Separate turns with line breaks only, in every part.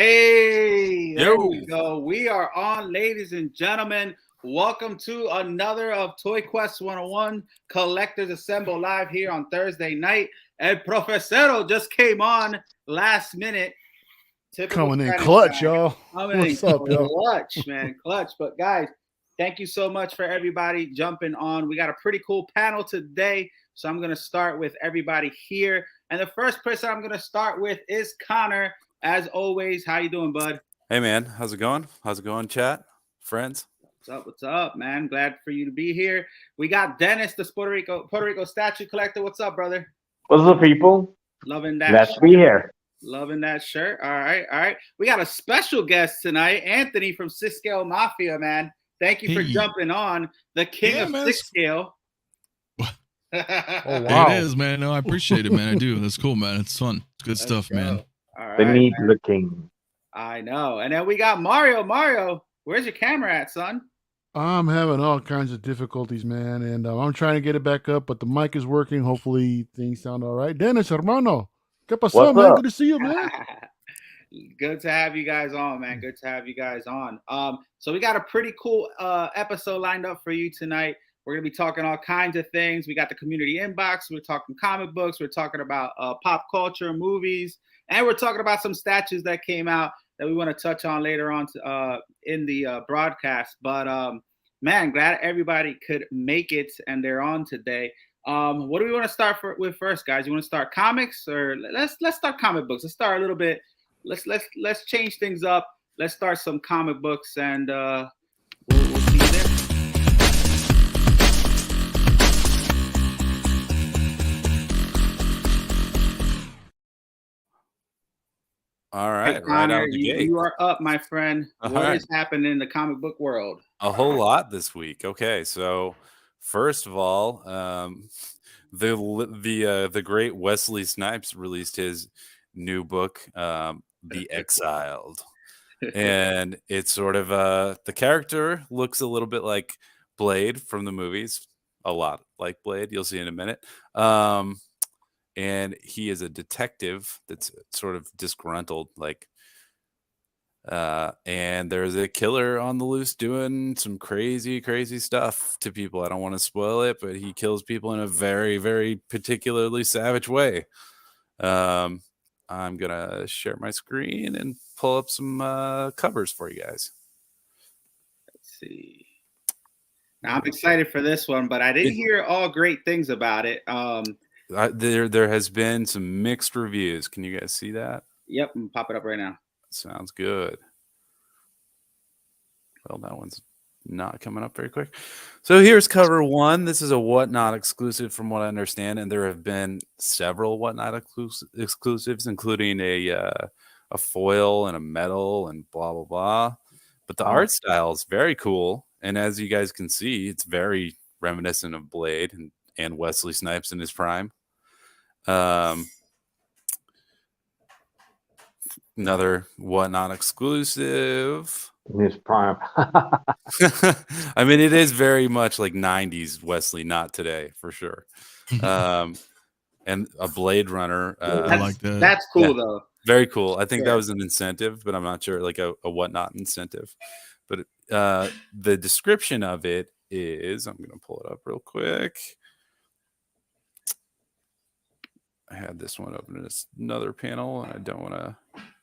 Hey, there
Yo.
we go. We are on, ladies and gentlemen. Welcome to another of ToyQuest101 Collectors Assemble live here on Thursday night. El Profesero just came on last minute. Typical
Coming in
Spanish
clutch,
guy.
y'all.
Coming in
What's up, y'all?
clutch, man, clutch. But guys, thank you so much for everybody jumping on. We got a pretty cool panel today, so I'm going to start with everybody here. And the first person I'm going to start with is Connor. As always, how you doing, bud?
Hey, man. How's it going? How's it going, chat? Friends?
What's up, man? Glad for you to be here. We got Dennis, the Puerto Rico statue collector. What's up, brother?
What's up, people?
Loving that.
Glad to be here.
Loving that shirt. All right. We got a special guest tonight, Anthony from Six Scale Mafia, man. Thank you for jumping on. The king of Six Scale.
Oh,
wow.
wow.
It is, man. No, I appreciate it, man. I do. That's cool, man. It's fun. It's good stuff, man.
All right,
Beneath the king.
I know. And then we got Mario. Mario, where's your camera at, son?
I'm having all kinds of difficulties, man, and I'm trying to get it back up, but the mic is working. Hopefully things sound all right. Dennis, hermano, ¿qué pasó,
What's
man?
up?
Good to see you, man.
Good to have you guys on, man. Good to have you guys on. So we got a pretty cool episode lined up for you tonight. We're going to be talking all kinds of things. We got the community inbox. We're talking comic books. We're talking about pop culture, movies, and we're talking about some statues that came out that we want to touch on later on in the broadcast. But, man, glad everybody could make it and they're on today. What do we want to start with first, guys? You want to start comics, or let's start comic books? Let's start a little bit. Let's change things up. Let's start some comic books, and we'll see you there.
All right.
Hey, Connor,
right out the gate.
you are up, my friend.
All
What
right.
has happened in the comic book world?
A whole lot this week. Okay, so first of all, the great Wesley Snipes released his new book, The Exiled, and it's sort of the character looks a little bit like Blade from the movies, a lot like Blade. You'll see in a minute. And he is a detective that's sort of disgruntled, like, and there's a killer on the loose doing some crazy stuff to people. I don't want to spoil it, but he kills people in a very, very particularly savage way. I'm gonna share my screen and pull up some covers for you guys.
Let's see. Now, I'm excited for this one, but I didn't hear all great things about it.
There has been some mixed reviews. Can you guys see that?
Yep, I'm gonna pop it up right now.
Sounds good. Well, that one's not coming up very quick. So here's cover one. This is a Whatnot exclusive from what I understand, and there have been several Whatnot exclusives, including a foil and a metal and blah, blah, blah. But the art style is very cool. And as you guys can see, it's very reminiscent of Blade and Wesley Snipes in his prime. Another Whatnot exclusive.
In his prime.
I mean, it is very much like 90s Wesley, not today, for sure. And a Blade Runner.
I like that.
That's cool, though.
Very cool. I think that was an incentive, but I'm not sure, like a Whatnot incentive. But the description of it is, I'm going to pull it up real quick. I had this one open in another panel, and I don't want to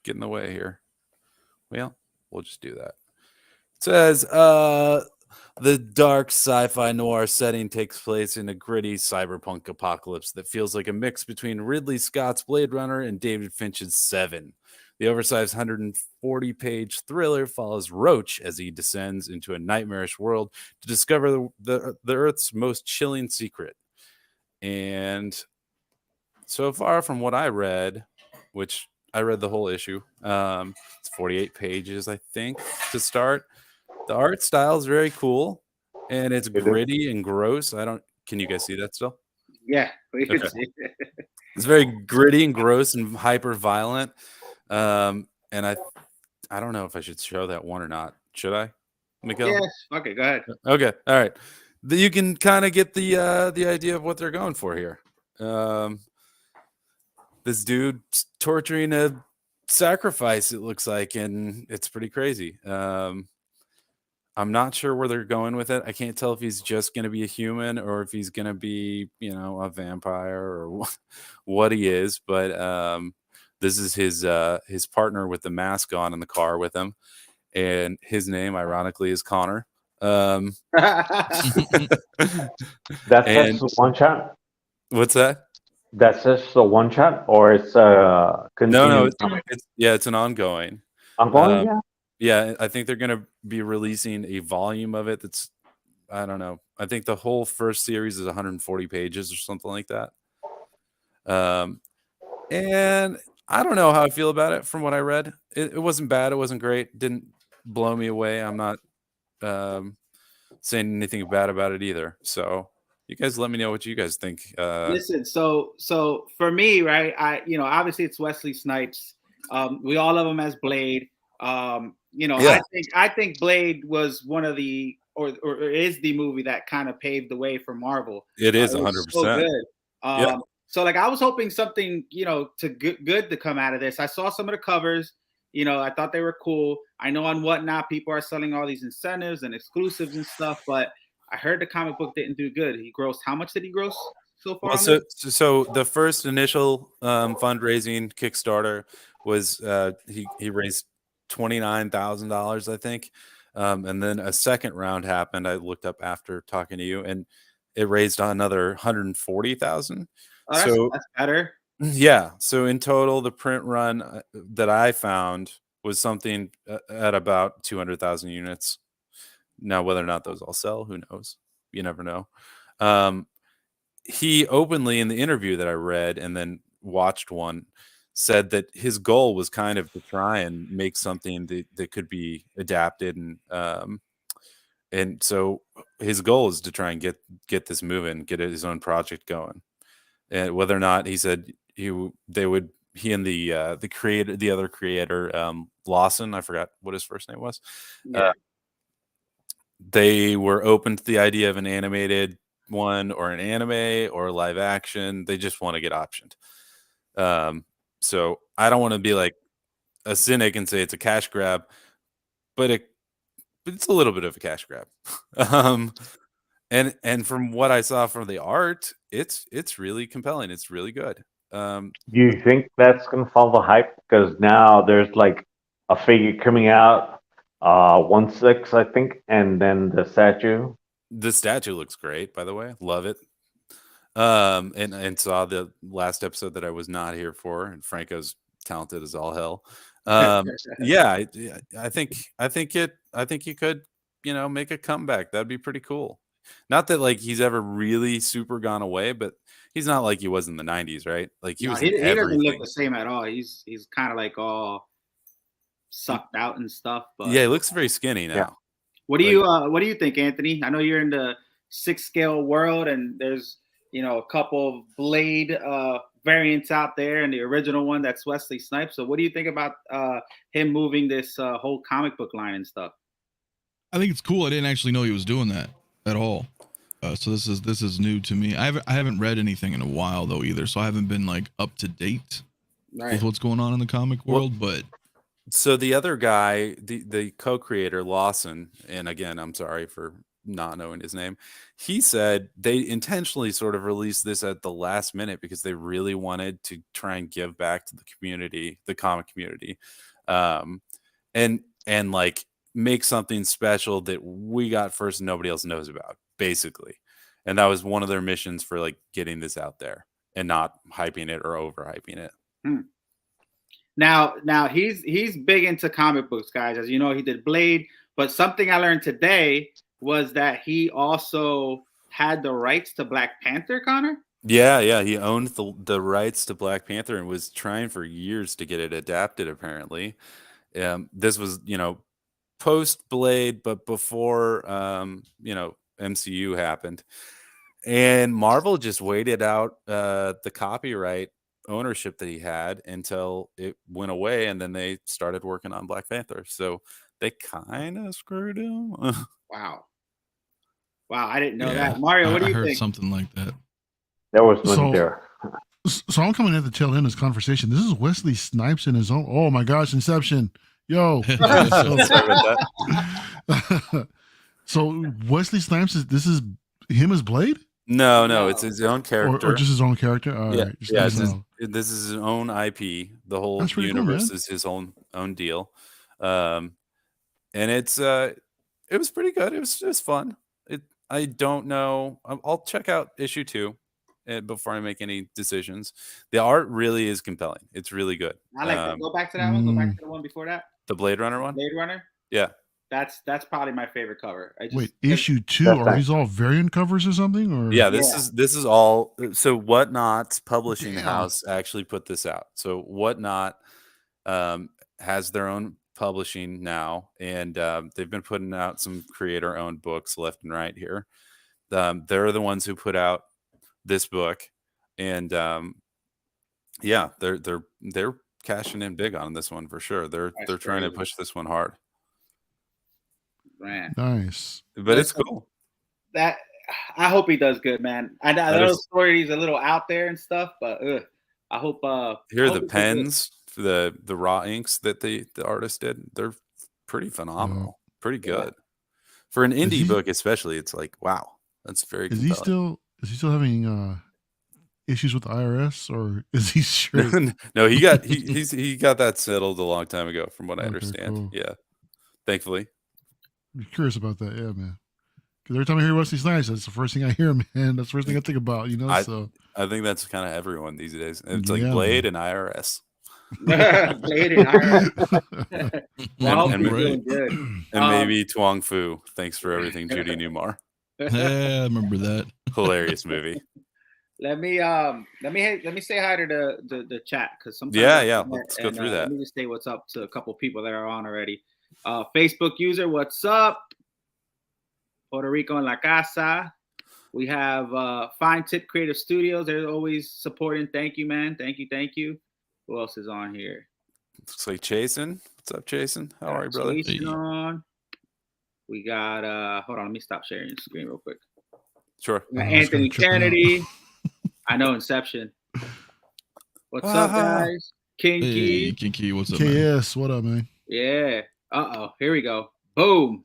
get in the way here. Well, we'll just do that. It says, the dark sci-fi noir setting takes place in a gritty cyberpunk apocalypse that feels like a mix between Ridley Scott's Blade Runner and David Finch's Seven. The oversized 140-page thriller follows Roach as he descends into a nightmarish world to discover the Earth's most chilling secret. And so far from what I read, which I read the whole issue, it's 48 pages, I think, to start. The art style is very cool, and it's gritty and gross. Can you guys see that still?
Yeah, we can see it.
It's very gritty and gross and hyper violent. And I don't know if I should show that one or not. Should I, Miguel?
Yes. Okay, go ahead.
Okay, all right. You can kind of get the idea of what they're going for here. This dude torturing a sacrifice, it looks like, and it's pretty crazy. I'm not sure where they're going with it. I can't tell if he's just going to be a human or if he's going to be, a vampire or what he is. But this is his partner with the mask on in the car with him, and his name, ironically, is Connor.
That's
And
just one shot.
what's that?
That's just a one shot, or it's
No,
continuing.
it's an ongoing.
Ongoing,
Um,
yeah.
Yeah, I think they're going to be releasing a volume of it. That's, I don't know. I think the whole first series is 140 pages or something like that. And I don't know how I feel about it from what I read. It wasn't bad. It wasn't great. Didn't blow me away. I'm not saying anything bad about it either. So you guys let me know what you guys think.
Listen, so for me, right? Obviously it's Wesley Snipes. We all love him as Blade.
Yeah.
I think Blade was one of the or is the movie that kind of paved the way for Marvel.
It is
It was
100%.
so good.
Yeah.
So like I was hoping something, good to come out of this. I saw some of the covers, I thought they were cool. I know on Whatnot people are selling all these incentives and exclusives and stuff, but I heard the comic book didn't do good. He grossed, how much did he gross so far?
Well, so the first initial fundraising Kickstarter was he raised $29,000, I think, and then a second round happened. I looked up after talking to you, and it raised another 140,000.
Oh, that's better.
Yeah. So in total, the print run that I found was something at about 200,000 units. Now, whether or not those all sell, who knows? You never know. He openly, in the interview that I read and then watched one, said that his goal was kind of to try and make something that could be adapted, and so his goal is to try and get this moving, get his own project going. And whether or not, he said he and the other creator, Lawson, I forgot what his first name was.
Yeah.
They were open to the idea of an animated one or an anime or live action. They just want to get optioned. So I don't want to be like a cynic and say it's a cash grab, but it's a little bit of a cash grab. And from what I saw from the art, it's really compelling. It's really good.
Do you think that's gonna follow the hype? Because now there's like a figure coming out, 1/6, I think, and then the statue.
The statue looks great, by the way. Love it. And saw the last episode that I was not here for, and Franco's talented as all hell. Yeah, I think he could, make a comeback. That'd be pretty cool. Not that like he's ever really super gone away, but he's not like he was in the 90s, right? Like he was in
he doesn't
everything.
look the same at all. He's kind of like all sucked out and stuff. But
Yeah, he looks very skinny now.
Yeah.
what do you think, Anthony? I know you're in the 6-scale world, and there's a couple of Blade variants out there, and the original one that's Wesley Snipes. So what do you think about him moving this whole comic book line and stuff?
I think it's cool. I didn't actually know he was doing that at all. So this is new to me. I haven't read anything in a while though either, so I haven't been like up to date with what's going on in the comic world. But
so the other guy, the co-creator Lawson, and again, I'm sorry for not knowing his name, he said they intentionally sort of released this at the last minute because they really wanted to try and give back to the community, the comic community, and like make something special that we got first and nobody else knows about, basically. And that was one of their missions for like getting this out there and not hyping it or overhyping it.
Now he's big into comic books, guys. As you know, he did Blade, but something I learned today was that he also had the rights to Black Panther, Connor.
Yeah, he owned the rights to Black Panther and was trying for years to get it adapted, apparently. This was, post Blade, but before MCU happened. And Marvel just waited out the copyright ownership that he had until it went away, and then they started working on Black Panther. So they kind of screwed him.
Wow, I didn't know that. Mario, what do you
I heard
think?
something like that.
There was money
So-
there.
So I'm coming at the tail end of this conversation. This is Wesley Snipes in his own. Oh my gosh, Inception. Yo.
Sorry about that.
So Wesley Snipes this is him as Blade?
No, it's his own character.
Or just his own character? All right.
This is his own IP. The whole
That's pretty
universe
cool,
is his own deal. And it was pretty good. It was fun. I don't know. I'll check out issue 2 before I make any decisions. The art really is compelling. It's really good.
I like that. Go back to that one. Go back to the one before that.
The Blade Runner one?
Blade Runner?
Yeah.
That's probably my favorite cover.
Wait, issue 2? Are these all variant covers or something? Or
yeah, this is all. So Whatnot's publishing house actually put this out. So Whatnot has their own publishing now, and they've been putting out some creator-owned books left and right here. They're the ones who put out this book, and yeah, they're cashing in big on this one for sure. They're trying to push this one hard.
Man.
Nice.
But it's cool.
That I hope he does good, man. I know the story's a little out there and stuff, but I hope
here are the pens, the raw inks that the artist did. They're pretty phenomenal. Pretty good. For an indie book especially, it's like, wow, that's very compelling.
Is he still having issues with the IRS, or is he straight?
No, he got that settled a long time ago, from what I understand. Cool. Yeah, thankfully.
I'm curious about that, yeah, man. Because every time I hear Wesley Snipes, that's the first thing I hear, man. That's the first thing I think about, you know.
I think that's kind of everyone these days. It's like Blade and IRS.
Blade and IRS.
And maybe Tuong Fu. Thanks for everything, Judy Newmar.
Yeah, I remember that.
Hilarious movie.
Let me say hi to the chat, because sometimes
let's go through that.
Let me just say what's up to a couple people that are on already. Facebook user, what's up? Puerto Rico en la casa. We have Fine Tip Creative Studios. They're always supporting. Thank you, man. Thank you. Who else is on here?
Looks like Jason. What's up, Jason? How are you, brother?
Jason on. We got hold on, let me stop sharing the screen real quick.
Sure.
Anthony Kennedy. I know Inception. What's up, guys? Kinky.
Hey, Kinky, what's up,
KS, man? What up, man?
Yeah. Here we go. Boom.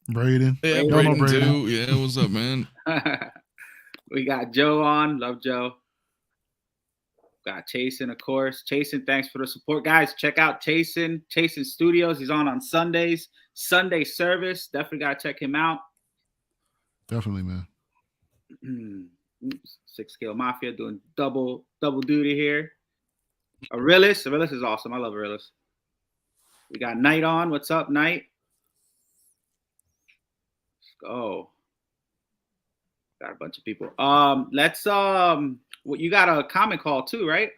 Braden.
Yeah, Braden too. Yeah, what's up, man?
We got Joe on. Love Joe. Got Chasen, of course. Chasen, thanks for the support. Guys, check out Chasen Studios. He's on Sundays. Sunday service. Definitely got to check him out.
Definitely, man.
6 Scale Mafia doing double duty here. Arillis is awesome. I love Arillis. We got Knight on. What's up, Knight? Let's go. Got a bunch of people. Let's you got a comment call too, right?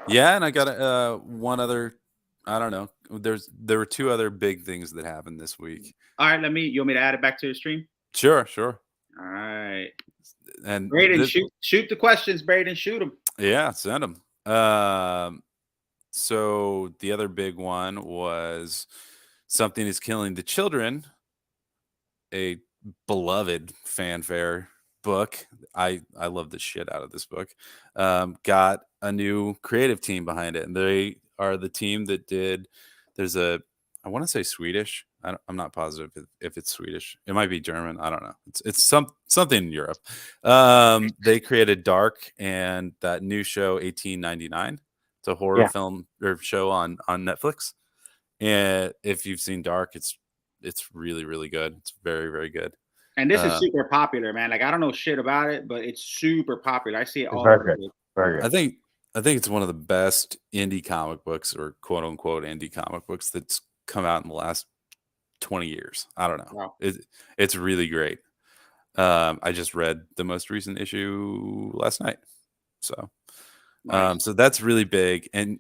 Yeah, and I got one other. I don't know. There were 2 other big things that happened this week.
All right, you want me to add it back to the stream?
Sure.
All right.
And
Braden, shoot the questions, Braden. Shoot them.
Yeah, send them. So the other big one was Something is Killing the Children, a beloved fanfare book. I love the shit out of this book. Got a new creative team behind it, and they are the team that did. I want to say Swedish. I'm not positive if it's Swedish. It might be German. I don't know. It's something in Europe. They created Dark and that new show 1899. It's a horror film or show on Netflix. And if you've seen Dark, it's really, really good. It's very, very good.
And this is super popular, man. Like, I don't know shit about it, but it's super popular. I see it all over.
Very good.
I think it's one of the best indie comic books, or quote unquote indie comic books, that's come out in the last 20 years. I don't know. Wow. It's really great. I just read the most recent issue last night. So nice. So that's really big. And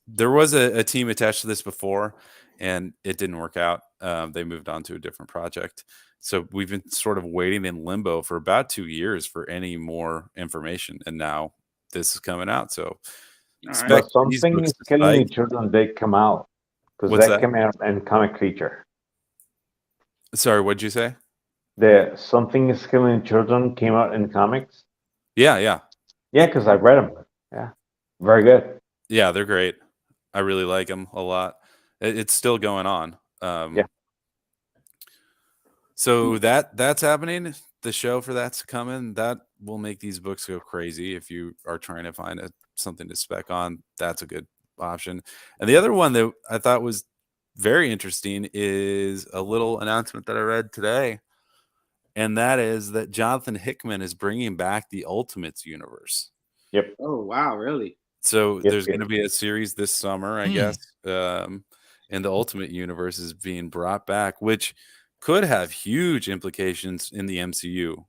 there was a team attached to this before, and it didn't work out. They moved on to a different project. So we've been sort of waiting in limbo for about 2 years for any more information. And now this is coming out. So
Something is Killing the Children, they come out. Because that came out in Comic Creature.
Sorry, what'd you say?
The Something is Killing Children came out in comics.
Yeah.
Yeah, because I read them. Yeah, very good.
Yeah, they're great. I really like them a lot. It's still going on.
Yeah.
So that's happening. The show for that's coming. That will make these books go crazy. If you are trying to find something to spec on, that's a good option. And the other one that I thought was very interesting is a little announcement that I read today, and that is that Jonathan Hickman is bringing back the Ultimates universe.
Yep.
Oh wow, really?
So
Yep,
there's
yep.
going to be a series this summer, I guess, and the Ultimate Universe is being brought back, which could have huge implications in the MCU.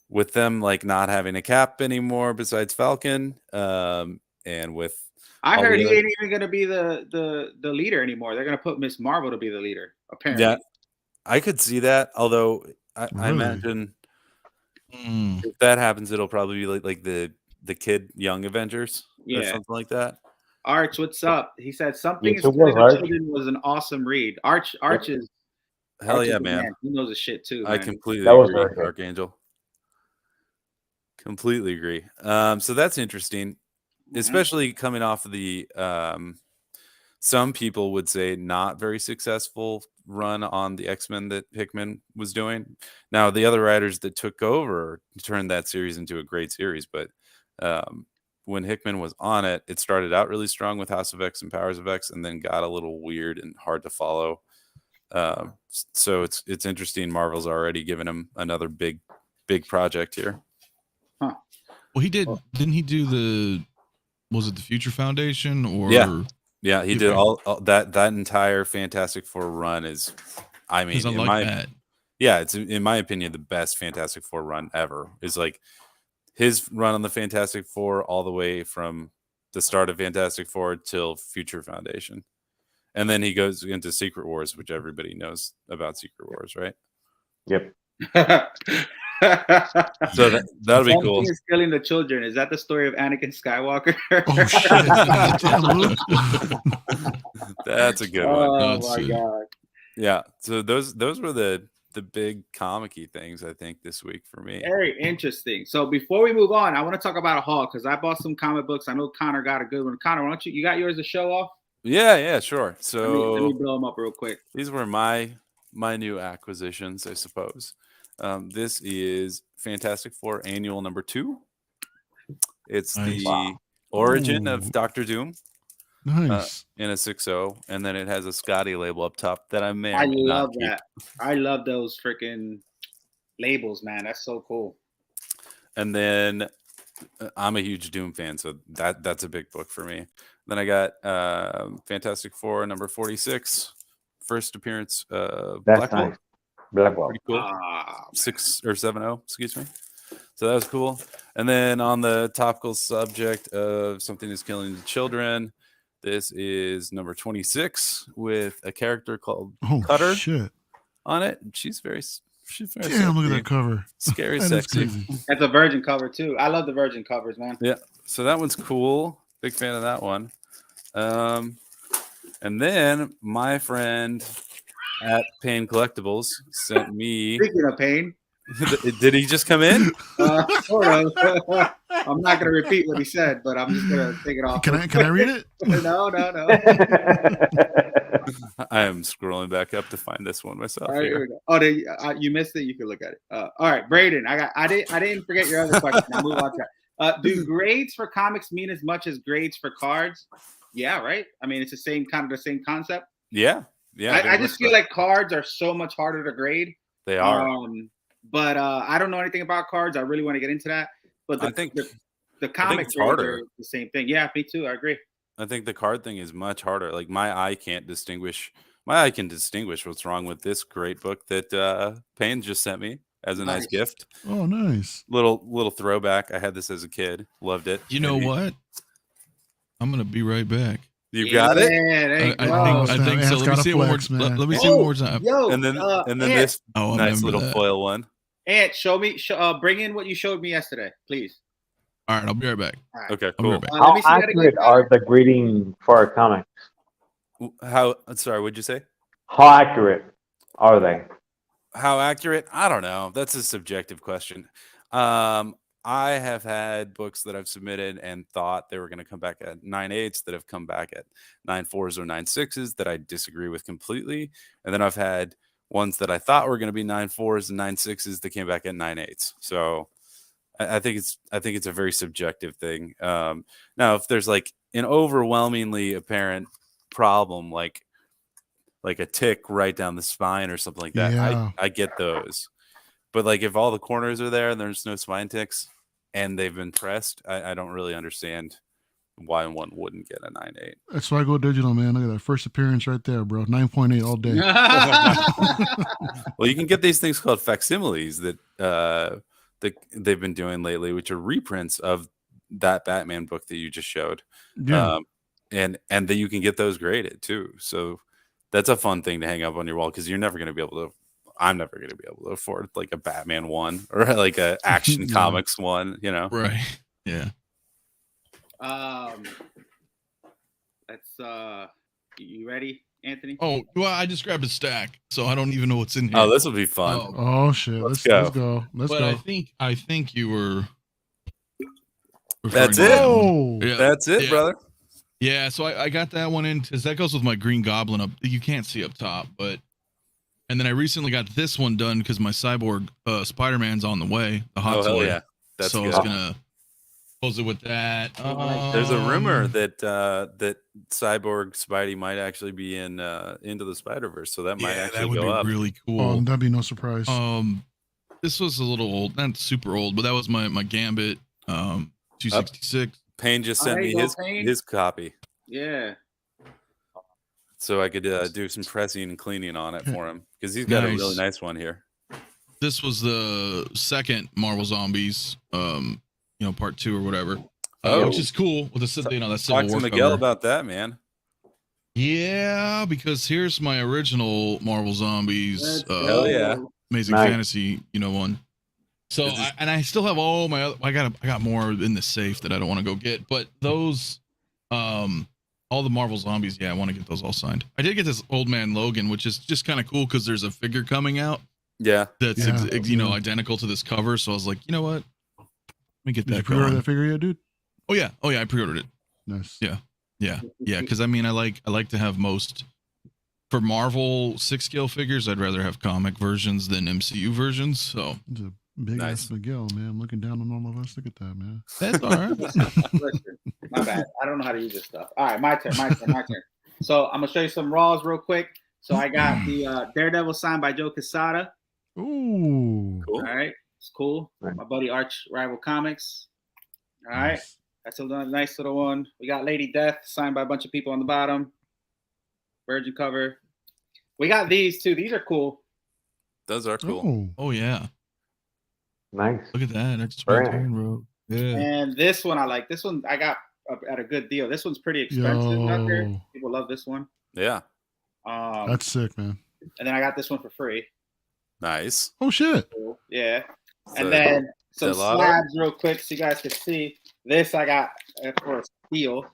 With them like not having a Cap anymore besides Falcon, and with
I
all
heard
the
he
other-
ain't even gonna be the leader anymore. They're gonna put Miss Marvel to be the leader. Apparently.
yeah, I could see that. Although I
Really?
imagine
Mm.
if that happens, it'll probably be like the kid Young Avengers or
Yeah.
something like that.
Arch, what's up? He said something
Yes,
is
it
killing
was,
the
Arch.
children was an awesome read. Arch is
Hell
Arch is
yeah,
the
man!
He knows his shit too,
I
man.
completely
That was
agree,
very good.
Archangel. Completely agree. So that's interesting,
Mhm.
especially coming off of the some people would say not very successful run on the X-Men that Hickman was doing. Now the other writers that took over turned that series into a great series, but when Hickman was on it, it started out really strong with House of X and Powers of X, and then got a little weird and hard to follow. So it's interesting. Marvel's already given him another big project here.
Well, he did. Didn't he do the? Was it the Future Foundation or?
Yeah, he did all that entire Fantastic Four run is, I mean,
Because I like that.
Yeah, it's in my opinion the best Fantastic Four run ever. Is like his run on the Fantastic Four all the way from the start of Fantastic Four till Future Foundation, and then he goes into Secret Wars, which everybody knows about Secret Wars, right?
Yep.
So that'll be cool.
Something is killing the children. Is that the story of Anakin Skywalker?
Oh shit! Damn, Luke.
That's a good one.
Oh
That's
my
it.
god.
Yeah. So those were the big comic-y things I think this week for me.
Very interesting. So before we move on, I want to talk about a haul because I bought some comic books. I know Connor got a good one. Connor, why don't you got yours to show off?
Yeah, sure. So
Let me blow them up real quick.
these were my new acquisitions, I suppose. This is Fantastic Four Annual number 2. It's
Nice.
the origin
Ooh.
of Doctor Doom
Nice.
in a 6.0, and then it has a Scotty label up top that I may or
I
may not
love
keep.
that. I love those freaking labels, man. That's so cool.
And then I'm a huge Doom fan, so that's a big book for me. Then I got Fantastic Four number 46, first appearance.
That's
Blackwell.
nice. Blackwell.
Pretty cool.
Ah,
6 or 7.0, excuse me. So that was cool. And then on the topical subject of something is killing the children, this is number 26 with a character called
Oh
Cutter
shit!
on it. She's very
Damn, look at
sexy.
that cover.
Scary
That is
sexy.
crazy.
that's a Virgin cover too. I love the Virgin covers, man.
Yeah. So that one's cool. Big fan of that one. And then my friend at Pain Collectibles sent me.
Speaking of pain,
Did he just come in?
sort of. I'm not gonna repeat what he said, but I'm just gonna take it off.
Can I read it?
No.
I am scrolling back up to find this one myself.
All right, here
Here.
we go. Oh, you missed it. You can look at it. All right, Braden. I didn't forget your other question. I'll move on to that. Do grades for comics mean as much as grades for cards? Yeah, right. I mean, it's the same concept.
Yeah.
I just feel like cards are so much harder to grade.
they are.
But I don't know anything about cards. I really want to get into that. But
I think
the comic
it's
grades
harder.
are the same thing. Yeah, me too. I agree.
I think the card thing is much harder. Like my eye can distinguish what's wrong with this great book that Payne just sent me as a nice
Nice.
gift.
Oh, nice.
Little throwback. I had this as a kid. Loved it.
You know what? I'm gonna be right back.
You got it.
Yeah, there you
I
go.
think
It's
so. Let me
gotta
see it one more.
flex, man.
Let me see it one more time.
Yo,
And then
Ant,
this
Oh, I
nice
remember
little
that.
foil one.
Ant, bring in what you showed me yesterday, please.
All right, I'll be right back.
All right.
Okay,
I'll be
cool.
right back.
Let
How
me see that again,
accurate
Connor.
are the greeting for our comics?
Sorry, what'd you say?
How accurate are they?
How accurate? I don't know. That's a subjective question. I have had books that I've submitted and thought they were going to come back at 9.8s that have come back at 9.4s or 9.6s that I disagree with completely. And then I've had ones that I thought were going to be 9.4s and 9.6s that came back at 9.8s. So I think it's a very subjective thing. Now, if there's like an overwhelmingly apparent problem, like a tick right down the spine or something like that,
Yeah.
I get those. But like if all the corners are there and there's no spine ticks and they've been pressed, I don't really understand why one wouldn't get a 9.8.
That's why I go digital, man. Look at that first appearance right there, bro. 9.8 all day.
Well, you can get these things called facsimiles that they've been doing lately, which are reprints of that Batman book that you just showed.
Yeah.
And that you can get those graded too. So that's a fun thing to hang up on your wall because you're never going to be able to. I'm never going to be able to afford like a Batman one or like a Action
Yeah.
Comics one, you know?
Right. Yeah.
Let's you ready, Anthony?
Oh, well, I just grabbed a stack, so I don't even know what's in here.
Oh, this will be fun.
Oh,
Oh shit.
Let's
Let's
go.
go. Let's
but
go.
I think you were.
That's
referring to
it?
that one.
Oh.
Yeah.
That's it,
Yeah.
brother.
Yeah, so I got that one in because that goes with my Green Goblin up. You can't see up top, but and then I recently got this one done because my Cyborg Spider-Man's on the way. The hot
Oh, hell
toy.
yeah. That's
so
good.
I was gonna close it with that.
There's a rumor that that Cyborg Spidey might actually be in Into the Spider-Verse, so that might
yeah,
actually
that would
go
be
up.
really
Oh,
cool.
that'd be no surprise.
This was a little old, not super old, but that was my Gambit 266.
Payne just
Oh,
sent
there
me
you go, Payne.
his copy,
Yeah.
so I could do some pressing and cleaning on it for him because he's got a really
Nice.
nice one here.
This was the second Marvel Zombies, part 2 or whatever, which is cool with the that Civil
Talk to
War
Miguel
cover.
about that, man.
Yeah, because here's my original Marvel Zombies,
Hell yeah.
Amazing
Nice.
Fantasy, one. So
Is this-
I still have all my other, I got more in the safe that I don't want to go get, but those all the Marvel Zombies, yeah, I want to get those all signed. I did get this Old Man Logan, which is just kind of cool because there's a figure coming out
Yeah.
that's
Yeah.
identical to this cover. So I was like, you know what? Let me get
Did you
that
pre-order
going.
that figure yet, dude?
Oh yeah, I pre-ordered it.
Nice.
Yeah. Because I mean, I like to have most for Marvel 6-scale figures. I'd rather have comic versions than MCU versions. So
It's a big
Nice.
ass Miguel, man. Looking down on all of us. Look at that, man.
that's all right.
Listen, my bad. I don't know how to use this stuff. All right, my turn. So I'm gonna show you some raws real quick. So I got the Daredevil signed by Joe Quesada.
Ooh.
Cool.
All right, it's cool.
Right.
My buddy Arch Rival Comics. All right,
Nice.
that's a nice little one. We got Lady Death signed by a bunch of people on the bottom. Virgin cover. We got these too. These are cool.
Those are cool.
Oh.
Oh yeah,
Nice.
look at that.
Very
Yeah.
And this one I like. This one I got at a good deal. This one's pretty expensive out there.
Yo.
People love this one.
Yeah.
That's sick, man.
And then I got this one for free.
Nice.
Oh shit.
Cool. Yeah.
So,
And then some
Gelato?
slabs real quick so you guys can see. This I got for a steal.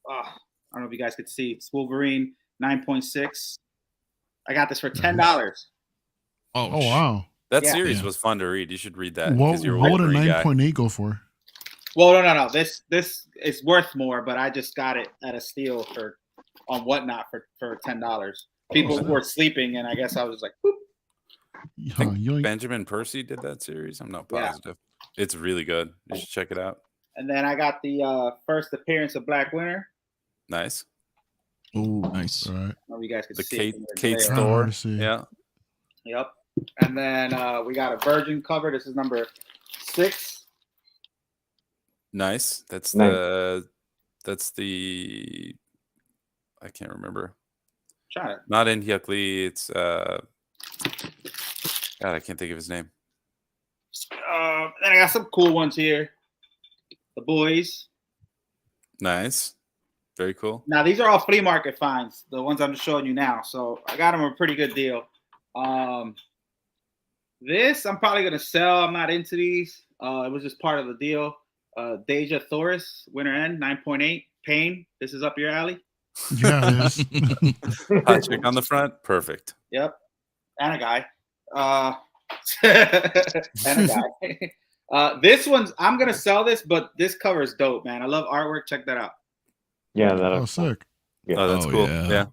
I don't know if you guys could see. It's Wolverine 9.6. I got this for $10.
Oh
wow.
that
Yeah.
series
Yeah.
was fun to read. You should read that.
What
'cause you're a
would a
Wolverine guy.
9.8 go for?
Well, no. This is worth more, but I just got it at a steal on Whatnot for $10. People
snap.
were sleeping, and I guess I was like, boop.
Yeah,
think
you ain't-
Benjamin Percy did that series. I'm not
Yeah.
positive. It's really good. You should check it out.
And then I got the first appearance of Black Winter.
Nice.
Oh, nice.
all right.
I don't know if you guys can
The
see
Kate
it.
Kate
Trying
Store.
to see.
Yeah.
Yep. And then we got a Virgin cover. This is number 6.
Nice. That's
Nice.
the I can't remember.
Try it.
Not in Hyuk Lee. It's God, I can't think of his name.
Then I got some cool ones here. The Boys.
Nice. Very cool.
Now these are all flea market finds. The ones I'm showing you now. So I got them a pretty good deal. This I'm probably gonna sell. I'm not into these. It was just part of the deal. Deja Thoris, Winter End, 9.8. Pain. This is up your alley.
Yeah, it is.
Hot chick on the front. Perfect.
Yep. And a guy. And a guy. This one's I'm gonna sell this, but this cover is dope, man. I love artwork. Check that out.
Yeah,
Oh, sick.
Yeah.
Oh, that's cool. Yeah.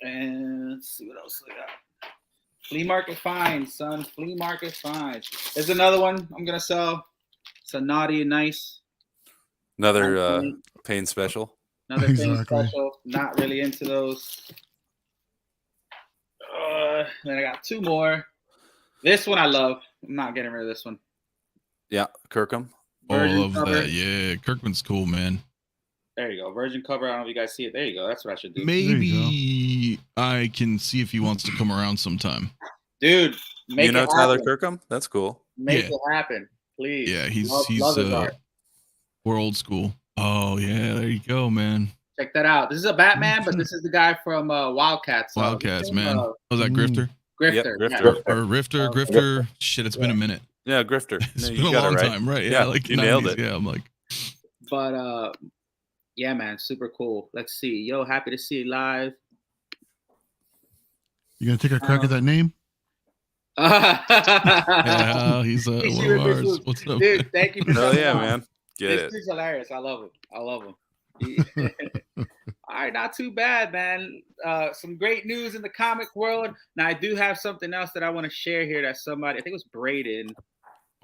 And let's see what else we got. Flea market finds, son. Flea market finds. There's another one I'm gonna sell. It's a naughty and nice.
Another pain special.
Another thing
Exactly.
special. Not really into those. Then I got two more. This one I love. I'm not getting rid of this one.
Yeah, Kirkham.
Oh, I
Virgin
love
cover.
that. Yeah, Kirkman's cool, man.
There you go. Virgin cover. I don't know if you guys see it. There you go. That's what I should do.
Maybe I can see if he wants to come around sometime.
Dude, make
You know
it
Tyler
happen.
Kirkham? That's cool.
Make
Yeah.
it happen, please.
Yeah, he's
love his art.
we're old school. Oh yeah, there you go, man.
Check that out. This is a Batman, but this is the guy from Wildcats.
Wildcats, man. Was that
Mm.
Grifter?
Grifter.
Yep,
yeah.
Grifter.
Or Rifter? Grifter? Shit, it's been a minute.
Yeah, Grifter.
It's
No,
been
you
a
got it
long
right.
time, right?
Yeah,
like
you nailed
90s.
it.
Yeah, I'm like,
But yeah, man, super cool. Let's see. Yo, happy to see you live.
You gonna take a crack at that name?
yeah, he's one
Appreciate
of
it,
ours.
Bruce.
What's up?
Dude, thank you for
Oh
coming
yeah,
on.
man. Get
This
it.
dude's hilarious. I love him. I love him. All right, not too bad, man. Some great news in the comic world. Now, I do have something else that I want to share here. That somebody, I think it was Braden.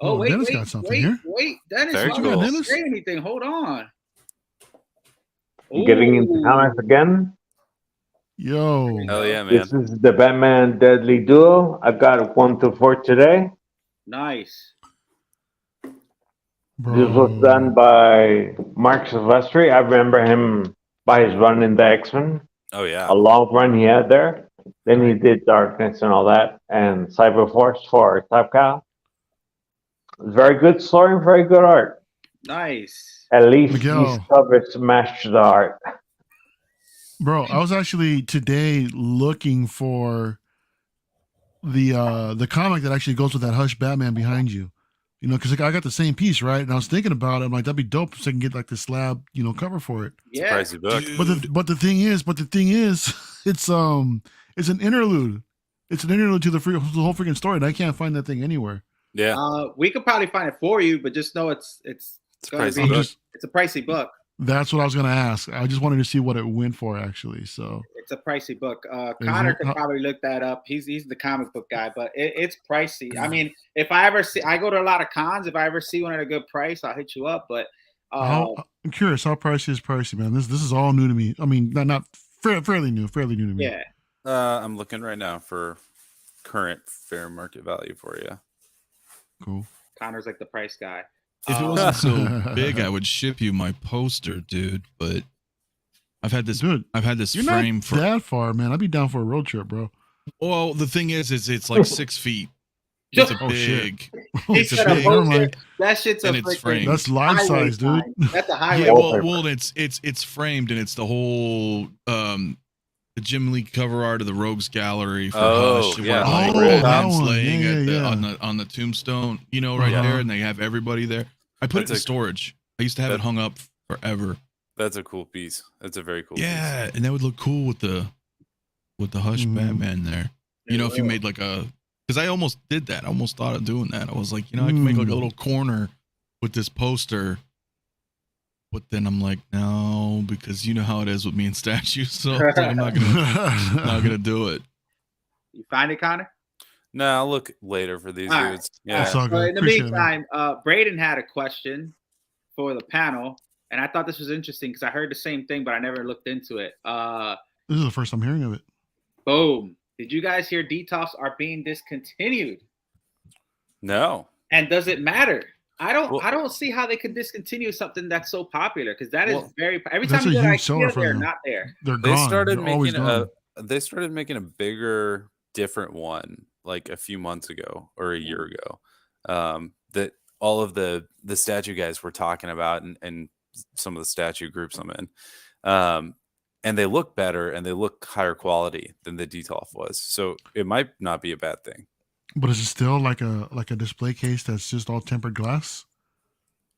Oh,
Oh,
wait,
Dennis
wait,
got something
wait,
here.
wait, Dennis.
Very
why
cool.
don't you
Dennis?
say anything? Hold on.
You getting into
Ooh,
comics again?
Yo,
Hell yeah, man.
This is the Batman Deadly Duo. I got 1 to 4 today.
nice.
bro.
This was done by Mark Silvestri. I remember him by his run in the X-Men.
Oh yeah.
A long run he had there. Then he did Darkness and all that, and Cyberforce for Top Cow. Very good story, very good art.
Nice.
At least
Miguel.
these covers match the art.
Bro, I was actually today looking for the comic that actually goes with that Hush Batman behind you. You know, because I got the same piece, right? And I was thinking about it. I'm like, that'd be dope so I can get like the slab, cover for it.
It's a
Yeah.
pricey book.
But the thing is, it's an interlude. It's an interlude to the whole freaking story, and I can't find that thing anywhere.
Yeah.
We could probably find it for you, but just know it's
It's a
gonna
pricey
be-
book.
it's a pricey book.
That's what I was gonna ask. I just wanted to see what it went for, actually. So
It's a pricey book.
Is
Connor
it?
could probably look that up. He's the comic book guy, but it's pricey. I mean, if I ever see, I go to a lot of cons. If I ever see one at a good price, I'll hit you up. But
I'm curious, how pricey is pricey, man? This is all new to me. I mean, not fairly new to me.
yeah,
I'm looking right now for current fair market value for you.
Cool.
Connor's like the price guy.
If it wasn't so big, I would ship you my poster, dude. But I've had this
Dude, you're
frame
not
for.
that far, man. I'd be down for a road trip, bro.
Well, the thing is it's like 6 feet. It's a
Oh, shit.
big.
He
It's a
said a
big.
Never
poster.
mind.
That shit's a
And it's
freaking
framed.
That's life
highway
size, dude.
sign. That's a highway.
Yeah,
Wallpaper.
well, it's framed and it's the whole the Jim Lee cover art of the Rogues Gallery for
Oh,
Hush.
yeah.
Where, like,
Oh,
that
Tom's
one.
laying
Yeah,
at the,
yeah.
on the tombstone, right
Uh-huh.
there, and they have everybody there. I put it in
That's a-
storage. I used to have it
that-
hung up forever.
That's a cool piece. That's a very cool
Yeah,
piece.
and that would look cool with the Hush
Mhm.
Batman there. If you made like because I almost did that. I almost thought of doing that. I was like, I can make like a little corner with this poster. But then I'm like, no, because you know how it is with me and statues. So it's like, I'm not gonna do it.
You find it, Connor?
No, I'll look later for these
All right.
dudes.
That's
Yeah.
all
So
good.
in the
Appreciate it, man.
meantime, Braden had a question for the panel, and I thought this was interesting because I heard the same thing, but I never looked into it.
This is the first I'm hearing of it.
Boom. Did you guys hear DTOFs are being discontinued?
No.
And does it matter? I
Well-
don't see how they could discontinue something that's so popular because that is
Well,
very every
that's
time you
a
go to
huge seller
IKEA,
for
they're
them.
not there.
They're
They
gone.
started
They're always
making
gone.
a bigger, different one like a few months ago or a year ago. That all of the statue guys were talking about and some of the statue groups I'm in. And they look better and they look higher quality than the DTOF was. So it might not be a bad thing.
But is it still like a display case that's just all tempered glass?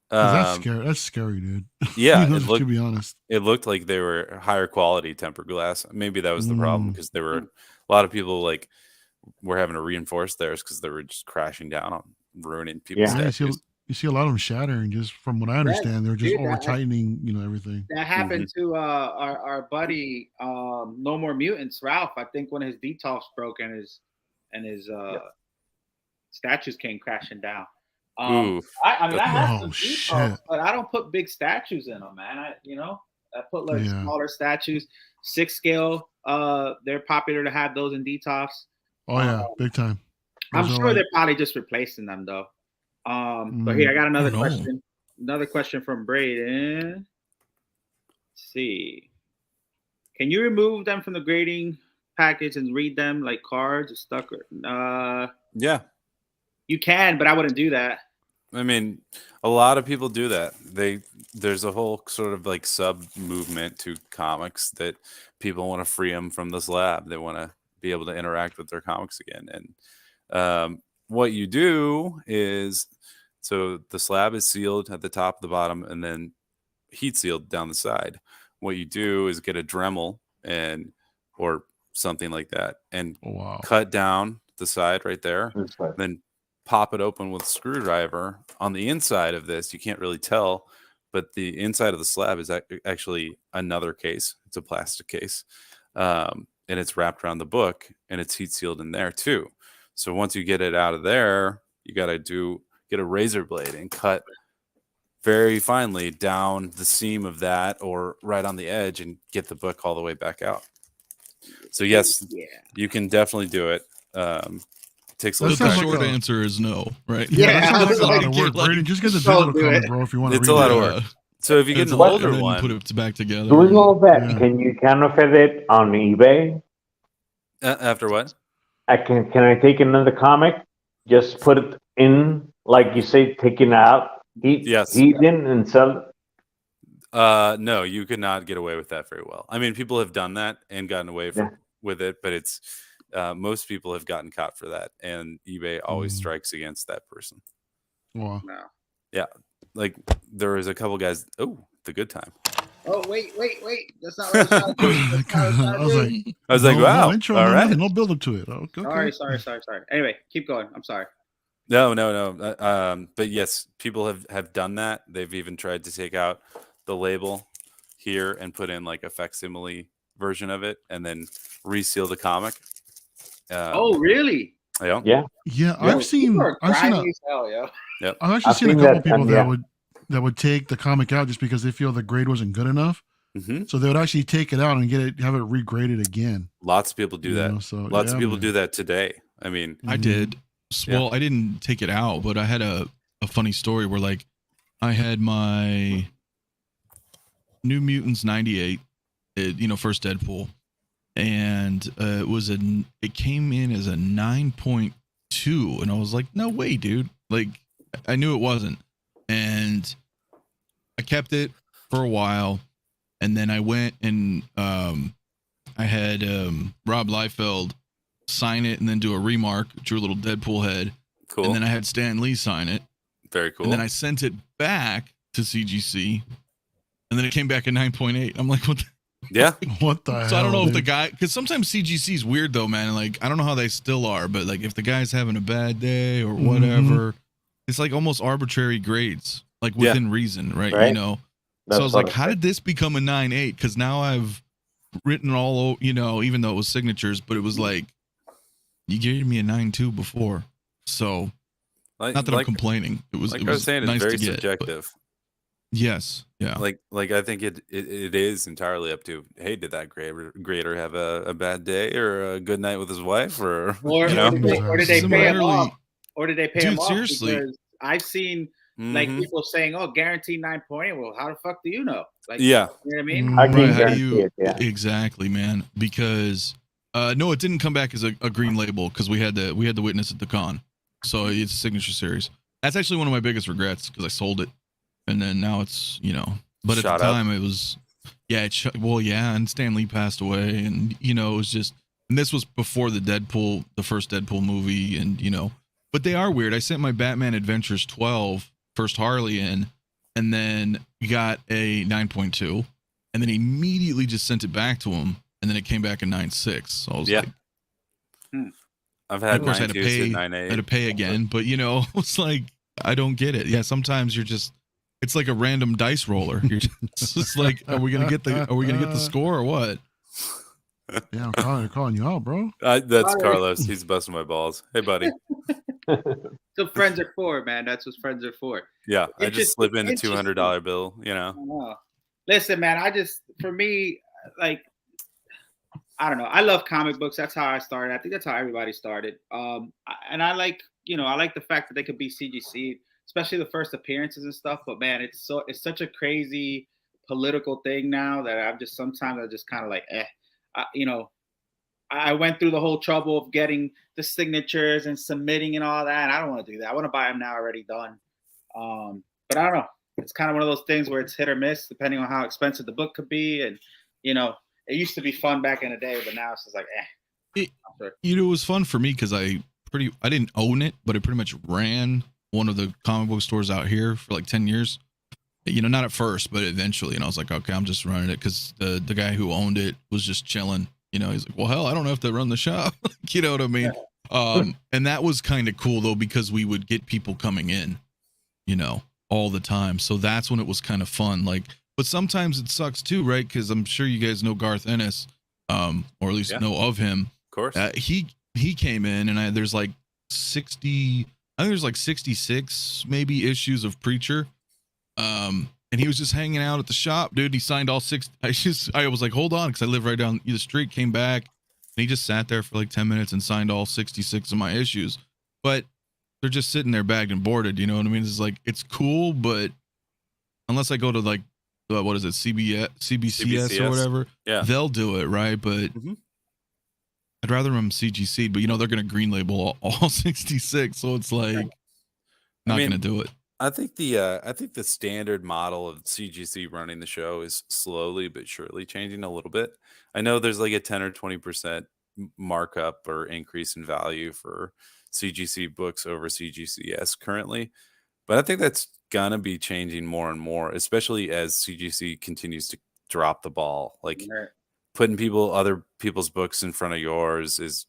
'Cause that's scary. That's scary, dude.
Yeah,
to
it looked
be honest.
it looked like they were higher quality tempered glass. Maybe that was the problem
Mm.
because there were a lot of people like were having to reinforce theirs because they were just crashing down ruining people's
Yeah,
statues.
you see a lot of them shattering. Just from what I understand, they're just
dude,
over tightening, everything.
That happened to our buddy No More Mutants, Ralph. I think one of his detox broke and his statues came crashing down.
Ooh,
I mean, I have
Oh,
some
shit.
detox, but I don't put big statues in them, man. I put like
Yeah.
smaller statues, 6 scale. They're popular to have those in detox.
Oh yeah, big time.
I'm
Those are
sure
like-
they're probably just replacing them though. But here I got another
I don't know.
question. Another question from Braden. Let's see. Can you remove them from the grading package and read them like cards or stuck?
yeah.
You can, but I wouldn't do that.
I mean, a lot of people do that. There's a whole sort of like sub movement to comics that people want to free them from this lab. They want to be able to interact with their comics again. And what you do is, so the slab is sealed at the top, the bottom, and then heat sealed down the side. What you do is get a Dremel or something like that, and cut down the side right there. Then pop it open with a screwdriver. On the inside of this, you can't really tell, but the inside of the slab is actually another case. It's a plastic case, and it's wrapped around the book, and it's heat sealed in there too. So once you get it out of there, you got to get a razor blade and cut very finely down the seam of that or right on the edge and get the book all the way back out. So yes, you can definitely do it. Takes a
The
little time.
short answer is no, right?
Yeah, that sounds like a lot
Like,
of work.
like,
Brady, just get the
don't
digital
do
comic,
it.
bro, if you want to
It's
read
a lot
it.
of work. So if you get an
and
older
then
one,
put it back together.
Doing all that,
Yeah.
can you counterfeit it on eBay?
after what?
Can I take another comic, just put it in, like you say, taking it out, heat in, and sell it?
No, you could not get away with that very well. I mean, people have done that and gotten away with it, but it's most people have gotten caught for that, and eBay always strikes against that person.
Wow.
No.
Yeah, like there was a couple guys. Oh, the good time.
Oh, wait. That's not what I was trying to do. That's not what I was trying to do.
I was like, wow.
No intro,
all
no
right.
nothing, no build up to it. Okay.
Sorry. Anyway, keep going. I'm sorry.
No. But yes, people have done that. They've even tried to take out the label here and put in like a facsimile version of it and then reseal the comic.
Oh, really?
Yeah.
I've actually seen a couple people that would take the comic out just because they feel the grade wasn't good enough.
Mm-hmm.
So they would actually take it out and have it regraded again.
Lots of people do that. Lots of people do that today. I mean,
I did. Well, I didn't take it out, but I had a funny story where like I had my New Mutants 98, first Deadpool, and it came in as a 9.2, and I was like, no way, dude. Like I knew it wasn't, and I kept it for a while, and then I went and I had Rob Liefeld sign it and then do a remark, drew a little Deadpool head.
Cool.
And then I had Stan Lee sign it.
Very cool.
And then I sent it back to CGC, and then it came back at 9.8. I'm like, what the?
Yeah.
What the hell?
So I don't know if the guy, because sometimes CGC is weird though, man. Like I don't know how they still are, but like if the guy's having a bad day or whatever, it's like almost arbitrary grades, like within reason, right? So I was like, how did this become a 9.8? Because now I've written all, even though it was signatures, but it was like you gave me a 9.2 before, so not that I'm complaining. It was
like I was saying,
nice
it's very
to get,
subjective.
Yes, yeah.
Like I think it is entirely up to, hey, did that grader have a bad day or a good night with his wife, or
did they pay him off? Or did they pay him off?
Seriously,
because I've seen like people saying, "Oh, guaranteed 9.8." Well, how the fuck do you know? Like,
yeah,
you know what I mean?
I can
Right, how do
guarantee
you
it, yeah.
exactly, man? Because no, it didn't come back as a green label because we had the witness at the con, so it's a signature series. That's actually one of my biggest regrets because I sold it, and then now it's But at the time it was, and Stan Lee passed away, and it was just, and this was before the first Deadpool movie, and but they are weird. I sent my Batman Adventures 12 first Harley in, and then got a 9.2, and then immediately just sent it back to him, and then it came back a 9.6. So I was like,
I've
And
had
of course, I
9
had to
2s
pay.
hit
I
9
had to pay again, but you know, it's like I don't get it. Yeah, sometimes you're just. It's like a random dice roller. You're just like, are we gonna get the score or what?
Yeah, I'm calling you out, bro.
That's
Sorry.
Carlos. He's busting my balls. Hey, buddy.
So friends are for, man. That's what friends are for.
Yeah, I just slip in a
Interesting.
$200 bill, you know.
Oh. Listen, man, for me, like, I don't know. I love comic books. That's how I started. I think that's how everybody started. And I like the fact that they could be CGC, especially the first appearances and stuff. But man, it's such a crazy political thing now that sometimes I just kind of like, I went through the whole trouble of getting the signatures and submitting and all that. And I don't want to do that. I want to buy them now already done. But I don't know. It's kind of one of those things where it's hit or miss depending on how expensive the book could be. And, it used to be fun back in the day, but now it's just like,
It was fun for me because I didn't own it, but I pretty much ran one of the comic book stores out here for like 10 years. Not at first, but eventually. And I was like, okay, I'm just running it because the guy who owned it was just chilling. He's like, well, hell, I don't have to run the shop. You know what I mean? And that was kind of cool though, because we would get people coming in, all the time. So that's when it was kind of fun. Like, but sometimes it sucks too, right? Because I'm sure you guys know Garth Ennis, or at least know of him.
Of course.
He came in, and there's like 60, I think there's like 66 maybe issues of Preacher. And he was just hanging out at the shop, dude. He signed all 6. I was like, hold on, because I live right down the street. Came back, and he just sat there for like 10 minutes and signed all 66 of my issues. But they're just sitting there bagged and boarded. You know what I mean? It's like, it's cool, but unless I go to like, what is it, CBCS or whatever, they'll do it, right? But I'd rather them CGC, but they're going to green label all 66, so it's like not going to do it.
I think the standard model of CGC running the show is slowly but surely changing a little bit. I know there's like a 10 or 20% markup or increase in value for CGC books over CGCS currently, but I think that's gonna be changing more and more, especially as CGC continues to drop the ball. Like putting other people's books in front of yours is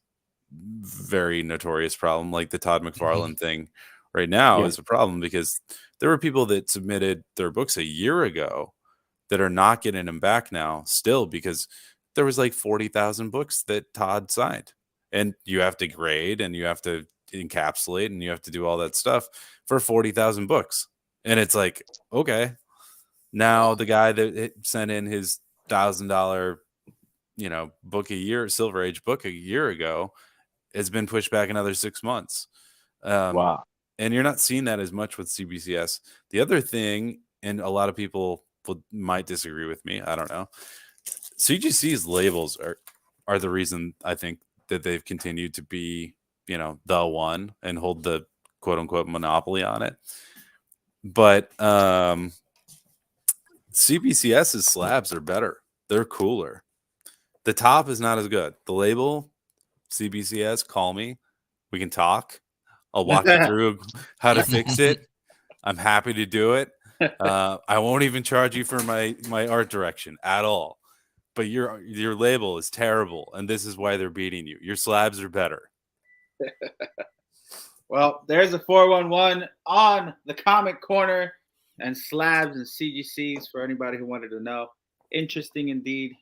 very notorious problem. Like the Todd McFarlane thing right now is a problem because there were people that submitted their books a year ago that are not getting them back now still because there was like 40,000 books that Todd signed, and you have to grade and you have to encapsulate and you have to do all that stuff for 40,000 books. And it's like, okay, now the guy that sent in his $1,000, book a year, Silver Age book a year ago, has been pushed back another 6 months.
Wow.
And you're not seeing that as much with CBCS. The other thing, and a lot of people might disagree with me, I don't know. CGC's labels are the reason I think that they've continued to be, the one and hold the quote unquote monopoly on it. But CBCS's slabs are better. They're cooler. The top is not as good. The label, CBCS, call me. We can talk. I'll walk you through how to fix it. I'm happy to do it. I won't even charge you for my art direction at all. But your label is terrible, and this is why they're beating you. Your slabs are better.
Well, there's a 411 on the comic corner and slabs and CGCs for anybody who wanted to know. Interesting indeed.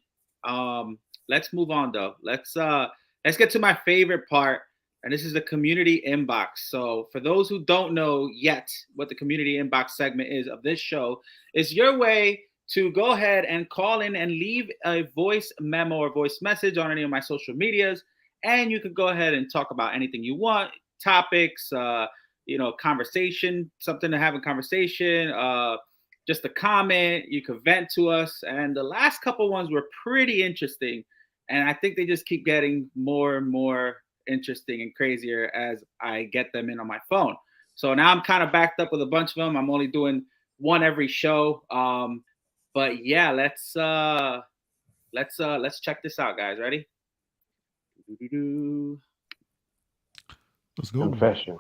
Let's move on though. Let's get to my favorite part, and this is the community inbox. So for those who don't know yet what the community inbox segment is of this show, is your way to go ahead and call in and leave a voice memo or voice message on any of my social medias, and you can go ahead and talk about anything you want, topics, conversation, something to have in conversation, just a comment. You could vent to us, and the last couple ones were pretty interesting, and I think they just keep getting more and more interesting and crazier as I get them in on my phone. So now I'm kind of backed up with a bunch of them. I'm only doing one every show. But yeah, let's check this out, guys. Ready?
Let's go.
Confession.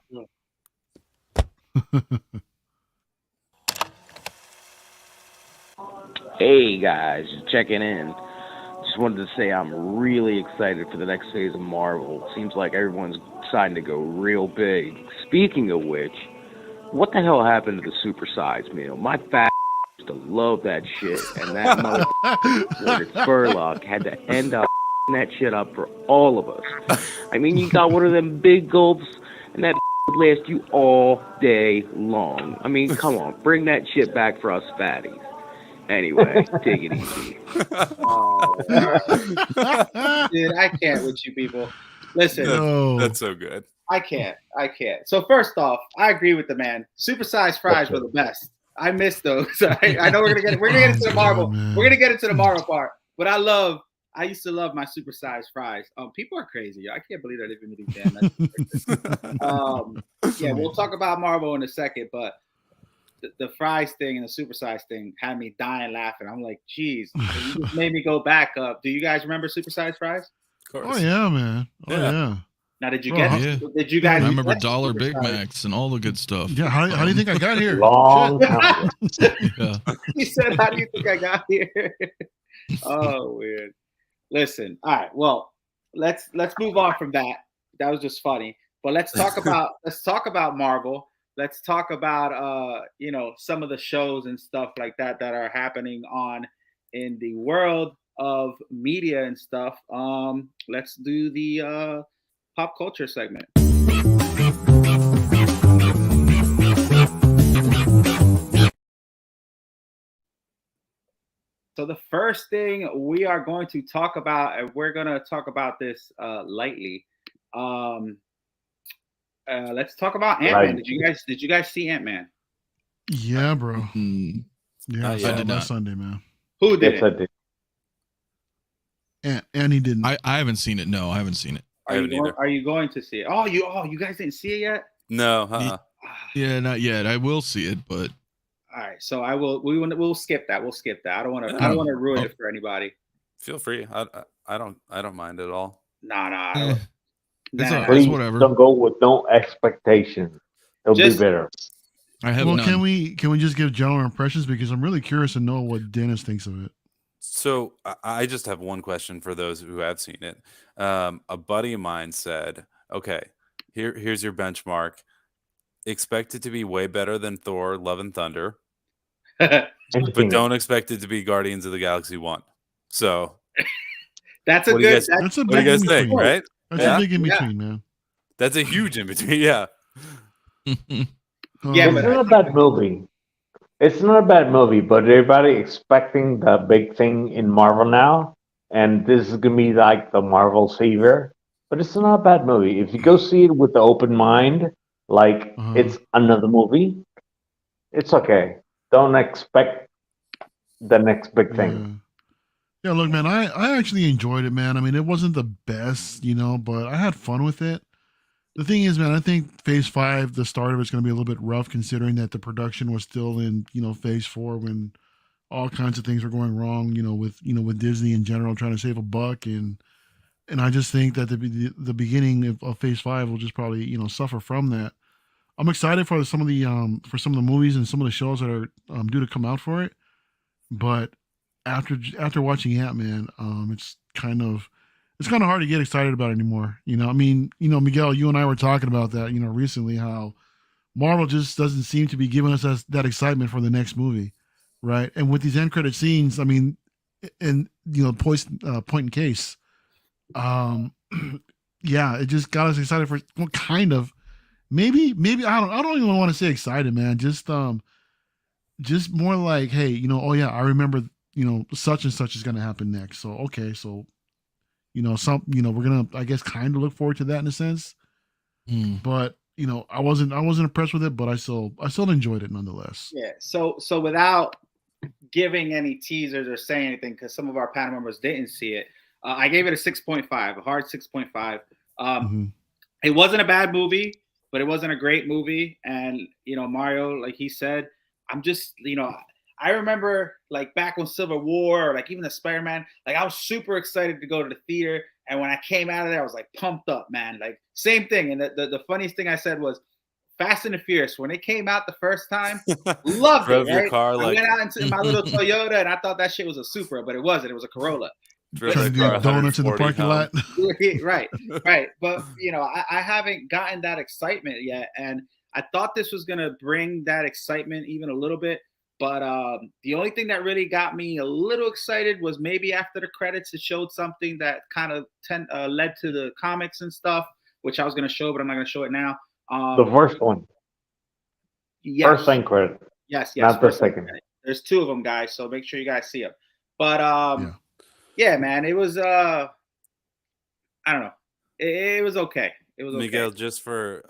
Hey guys, checking in. Just wanted to say I'm really excited for the next phase of Marvel. Seems like everyone's deciding to go real big. Speaking of which, what the hell happened to the supersized meal? My fat used to love that shit, and that motherfucker ordered Furlock had to end up that shit up for all of us. I mean, you got one of them big gulps, and that would last you all day long. I mean, come on, bring that shit back for us fatties. Anyway, take it easy.
Dude, I can't with you people. Listen,
That's so good.
I can't. So first off, I agree with the man. Supersized fries were the best. I miss those. I know we're gonna get into the Marvel. We're gonna get into the Marvel part, but I used to love my supersized fries. People are crazy. I can't believe that they've been eating them. Yeah, we'll talk about Marvel in a second, but the fries thing and the supersized thing had me dying laughing. I'm like, geez, you just made me go back up. Do you guys remember supersized fries?
Of course.
Oh yeah, man. Oh yeah.
Now, did you
Bro,
get?
yeah.
Did you guys?
I remember
get
dollar Big
supersized?
Macs and all the good stuff.
Yeah. How do you think I got here?
Long time ago.
Yeah.
He said, "How do you think I got here?" Oh, weird. Listen, all right. Well, let's move on from that. That was just funny. But let's talk about Marvel. Let's talk about some of the shows and stuff like that are happening on in the world of media and stuff. Let's do the pop culture segment. So the first thing we are going to talk about, and we're going to talk about this lightly. Let's talk about Ant-Man. Did you guys see Ant-Man?
Yeah, bro.
Mm,
Yeah,
I did not.
Sunday, man.
Who did
Yes, I
it?
did.
And he didn't.
I haven't seen it. No, I haven't seen it.
Are you going to see it? Oh, you guys didn't see it yet?
No, huh?
Yeah, not yet. I will see it, but
All right, so I will. We'll skip that. We'll skip that. I don't want to ruin it for anybody.
Feel free. I don't mind at all.
Nah.
it's
Please
whatever.
don't go with no expectations. It'll be
Just-
better.
I have
Well,
none.
can we just give general impressions, because I'm really curious to know what Dennis thinks of it.
So I just have one question for those who have seen it. A buddy of mine said, "Okay, here's your benchmark. Expect it to be way better than Thor: Love and Thunder, but don't expect it to be Guardians of the Galaxy 1." So
That's a
What do you
good.
guys-
That's a
what do you
big
guys
in
think?
between.
Right?
That's
Yeah.
a big in between, man.
That's a huge in between. Yeah.
Yeah,
It's
but
not a bad movie. It's not a bad movie, but everybody expecting the big thing in Marvel now, and this is gonna be like the Marvel savior. But it's not a bad movie. If you go see it with the open mind, like it's another movie, it's okay. Don't expect the next big thing.
Yeah, look, man, I actually enjoyed it, man. I mean, it wasn't the best, but I had fun with it. The thing is, man, I think Phase 5, the start of it's going to be a little bit rough, considering that the production was still in, Phase 4 when all kinds of things were going wrong, with Disney in general trying to save a buck, and I just think that the beginning of Phase 5 will just probably, suffer from that. I'm excited for some of the movies and some of the shows that are due to come out for it, but after watching Ant-Man, it's kind of hard to get excited about it anymore. I mean, Miguel, you and I were talking about that, recently, how Marvel just doesn't seem to be giving us that excitement for the next movie, right? And with these end credit scenes, I mean, and point in case, yeah, it just got us excited for kind of, maybe I don't even want to say excited, man. Just more like, hey, oh yeah, I remember, such and such is going to happen next. So okay, so. We're gonna, I guess, kind of look forward to that in a sense. But I wasn't impressed with it, but I still enjoyed it nonetheless.
yeah. So without giving any teasers or saying anything, because some of our panel members didn't see it, I gave it a 6.5, a hard 6.5. It wasn't a bad movie, but it wasn't a great movie. And Mario, like he said, I'm just I remember like back when Civil War, or like even the Spider-Man, like I was super excited to go to the theater. And when I came out of there, I was like pumped up, man. Like same thing. And the funniest thing I said was Fast and the Furious. When it came out the first time, loved
Drove
it.
your
Right?
car
I
like
went out into my little Toyota and I thought that shit was a Supra, but it wasn't. It was a Corolla.
Trying to do donuts in the parking lot.
Right. But I haven't gotten that excitement yet, and I thought this was gonna bring that excitement even a little bit. But the only thing that really got me a little excited was maybe after the credits, it showed something that kind of led to the comics and stuff, which I was gonna show, but I'm not gonna show it now.
The first one.
Yes.
First end credit.
Yes.
Not the second.
There's 2 of them, guys, so make sure you guys see them. But yeah, man, it was I don't know. It was okay. It was okay.
Miguel, just for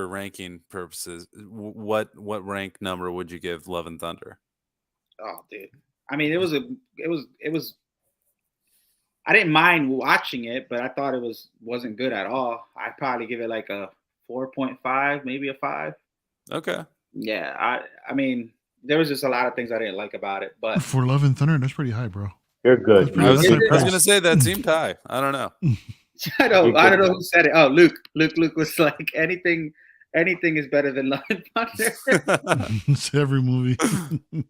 ranking purposes, what rank number would you give Love and Thunder?
Oh, dude. I mean, it was I didn't mind watching it, but I thought it wasn't good at all. I'd probably give it like a 4.5, maybe a 5.
Okay.
Yeah, I mean, there was just a lot of things I didn't like about it, but
For Love and Thunder, that's pretty high, bro.
You're good.
I was gonna say that seemed high. I don't know.
I don't know who said it. Oh, Luke was like, anything is better than Love and Thunder.
It's every movie.
Britney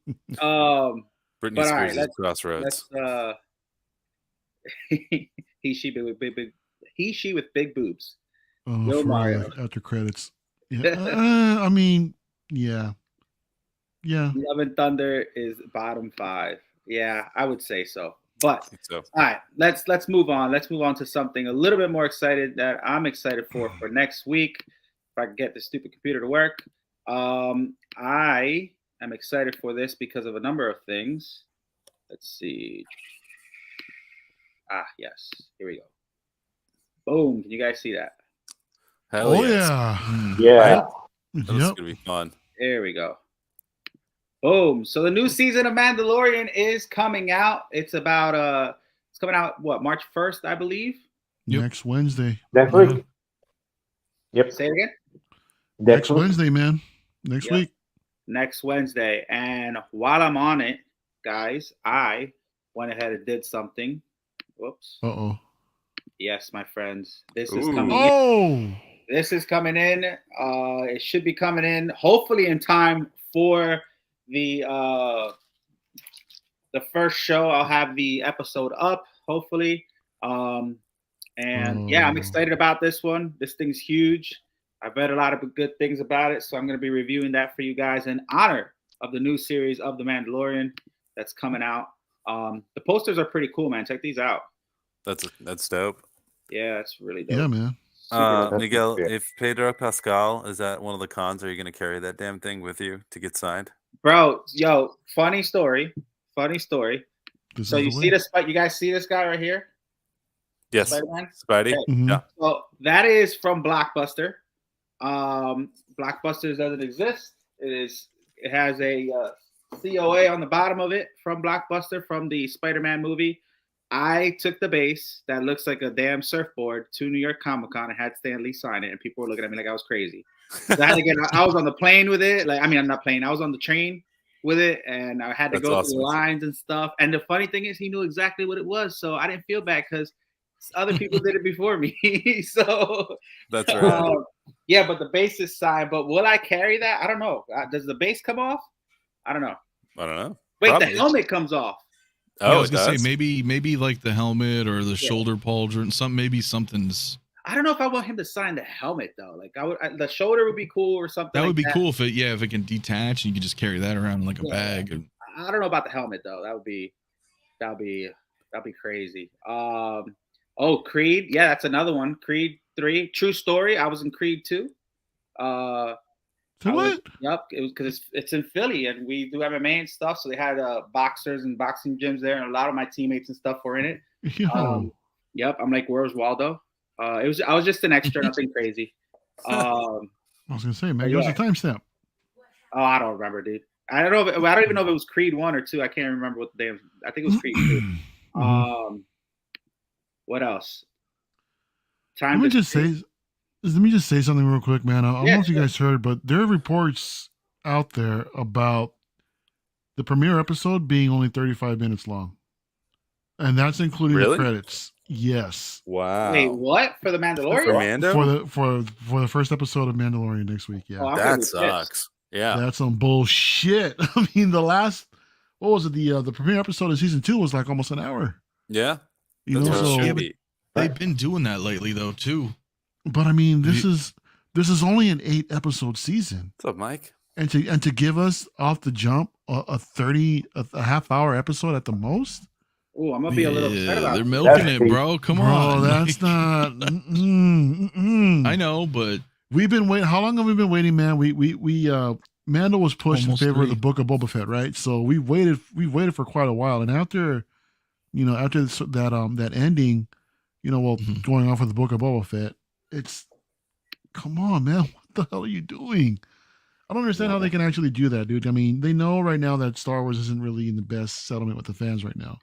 But all right,
Spears' Crossroads.
She with big boobs.
Oh,
Yo,
for
Mario.
after credits. Yeah. I mean, yeah.
Love and Thunder is bottom 5. Yeah, I would say so. But
I think so.
all right, let's move on. Let's move on to something a little bit more excited that I'm excited for next week. If I can get the stupid computer to work. I am excited for this because of a number of things. Let's see. Yes. Here we go. Boom. Can you guys see that?
Hell yes.
Yeah.
Yeah.
That's gonna be fun.
There we go. Boom. So the new season of Mandalorian is coming out. It's coming out March 1st, I believe.
Yep.
Next Wednesday.
Next week. Yep.
Say it again.
Next Wednesday, man. Next
Yep.
week.
Next Wednesday. And while I'm on it, guys, I went ahead and did something. Whoops.
Uh-oh.
Yes, my friends. This is
Ooh.
coming in.
Oh.
This is coming in. It should be coming in hopefully in time for the first show. I'll have the episode up, hopefully. And yeah, I'm excited about this one. This thing's huge. I've read a lot of good things about it, so I'm going to be reviewing that for you guys in honor of the new series of The Mandalorian that's coming out. The posters are pretty cool, man. Check these out.
That's dope.
Yeah, it's really dope.
Yeah, man.
Miguel,
Yeah.
if Pedro Pascal is at one of the cons, are you going to carry that damn thing with you to get signed?
Bro, funny story.
This
So
is
you
the
see
way.
you guys see this guy right here?
Yes.
Spider-Man?
Spidey?
Okay.
Mhm.
Yeah.
So that is from Blockbuster. Blockbuster doesn't exist. It has a COA on the bottom of it from Blockbuster from the Spider-Man movie. I took the base that looks like a damn surfboard to New York Comic Con and had Stan Lee sign it, and people were looking at me like I was crazy. So I had to I was on the plane with it. I'm not playing. I was on the train with it, and I had to
That's
go
awesome.
through the lines and stuff. And the funny thing is, he knew exactly what it was, so I didn't feel bad because other people did it before me. So
That's right.
yeah, but the base is signed. But will I carry that? I don't know. Does the base come off? I don't know.
I don't know.
Wait,
Probably.
the helmet comes off.
Yeah, I
Oh,
was
it
gonna
does?
say maybe like the helmet or the shoulder pauldron. Something's.
I don't know if I want him to sign the helmet though. Like the shoulder would be cool or something.
That would
like
be cool if it can detach and you can just carry that around in like a bag. And
I don't know about the helmet though. That'd be crazy. Creed. Yeah, that's another one. Creed 3. True story. I was in Creed 2.
So what?
Yep. It was because it's in Philly and we do MMA and stuff. So they had boxers and boxing gyms there, and a lot of my teammates and stuff were in it.
Yo.
Yep. I'm like, where's Waldo? I was just an extra, nothing crazy.
I was gonna say, man,
yeah.
give us a timestamp.
Oh, I don't remember, dude. I don't even know if it was Creed 1 or 2. I can't remember what the damn. I think it was Creed 2. What else?
Let me just say something real quick, man. I don't know if you guys heard, but there are reports out there about the premiere episode being only 35 minutes long, and that's including the credits. Yes.
Wow.
Wait, what? For the Mandalorian?
For Mando?
For the first episode of Mandalorian next week. Yeah.
Oh, I'm
That
gonna be
sucks. Yeah.
That's some bullshit. I mean, the last what was it? The premiere episode of season 2 was like almost an hour.
Yeah.
You
That's
know,
what it
so
should
Yeah, but
be.
they've been doing that lately though too.
but I mean, this
You-
is only an 8 episode season,
What's up, Mike?
and to give us off the jump a half hour episode at the most.
Oh, I'm gonna be a little upset about
they're
it.
milking
That's
it, bro. Come
Bro,
on.
that's not.
I know, but
We've been waiting. How long have we been waiting, man? We Mando was pushed
Almost
in favor of
3.
the Book of Boba Fett, right? So we waited for quite a while, and after that ending,
Mhm.
going off with the Book of Boba Fett, it's come on, man, what the hell are you doing? I don't understand how they can actually do that, dude. I mean, they know right now that Star Wars isn't really in the best settlement with the fans right now.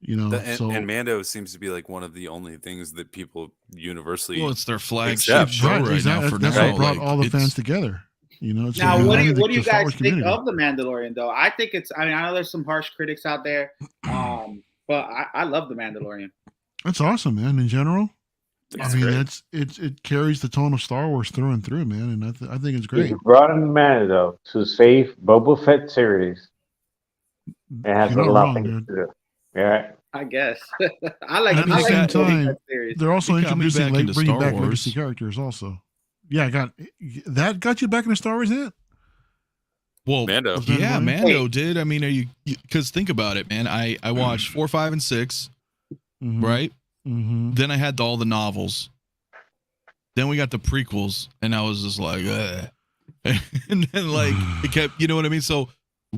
And Mando seems to be like one of the only things that people universally.
well, it's their flagship
Except-
show right
exactly.
now for
That's
now.
what brought
like,
all the
it's-
fans together. It's
Now,
like
what do
uniting
you
the Star
guys
Wars
think
community.
of the Mandalorian? Though I think it's. I mean, I know there's some harsh critics out there, but I love the Mandalorian.
That's awesome, man. In general,
It's
I mean,
great.
it carries the tone of Star Wars through and through, man, and I think it's great.
He brought in Mando to save Boba Fett series. It has
You're
a
not
lot
wrong,
of things
dude.
to do. Yeah.
I guess. I like.
At
I
the
like
same
the Boba
time,
Fett series.
They're also
It got me
introducing,
back into
bringing
Star
back legacy
Wars.
characters, also. Yeah, that got you back into Star Wars, yet?
Well,
Mando.
Was that
yeah,
annoying?
Mando did. I mean, because think about it, man. I watched 4, 5, and 6, right?
Mm-hmm.
Then I had all the novels. Then we got the prequels, and I was just like, ugh. And then like it kept, you know what I mean? So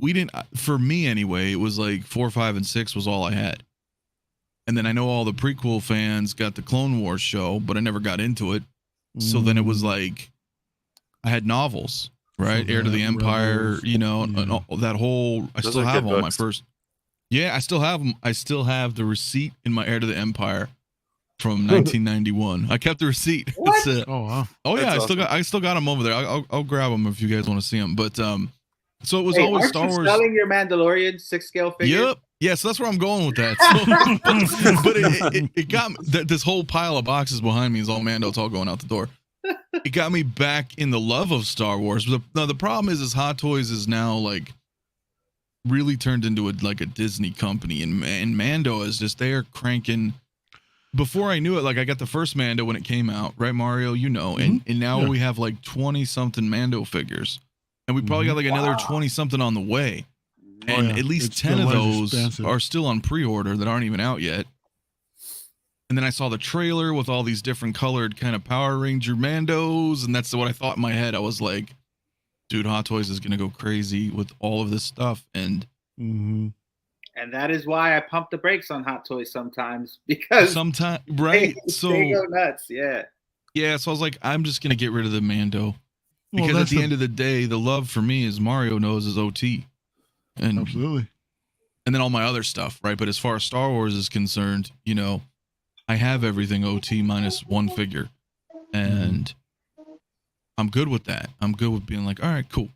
we didn't. For me anyway, it was like 4, 5, and 6 was all I had. And then I know all the prequel fans got the Clone Wars show, but I never got into it. So then it was like I had novels, right?
So
Heir to the
that,
Empire,
Rebels,
and all, that whole. I
Those
still
are
have
good
all my
books.
first. Yeah, I still have them. I still have the receipt in my Heir to the Empire from 1991. I kept the receipt.
What?
It's,
Oh wow!
oh yeah,
That's
I still got them over there. I'll grab them if you guys want to see them. But so it was
Hey,
always
aren't
Star
you
Wars.
selling your Mandalorian 6-scale figure?
Yep. Yeah, so that's where I'm going with that. So, but it got me, this whole pile of boxes behind me is all Mando. It's all going out the door. It got me back in the love of Star Wars. Now the problem is Hot Toys is now like really turned into like a Disney company, and Mando is just they're cranking. Before I knew it, like I got the first Mando when it came out, right, Mario? And now
Yeah.
we have like 20 something Mando figures, and we probably got like another 20 something on the way.
Oh,
And
yeah.
at least
It's
10 of
still
those
expensive.
are still on pre-order that aren't even out yet. And then I saw the trailer with all these different colored kind of Power Ranger Mandos, and that's what I thought in my head. I was like, dude, Hot Toys is gonna go crazy with all of this stuff. And
Mm-hmm.
And that is why I pump the brakes on Hot Toys sometimes, because
sometimes, right?
they go nuts. Yeah.
Yeah, so I was like, I'm just gonna get rid of the Mando.
Well,
Because at
that's
the end of the day, the love for me, as Mario knows, is OT. And
absolutely.
and then all my other stuff, right? But as far as Star Wars is concerned, I have everything OT minus one figure. And I'm good with that. I'm good with being like, all right, cool.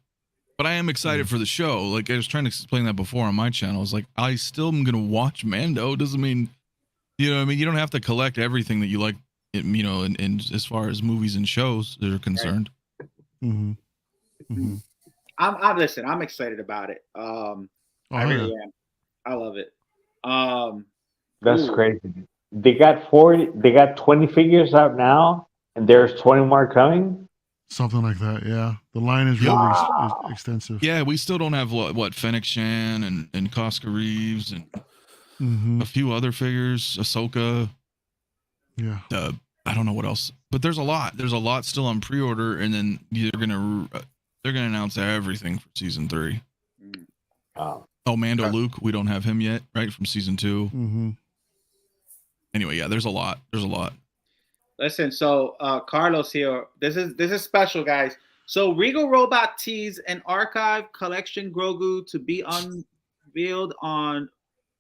But I am excited for the show. Like I was trying to explain that before on my channel. It's like, I still am going to watch Mando. Doesn't mean, you know what I mean? You don't have to collect everything that you like, and as far as movies and shows that are concerned.
Mm-hmm. Mm-hmm.
I'm listen, I'm excited about it. I really am. I love it.
That's
Ooh.
crazy. They got 20 figures out now, and there's 20 more coming.
Something like that. Yeah, the line is really extensive.
Yeah, we still don't have what Fennec Shan and Cosca Reeves and
Mm-hmm.
a few other figures, Ahsoka.
Yeah.
I don't know what else, but there's a lot. There's a lot still on pre-order, and then they're gonna announce everything for season 3. Oh, Mando Luke, we don't have him yet, right? From season 2.
Mm-hmm.
Anyway, yeah, there's a lot. There's a lot.
Listen, so Carlos here. This is special, guys. So Regal Robot teased an archive collection Grogu to be unveiled on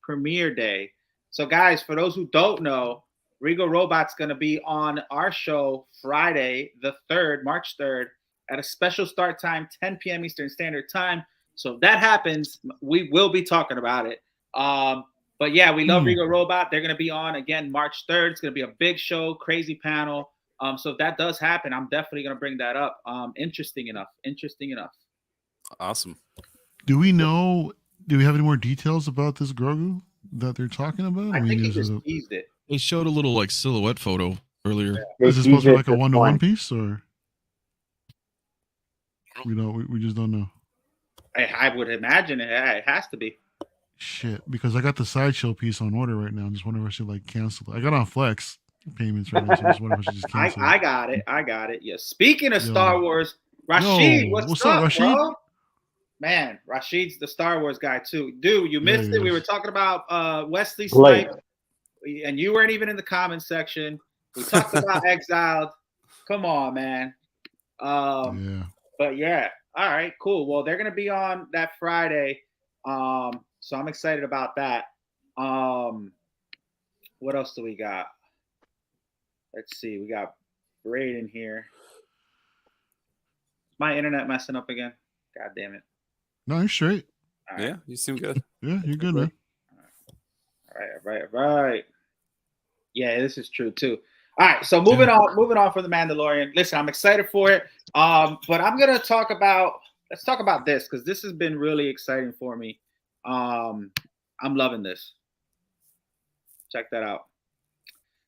premiere day. So guys, for those who don't know, Regal Robot's going to be on our show Friday, the 3rd, March 3rd, at a special start time, 10 p.m. Eastern Standard Time. So if that happens, we will be talking about it. But yeah, we love Regal Robot. They're going to be on again March 3rd. It's going to be a big show, crazy panel. So if that does happen, I'm definitely going to bring that up. Interesting enough.
Awesome.
Do we know do we have any more details about this Grogu that they're talking about?
I think he
is
just
it
teased it.
They showed a little like silhouette photo earlier.
They
is it supposed to be
teased
like a
it
1-to-1
once.
piece, or we just don't know.
I would imagine it has to be.
Shit, because I got the Sideshow piece on order right now. I'm just wondering if I should like cancel it. I got on Flex payments right now, so I just wonder if I should just cancel
I
it.
got it. I got it. Yeah. Speaking of
Yo.
Star Wars, Rashid,
Yo,
what's
up,
up,
Rashid?
bro? Man, Rashid's the Star Wars guy too. Dude, you missed
he
it. We
is.
were talking about Wesley
Blake.
Snipes, and you weren't even in the comments section. We talked about Exiled. Come on, man.
Yeah.
But yeah, all right, cool. Well, they're gonna be on that Friday. So I'm excited about that. What else do we got? Let's see. We got Braden here. Is my internet messing up again? God damn it.
No, you're straight.
All right.
Yeah, you seem good.
Yeah, you're good, man.
All right. Yeah, this is true too. All right, so moving on for the Mandalorian. Listen, I'm excited for it. But let's talk about this because this has been really exciting for me. I'm loving this. Check that out.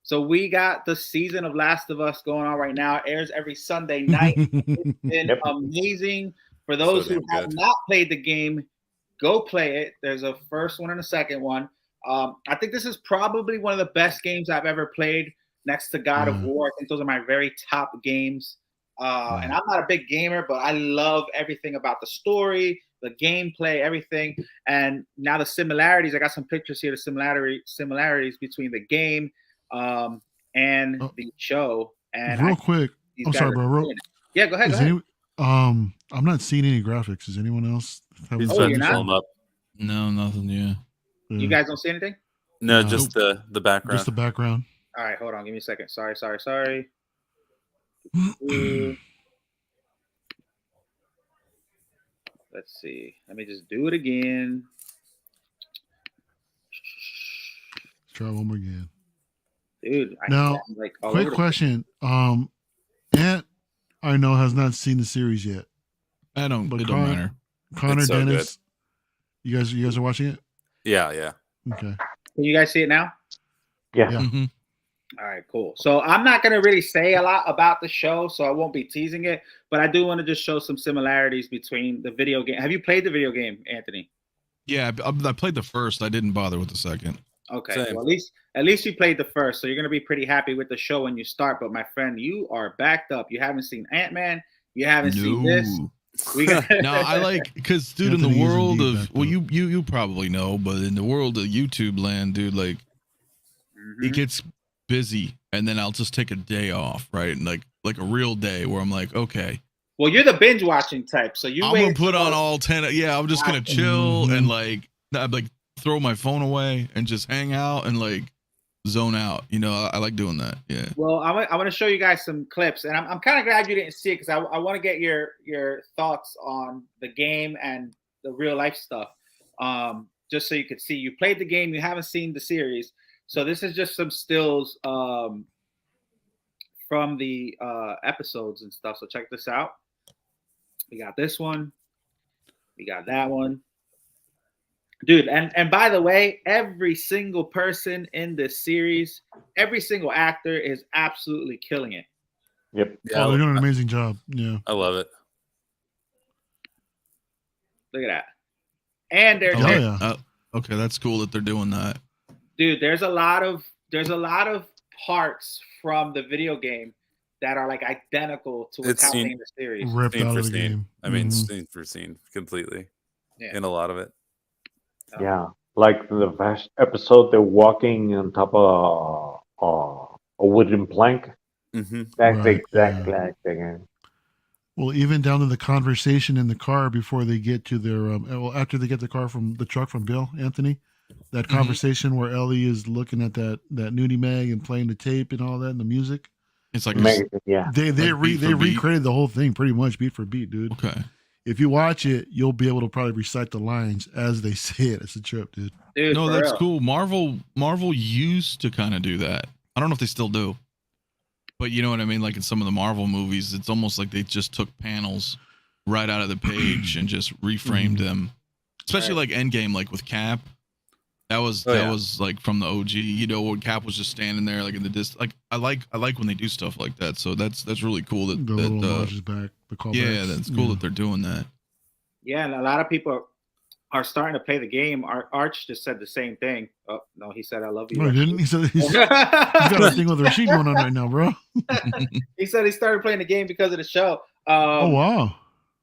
So we got the season of Last of Us going on right now. It airs every Sunday night. It's been amazing. For those who have not played the game, go play it. There's a first one and a second one. I think this is probably one of the best games I've ever played next to God of War. I think those are my very top games. And I'm not a big gamer, but I love everything about the story, the gameplay, everything. And now the similarities, I got some pictures here, the similarities between the game and the show. And
real quick, I'm sorry, bro.
Yeah, go ahead.
I'm not seeing any graphics. Is anyone else?
He's
you're
to
not?
pull 'em up.
No, nothing. Yeah.
You guys don't see anything?
No, just the background.
Just the background.
All right, hold on. Give me a second. Sorry. Let's see. Let me just do it again.
Let's try one more again.
Dude,
now, quick question. Ant, I know, has not seen the series yet.
It don't matter.
Connor,
so
Dennis, you guys are watching it?
Yeah.
Okay.
Can you guys see it now?
Yeah.
Mm-hmm.
All right, cool. So I'm not going to really say a lot about the show, so I won't be teasing it, but I do want to just show some similarities between the video game. Have you played the video game, Anthony?
Yeah, I played the first. I didn't bother with the second.
Okay,
Same.
well, at least you played the first, so you're going to be pretty happy with the show when you start. But my friend, you are backed up. You haven't seen Ant-Man. You haven't seen this.
No, I like because, dude, in the world of you probably know, but in the world of YouTube land, dude, like it gets busy, and then I'll just take a day off, right? And like a real day where I'm like, okay.
Well, you're the binge watching type, so I'm
gonna put on all 10. Yeah, I'm just gonna chill and like throw my phone away and just hang out and like zone out. You know, I like doing that. Yeah.
Well, I want to show you guys some clips, and I'm kind of glad you didn't see it because I want to get your thoughts on the game and the real life stuff. Just so you could see. You played the game, you haven't seen the series, so this is just some stills from the episodes and stuff. So check this out. We got this one. We got that one. Dude, and by the way, every single person in this series, every single actor is absolutely killing it.
Yep.
Yeah, they're doing an amazing job. Yeah.
I love it.
Look at that. And they're
okay, that's cool that they're doing that.
Dude, there's a lot of parts from the video game that are like identical to what's happening in the series.
Ripped out of the game.
I mean, scene for scene, completely.
Yeah.
In a lot of it.
Yeah, like the first episode, they're walking on top of a wooden plank.
Mm-hmm.
That's exactly like the game.
Well, even down to the conversation in the car before they get to their after they get the truck from Bill Anthony, that conversation where Ellie is looking at that nudie mag and playing the tape and all that and the music.
It's like
they recreated the whole thing pretty much beat for beat, dude.
Okay.
If you watch it, you'll be able to probably recite the lines as they say it. It's a trip, dude.
No, that's cool. Marvel used to kind of do that. I don't know if they still do. But you know what I mean? Like in some of the Marvel movies, it's almost like they just took panels right out of the page and just reframed them. especially like Endgame, like with Cap. That was was like from the OG. You know, when Cap was just standing there like in the distance. Like I like when they do stuff like that. So that's really cool that
the little homages back, the callbacks.
Yeah, that's cool that they're doing that.
Yeah, and a lot of people are starting to play the game. Arch just said the same thing. Oh no, he said I love you.
No, he didn't. He said he's got a thing with Rashid going on right now, bro.
He said he started playing the game because of the show.
Oh wow.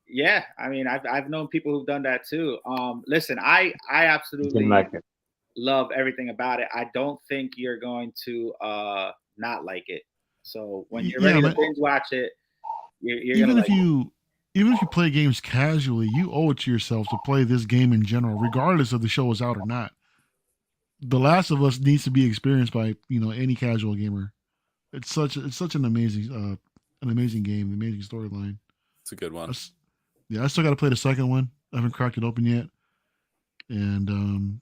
Yeah, I mean, I've known people who've done that too. Listen, I absolutely love everything about it. I don't think you're going to not like it. So when you're ready to binge watch it, you're
even
gonna
if even if you play games casually, you owe it to yourself to play this game in general, regardless of the show is out or not. The Last of Us needs to be experienced by any casual gamer. It's such an amazing game, amazing storyline.
It's a good one.
I still got to play the second one. I haven't cracked it open yet. And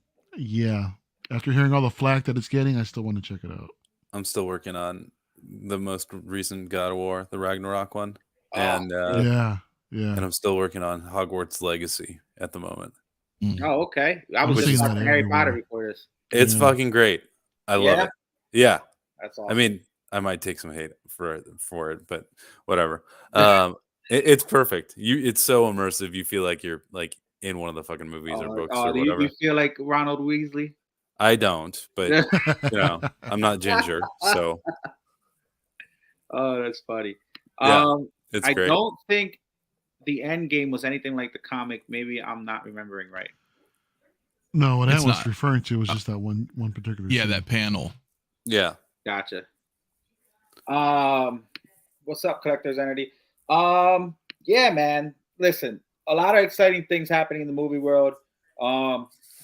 after hearing all the flack that it's getting, I still want to check it out.
I'm still working on the most recent God of War, the Ragnarok one, and and I'm still working on Hogwarts Legacy at the moment.
Oh, okay. I was just watching Harry Potter before this.
It's fucking great. I love it. Yeah,
that's awesome.
I mean, I might take some hate for it, but whatever. It's perfect. It's so immersive. You feel like you're like in one of the fucking movies or books or whatever.
Do you feel like Ronald Weasley?
I don't, but I'm not ginger, so.
Oh, that's funny.
Yeah, it's great.
I don't think the end game was anything like the comic. Maybe I'm not remembering right.
No, what Ant was referring to was just that one particular.
Yeah,
scene.
that panel.
Yeah.
Gotcha. What's up, Collectors Entity? Yeah, man. Listen, a lot of exciting things happening in the movie world.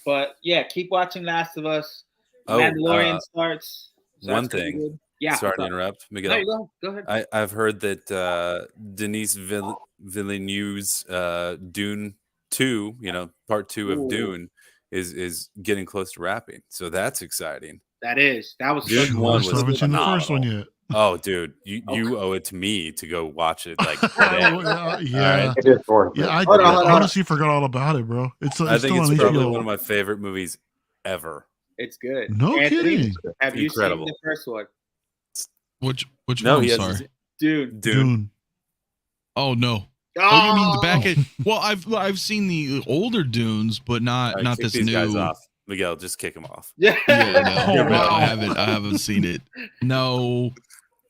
But yeah, keep watching Last of Us. Mandalorian starts. So
one thing.
Yeah.
Sorry to interrupt, Miguel.
No, go ahead.
I've heard that Denis Villeneuve's Dune 2, part 2 of Dune, is getting close to wrapping. So that's exciting.
That was
Dune 1 was
haven't seen the first one yet.
Oh, dude, you owe it to me to go watch it. Like today.
Yeah,
it is worth it.
I honestly forgot all about it, bro.
I think it's probably one of my favorite movies ever.
It's good.
No kidding.
Have you seen the first one?
Which one? Sorry,
Dune.
Oh no. Oh, you mean the back end? Well, I've seen the older Dunes, but not this new.
Guys off. Miguel, just kick him off.
Yeah,
no, I haven't seen it. No,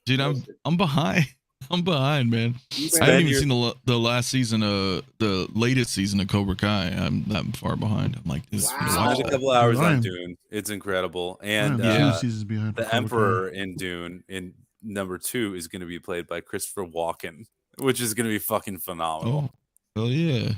dude, I'm behind. I'm behind, man. I haven't even seen the last season of the latest season of Cobra Kai. I'm that far behind. I'm like,
There's a couple hours on Dune. It's incredible. And the Emperor in Dune in number 2 is going to be played by Christopher Walken, which is going to be fucking phenomenal.
Oh yeah.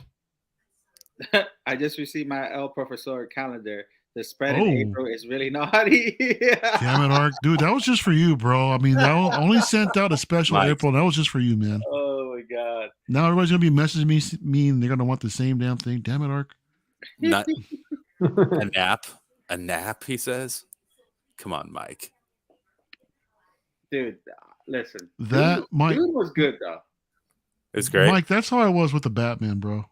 I just received my El Professor calendar. The spread in April is really naughty.
Damn it, Ark. Dude, that was just for you, bro. I mean, that only sent out a special April. That was just for you, man.
Oh, my God.
Now everybody's going to be messaging me and they're going to want the same damn thing. Damn it, Ark.
Not a nap. A nap, he says. Come on, Mike.
Dude, listen.
Dude
was good, though.
It's great.
Mike, that's how I was with the Batman, bro.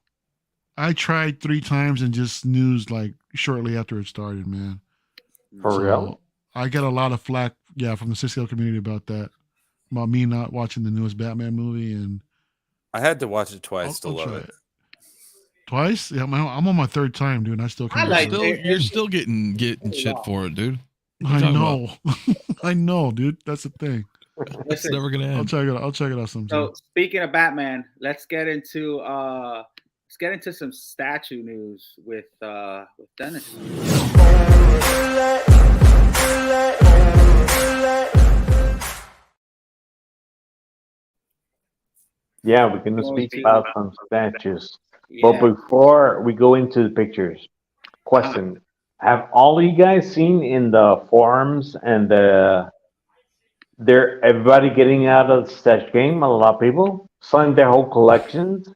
I tried 3 times and just snoozed like shortly after it started, man.
For real?
I got a lot of flack, from the Cisco community about that. About me not watching the newest Batman movie, and
I had to watch it twice to love it.
Twice? Yeah, I'm on my 3rd time, dude. And I still can't.
You're still getting shit for it, dude.
I know. I know, dude. That's the thing.
It's never gonna end.
I'll check it out sometime.
So speaking of Batman, let's get into some statue news with Dennis.
Yeah, we're going to speak about some statues. Yeah. But before we go into the pictures, question. Have all you guys seen in the forums and everybody getting out of the stash game? A lot of people selling their whole collections.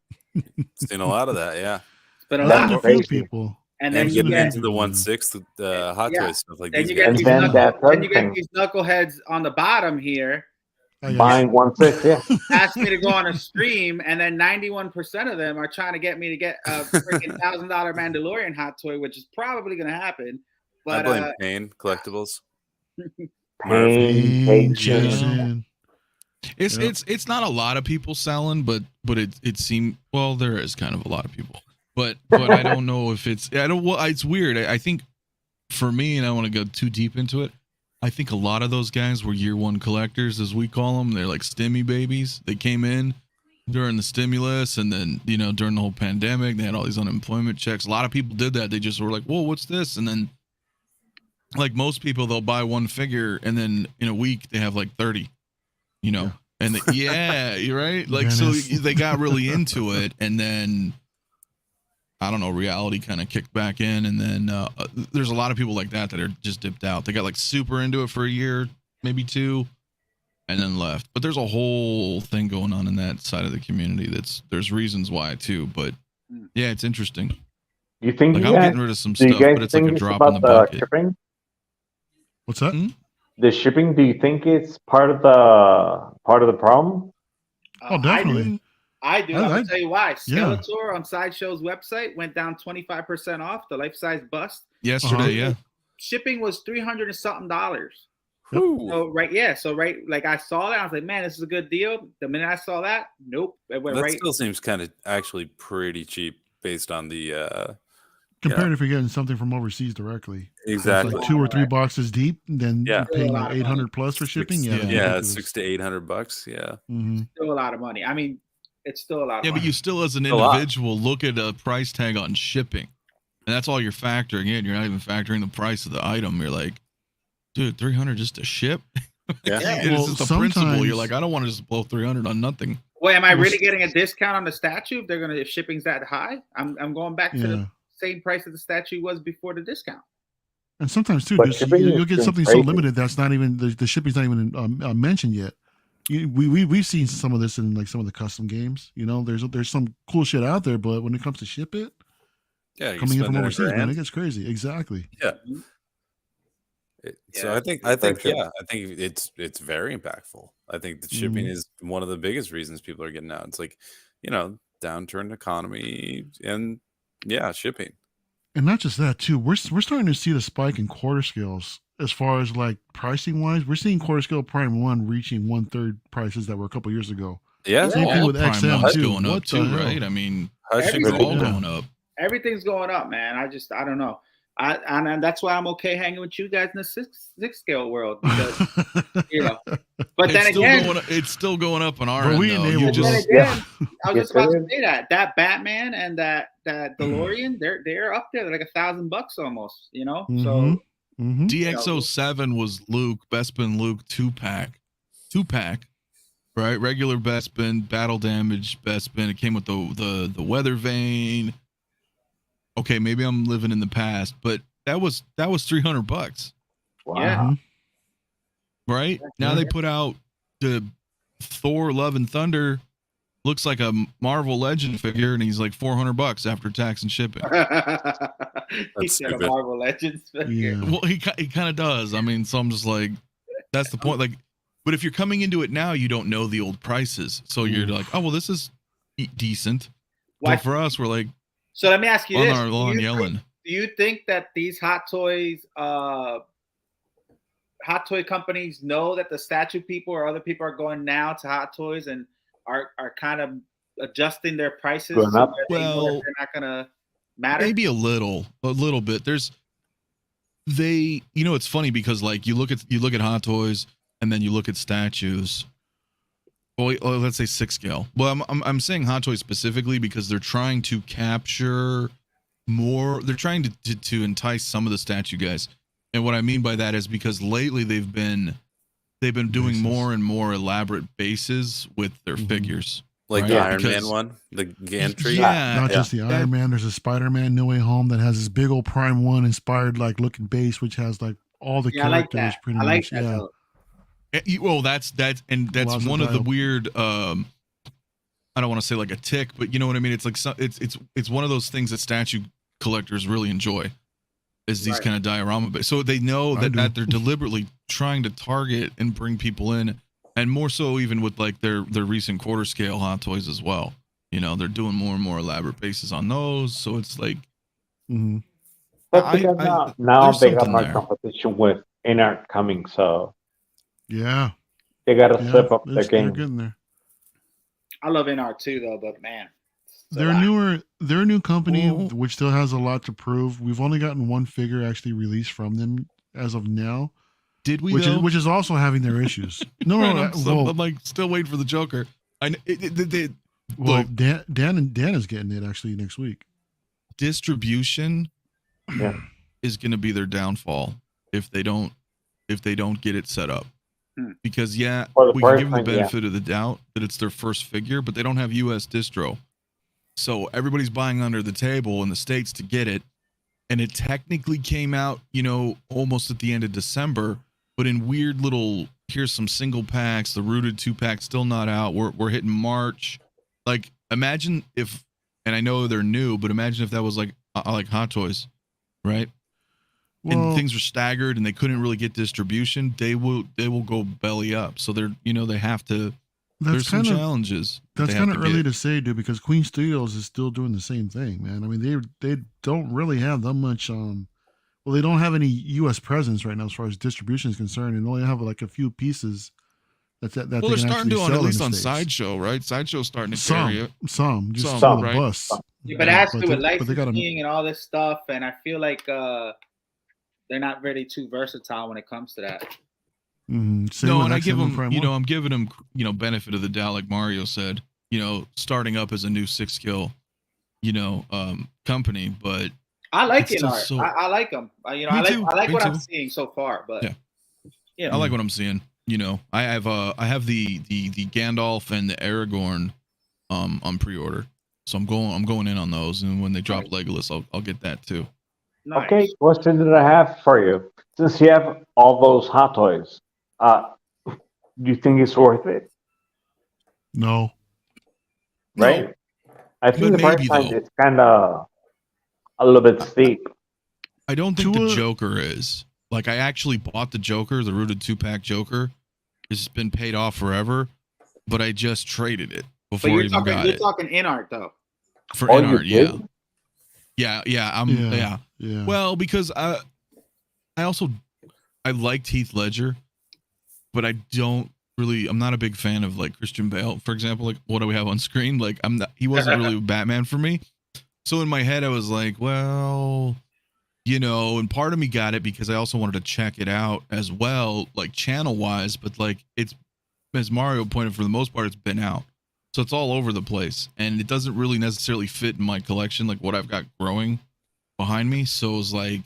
Seen a lot of that, yeah.
It's been a lot
of people.
And then
you get into the 1/6 Hot Toys stuff like
then
these.
Then you get these knuckleheads on the bottom here.
buying 1/6, yeah.
asked me to go on a stream, and then 91% of them are trying to get me to get a freaking $1,000 Mandalorian hot toy, which is probably going to happen. But
I blame Pain Collectibles.
Pain,
Jason.
It's not a lot of people selling, but it seemed, well, there is kind of a lot of people, but I don't know if it's it's weird. I think for me, and I want to go too deep into it, I think a lot of those guys were year one collectors, as we call them. They're like stimmy babies. They came in during the stimulus, and then during the whole pandemic, they had all these unemployment checks. A lot of people did that. They just were like, whoa, what's this? And then, like most people, they'll buy one figure, and then in a week they have like 30. And you're right. Like, so they got really into it, and then I don't know, reality kind of kicked back in, and then there's a lot of people like that are just dipped out. They got like super into it for a year, maybe 2, and then left. But there's a whole thing going on in that side of the community. There's reasons why too, but yeah, it's interesting.
You think
like I'm getting rid of some stuff, but it's like a drop in the bucket.
Shipping?
What's that?
The shipping, do you think it's part of the problem?
Oh, definitely.
I do. I'll tell you why. Skeletor on Sideshow's website went down 25% off the life-size bust
yesterday. Yeah,
shipping was $300 and something.
Ooh.
So like I saw that, I was like, man, this is a good deal. The minute I saw that, nope, it went
that
right.
Still seems kind of actually pretty cheap based on the
compared if you're getting something from overseas directly.
Exactly.
It's like 2 or 3 boxes deep, then you're paying like 800 plus for shipping.
$600 to $800. Yeah,
still a lot of money. I mean, it's still a lot of money.
But you still, as an individual, look at a price tag on shipping, and that's all you're factoring in. You're not even factoring the price of the item. You're like, dude, $300 just to ship. It's just a principle. You're like, I don't want to just blow $300 on nothing.
Well, am I really getting a discount on the statue if shipping's that high? I'm going back to the same price that the statue was before the discount.
And sometimes too, you'll get something so limited that's not even the shipping's not even mentioned yet. We've seen some of this in like some of the custom games. There's some cool shit out there, but when it comes to ship it, coming in from overseas, man, it gets crazy. Exactly.
Yeah. So I think it's very impactful. I think that shipping is one of the biggest reasons people are getting out. It's like, downturned economy and shipping.
And not just that too. We're starting to see the spike in quarter scales as far as like pricing wise. We're seeing quarter scale Prime 1 reaching 1/3 prices that were a couple years ago.
Yeah.
Same thing with
Prime
XM too.
Going up too, right? I mean,
everything's
all going up.
Everything's going up, man. I don't know. And that's why I'm okay hanging with you guys in the six scale world, because But then again,
it's still going up on our
end.
I was just about to say that Batman and that DeLorean, they're up there. They're like $1,000 almost. So
DX07 was Luke Bespin Luke 2-pack, right? Regular Bespin, battle damage Bespin. It came with the weather vane. Okay, maybe I'm living in the past, but that was $300.
Wow.
Yeah.
Right? Now they put out the Thor Love and Thunder, looks like a Marvel Legend figure, and he's like $400 after tax and shipping.
He said a Marvel Legends figure.
Yeah.
Well, he kind of does. I mean, so I'm just like, that's the point. Like, but if you're coming into it now, you don't know the old prices, so you're like, oh well, this is decent. But for us, we're like,
so let me ask you this:
do
you think that these hot toy companies know that the statue people or other people are going now to hot toys and are kind of adjusting their prices? So they're not gonna matter.
Maybe a little bit. It's funny because like you look at hot toys and then you look at statues. Well, let's say 6 scale. Well, I'm saying hot toys specifically because they're trying to capture more. They're trying to entice some of the statue guys, and what I mean by that is because lately they've been doing more and more elaborate bases with their figures,
like the Iron Man one, the gantry.
Not just the Iron Man. There's a Spider-Man No Way Home that has this big old Prime 1 inspired like looking base, which has like all the characters pretty much. Yeah.
Well, that's one of the weird. I don't want to say like a tick, but you know what I mean. It's like it's one of those things that statue collectors really enjoy, is these kind of diorama. So they know that they're deliberately trying to target and bring people in And more so even with like their recent quarter scale Hot Toys as well. You know, they're doing more and more elaborate bases on those. So it's like,
Mm-hmm.
But they got now
there's
they got
something
more
there.
competition with Inart coming, so
Yeah.
they got to
Yeah.
step up their
They're
game.
getting there.
I love NR too, though, but man, it's a
They're
lot.
newer. They're a new company,
Well-
which still has a lot to prove. We've only gotten one figure actually released from them as of now,
Did we
which
though?
is also having their issues. No,
Right,
no.
I'm like still waiting for the Joker.
Well,
look,
Dan is getting it actually next week.
distribution
Yeah.
is going to be their downfall if they don't get it set up. Because
For the
we can give them the
first thing,
benefit of the doubt that it's their first figure, but they don't have US distro. So everybody's buying under the table in the States to get it. And it technically came out, you know, almost at the end of December, but in weird little, here's some single packs, the rooted 2-pack still not out. We're hitting March. Like, imagine if, and I know they're new, but imagine if that was like Hot Toys, right?
Well,
And things are staggered and they couldn't really get distribution. They will go belly up. So they're, you know, they have to. There's some challenges.
That's kind of early to say, dude, because Queen Studios is still doing the same thing, man. I mean, they don't really have that much. Well, they don't have any U.S. presence right now as far as distribution is concerned, and only have like a few pieces. Well,
they're starting to at least on Sideshow, right? Sideshow's starting to carry it.
Some, just
Some,
the
right?
bus.
Yeah, but it has to do with
they got
licensing and all this stuff, and I feel like they're not really too versatile when it comes to that.
No, and I give them, you know, I'm giving them, you know, benefit of the doubt, like Mario said, you know, starting up as a new 6-skill, you know, company, but
I like it. I like them. You know, I like what I'm seeing so far, but
yeah, I like what I'm seeing. You know, I have the Gandalf and the Aragorn on pre-order, so I'm going in on those, and when they drop Legolas, I'll get that too.
Nice.
Okay, question that I have for you: since you have all those Hot Toys, do you think it's worth it?
No.
Right?
No,
I think the
maybe,
price tag
though.
is kind of a little bit steep.
I don't think the Joker is. Like, I actually bought the Joker, the rooted 2-pack Joker. It's been paid off forever, but I just traded it before I even got it.
You're talking InArt though.
For InArt, yeah. Yeah. Well, because I liked Heath Ledger, but I'm not a big fan of like Christian Bale, for example. Like, what do we have on screen? Like, he wasn't really Batman for me. So in my head, I was like, well, you know, and part of me got it because I also wanted to check it out as well, like channel wise, but like it's, as Mario pointed, for the most part, it's been out. So it's all over the place and it doesn't really necessarily fit in my collection, like what I've got growing behind me. So it was like,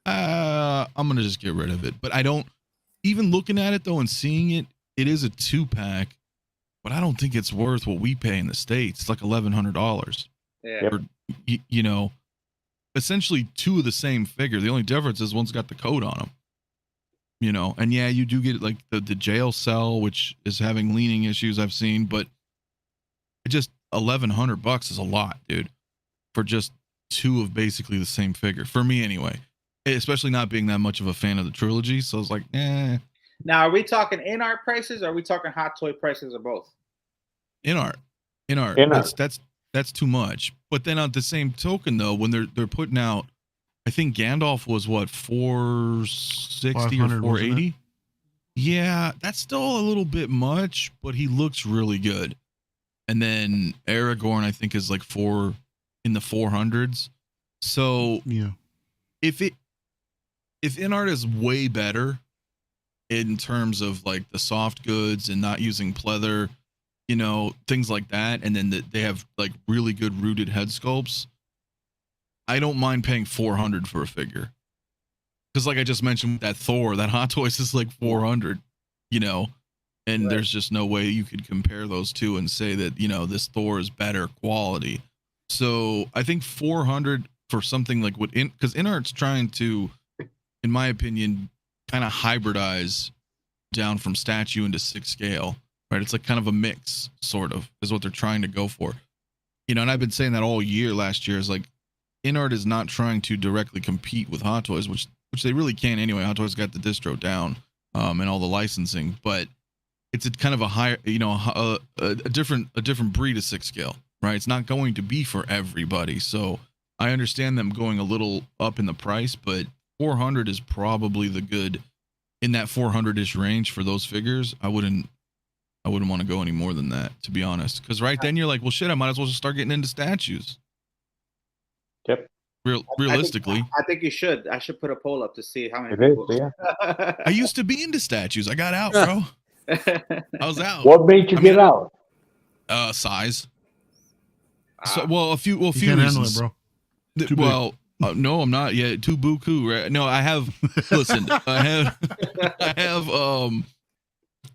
I'm going to just get rid of it. But I don't, even looking at it though and seeing it, it is a 2-pack, but I don't think it's worth what we pay in the States. It's like $1,100.
Yeah.
Or, you know, essentially two of the same figure. The only difference is one's got the code on them. You know, and yeah, you do get like the jail cell, which is having leaning issues I've seen, but it just $1,100 is a lot, dude, for just two of basically the same figure for me anyway. Especially not being that much of a fan of the trilogy, so I was like, eh.
Now, are we talking InArt prices, or are we talking Hot Toy prices, or both?
InArt. That's too much. But then on the same token, though, when they're putting out, I think Gandalf was what, 460 or 480. Yeah, that's still a little bit much, but he looks really good. And then Aragorn, I think, is like in the 400s. So
yeah,
if InArt is way better in terms of like the soft goods and not using pleather, you know, things like that, and then they have like really good rooted head sculpts, I don't mind paying $400 for a figure. Because like I just mentioned with that Thor, that Hot Toys is like $400, you know, and there's just no way you could compare those two and say that, you know, this Thor is better quality. So I think $400 for something like because InArt's trying to, in my opinion, kind of hybridize down from statue into 6-scale, right? It's like kind of a mix, sort of, is what they're trying to go for. You know, and I've been saying that all year last year, is like, InArt is not trying to directly compete with Hot Toys, which they really can't anyway. Hot Toys got the distro down and all the licensing, but it's a kind of a higher, a different breed of 6 scale, right? It's not going to be for everybody. So I understand them going a little up in the price, but 400 is probably the good in that 400-ish range for those figures. I wouldn't want to go any more than that, to be honest. Because right then you're like, well, shit, I might as well just start getting into statues.
Yep.
Realistically,
I think you should. I should put a poll up to see how many
It is,
people.
yeah.
I used to be into statues. I got out, bro. I was out.
What made you get out?
Size. So, well, a few
You can't handle it,
reasons.
bro. Too big.
Well, no, I'm not yet. Too buku, right? No, I have. Listen,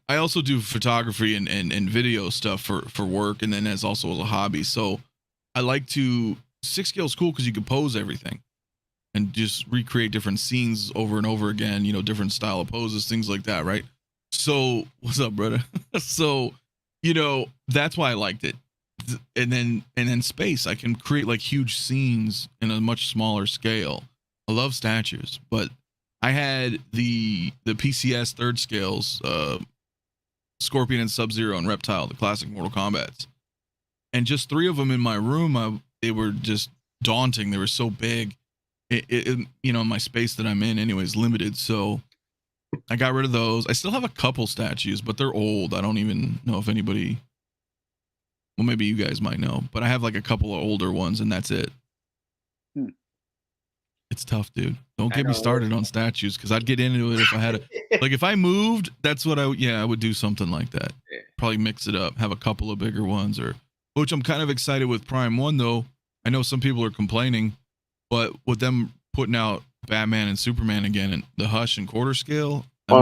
I also do photography and video stuff for work, and then as a hobby. So I like to 6 scale is cool because you can pose everything and just recreate different scenes over and over again. Different style of poses, things like that, right? So what's up, brother? So that's why I liked it. And then space, I can create like huge scenes in a much smaller scale. I love statues, but I had the PCS 3rd scales, Scorpion and Sub-Zero and Reptile, the classic Mortal Kombats, and just 3 of them in my room. They were just daunting. They were so big. My space that I'm in anyway is limited, so I got rid of those. I still have a couple statues, but they're old. I don't even know if anybody. Well, maybe you guys might know, but I have like a couple of older ones, and that's it. It's tough, dude. Don't get me started on statues, because I'd get into it if I had if I moved. That's what I would do something like that. Probably mix it up, have a couple of bigger ones, which I'm kind of excited with Prime 1 though. I know some people are complaining, but with them putting out Batman and Superman again and the Hush and quarter scale, I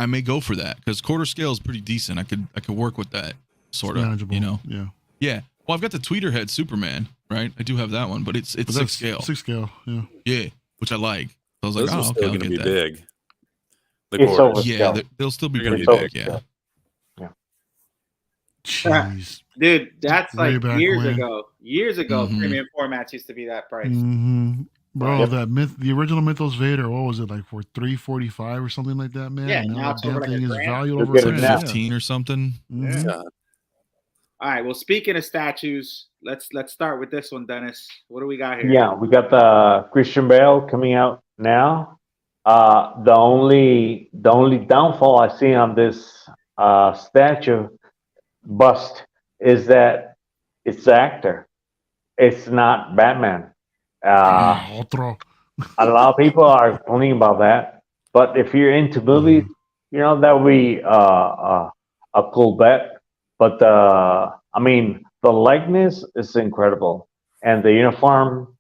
may go for that, because quarter scale is pretty decent. I could work with that sort of, Yeah. Well, I've got the Tweeterhead Superman, right? I do have that one, but it's 6 scale.
6 scale, yeah.
Yeah, which I like. So I was
Those
like,
are still going to be big. The
It's
quarters.
Yeah, they'll still be pretty
It's
big. Yeah.
Jeez.
Dude, that's
Way
like
back
years
when.
ago. Years ago,
Mhm.
premium formats used to be that price.
Mm-hmm. Bro,
Yep.
the original Mythos Vader, what was it, like for $345 or something like that, man?
Yeah,
And
now
now
it's
that
over
damn
like
thing
$1
is
grand.
valued
You'll
over
get
a
it
grand.
now.
15 or something.
Mhm.
Yeah.
All right. Well, speaking of statues, let's start with this one, Dennis. What do we got here?
Yeah, we got the Christian Bale coming out now. The only downfall I see on this statue bust is that it's the actor. It's not Batman.
Otro.
A lot of people are complaining about that. But if you're into movies, that would be a cool bet. But the likeness is incredible, and the uniform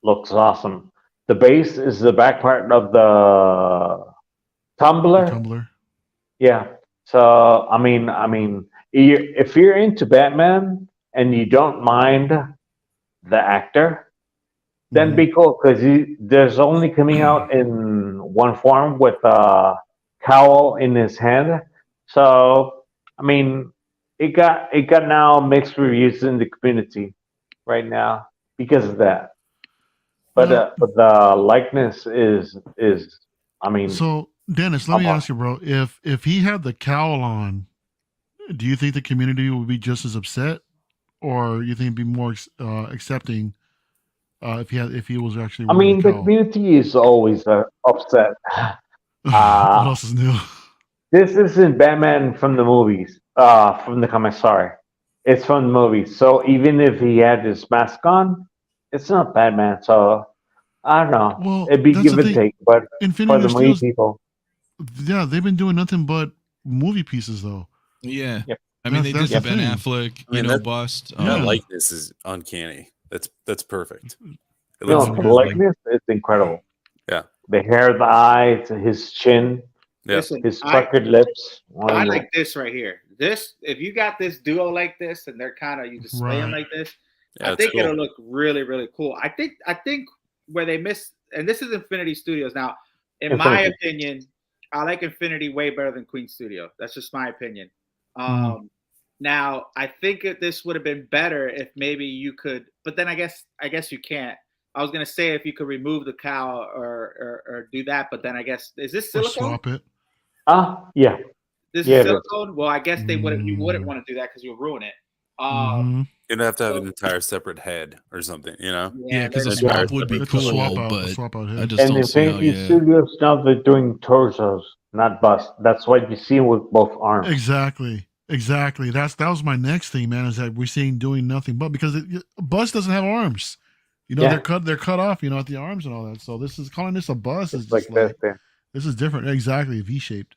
looks awesome. The base is the back part of the tumbler.
Tumblr.
Yeah. So if you're into Batman and you don't mind the actor, then be cool, because there's only coming out in one form with a cowl in his hand. So it got now mixed reviews in the community right now because of that. But the likeness is
So Dennis, let me ask you, bro, if he had the cowl on, do you think the community would be just as upset, or you think it'd be more accepting if he was actually wearing the
the
cowl?
community is always upset.
What else is new?
This isn't Batman from the movies, from the comics. Sorry, it's from the movies. So even if he had his mask on, it's not Batman. So I don't know.
Well,
It'd be
that's
give
the
and
thing.
take, but for
Infinity
the movie
Studios,
people,
yeah, they've been doing nothing but movie pieces, though.
Yeah.
Yep.
I mean,
That's
they did the
the
Ben
thing.
Affleck, bust.
Yeah.
That likeness is uncanny. That's perfect. It
no,
looks
the
amazing.
likeness is incredible.
Yeah.
The hair, the eyes, his chin,
Yeah.
Listen,
his puckered lips.
I like this right here. This, if you got this duo like this, and they're you display them
Right.
like this,
Yeah,
I
it's
think
cool.
it'll look really, really cool. I think where they miss, and this is Infinity Studios. Now, in my
Infinity.
opinion, I like Infinity way better than Queen Studio. That's just my opinion. Now, I think that this would have been better if maybe you could, but then I guess you can't. I was gonna say if you could remove the cowl or do that, but then I guess, is this
Or
silicone?
swap it.
Yeah.
This
Yeah,
is
it is.
silicone. Well, I guess you wouldn't want to do that because you'll ruin it.
You'd have to have an entire separate head or something, you know?
Yeah, because a
there's-
swap would be
It's a
cool,
swap out,
but
a swap out
I
head.
just
And
don't see how.
Infinity
Yeah,
Studios now they're doing torsos, not busts. That's what you see with both arms.
Exactly. That was my next thing, man. Is that we're seeing doing nothing but because bus doesn't have arms. You know,
Yeah.
they're cut off. You know, at the arms and all that. So this is calling this a bus is
It's
just
like
like
this thing.
this is different. Exactly, V shaped.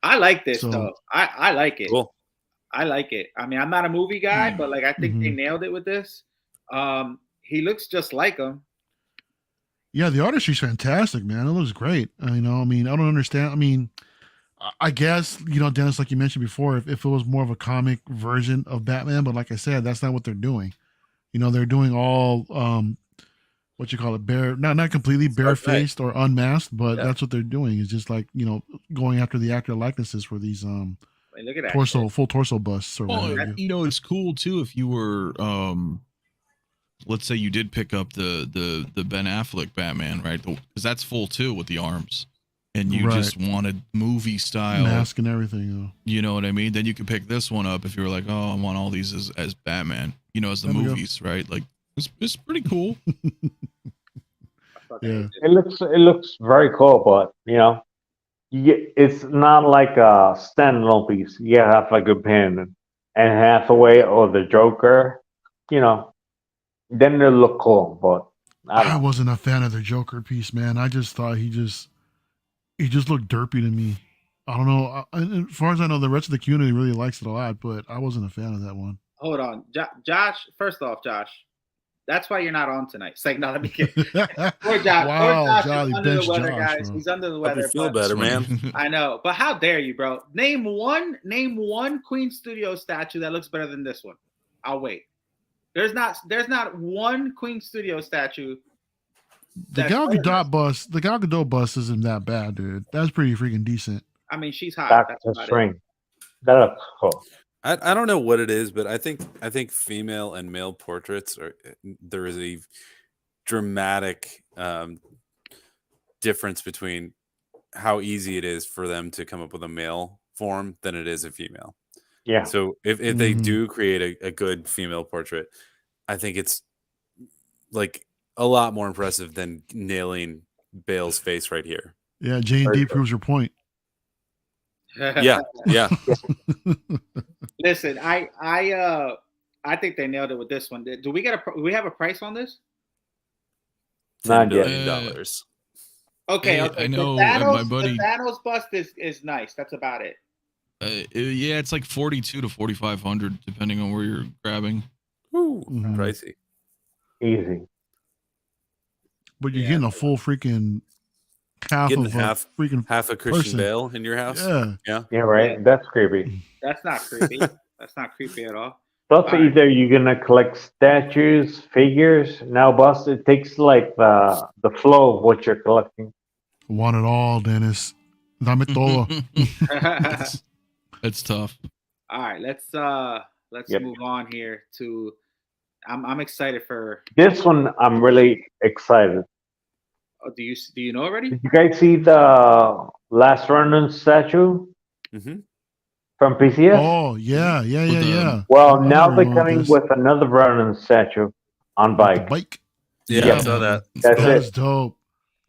I like this
So-
though. I like it.
Cool.
I like it. I mean, I'm not a movie guy, but like I think they nailed it with this. He looks just like him.
Yeah, the artistry's fantastic, man. It looks great. You know, I mean, I don't understand. I mean, I guess, you know, Dennis, like you mentioned before, if it was more of a comic version of Batman, but like I said, that's not what they're doing. You know, they're doing all what you call it, not completely barefaced or unmasked, but that's what they're doing. It's just like, you know, going after the actor likenesses for these
Like, look at that
full torso busts or what
well,
have you.
you know, it's cool too if you were, let's say you did pick up the Ben Affleck Batman, right? Because that's full too with the arms, and you just wanted movie style
mask and everything.
You know what I mean? Then you could pick this one up if you were like, oh, I want all these as Batman. You know, as the
There we go.
movies, right? Like it's pretty cool.
Yeah.
It looks very cool, but you know, it's not like a standalone piece. You have like a pen and Hathaway or the Joker, you know, then they look cool. But
I wasn't a fan of the Joker piece, man. I just thought he just looked derpy to me. I don't know. As far as I know, the rest of the community really likes it a lot, but I wasn't a fan of that one.
Hold on, Josh. First off, Josh, that's why you're not on tonight. It's like, no, let me get. Poor Josh.
Wow,
Josh
Jolly
is under the
bench
weather,
Josh,
guys.
bro.
He's under the
Hope
weather.
you feel
but-
better, man.
I know, but how dare you, bro? Name one Queen Studio statue that looks better than this one. I'll wait. There's not one Queen Studio statue.
The
that's
Gal
better than
Gadot the Gal Gadot bus isn't that bad, dude. That's pretty freaking decent.
I mean, she's hot.
that's
That's
a
about it.
string. That looks cool.
I don't know what it is, but I think female and male portraits there is a dramatic difference between how easy it is for them to come up with a male form than it is a female.
Yeah.
So if they do create a good female portrait, I think it's like a lot more impressive than nailing Bale's face right here.
Yeah, J&D proves your point.
Yeah.
Listen, I think they nailed it with this one. Do we have a price on this?
Not
$10
yet.
billion.
Okay,
Hey,
okay.
I know,
the
and
Thanos,
my buddy-
the Thanos bust is nice. That's about it.
Yeah, it's like 4,200 to 4,500 depending on where you're grabbing.
Ooh,
Mhm.
pricey.
Easy.
But you're
Yeah.
getting a full freaking half
Getting
of
half-
a freaking
Half a Christian
person.
Bale in your house.
Yeah.
Yeah, right.
Yeah.
That's creepy.
That's not creepy. That's not creepy at all.
Plus,
Alright.
either you're gonna collect statues, figures. Now, boss, it takes like the flow of what you're collecting.
Want it all, Dennis. Dame todo.
It's tough.
All right, let's
Yep.
move on here to. I'm excited for.
This one, I'm really excited.
Oh, do you know already?
Did you guys see the Last Ronin statue
Mm-hmm.
from PCS?
Oh, yeah.
With the-
Well,
I
now
know
they're
about
coming
this.
with another Ronin statue on
The
bike.
bike.
Yeah, I saw that.
That's
That
it.
is dope.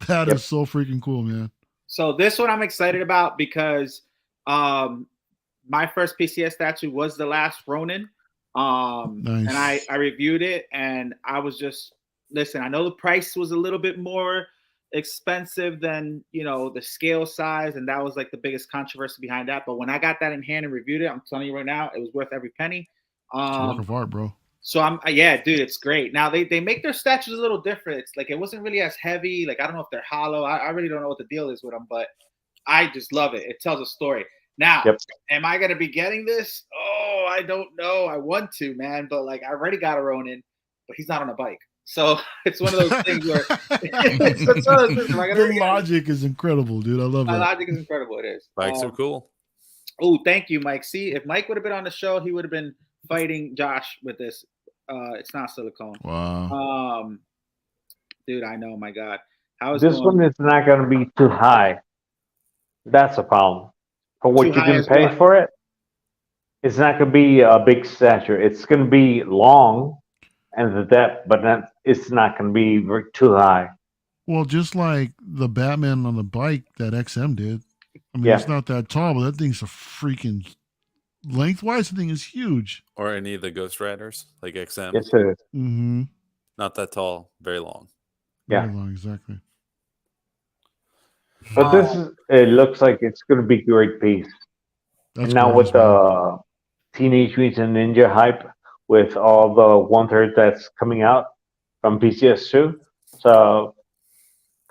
That
Yep.
is so freaking cool, man.
So this one I'm excited about because my first PCS statue was the Last Ronin.
Nice.
And I reviewed it and I was just listen, I know the price was a little bit more expensive than the scale size, and that was like the biggest controversy behind that. But when I got that in hand and reviewed it, I'm telling you right now, it was worth every penny.
It's a work of art, bro.
So dude, it's great. Now they make their statues a little different. It's like it wasn't really as heavy. Like I don't know if they're hollow. I really don't know what the deal is with them, but I just love it. It tells a story. Now, Am I gonna be getting this? Oh, I don't know. I want to, man, but like I already got a Ronin, but he's not on a bike. So it's one of those things where it's one of those things where
The logic is incredible, dude. I love
my
that.
logic is incredible. It is.
Bikes are cool.
Oh, thank you, Mike. See, if Mike would have been on the show, he would have been fighting Josh with this. It's not silicone.
Wow.
Dude, I know. My God, how is
This one is not going to be too high. That's a problem. for what
Too
you
high
can
as
pay
what?
for it. It's not going to be a big statue. It's going to be long and the depth, but it's not going to be too high.
Well, just like the Batman on the bike that XM did. I mean,
Yeah.
it's not that tall, but that thing's a freaking lengthwise. The thing is huge.
Or any of the Ghost Riders, like XM.
Yes, it is.
Mm-hmm.
Not that tall, very long.
Yeah.
Very long, exactly.
But it looks like it's going to be a great piece.
That's
and now
gorgeous,
with
man.
the Teenage Mutant Ninja hype, with all the 1/3 that's coming out from PCS2, so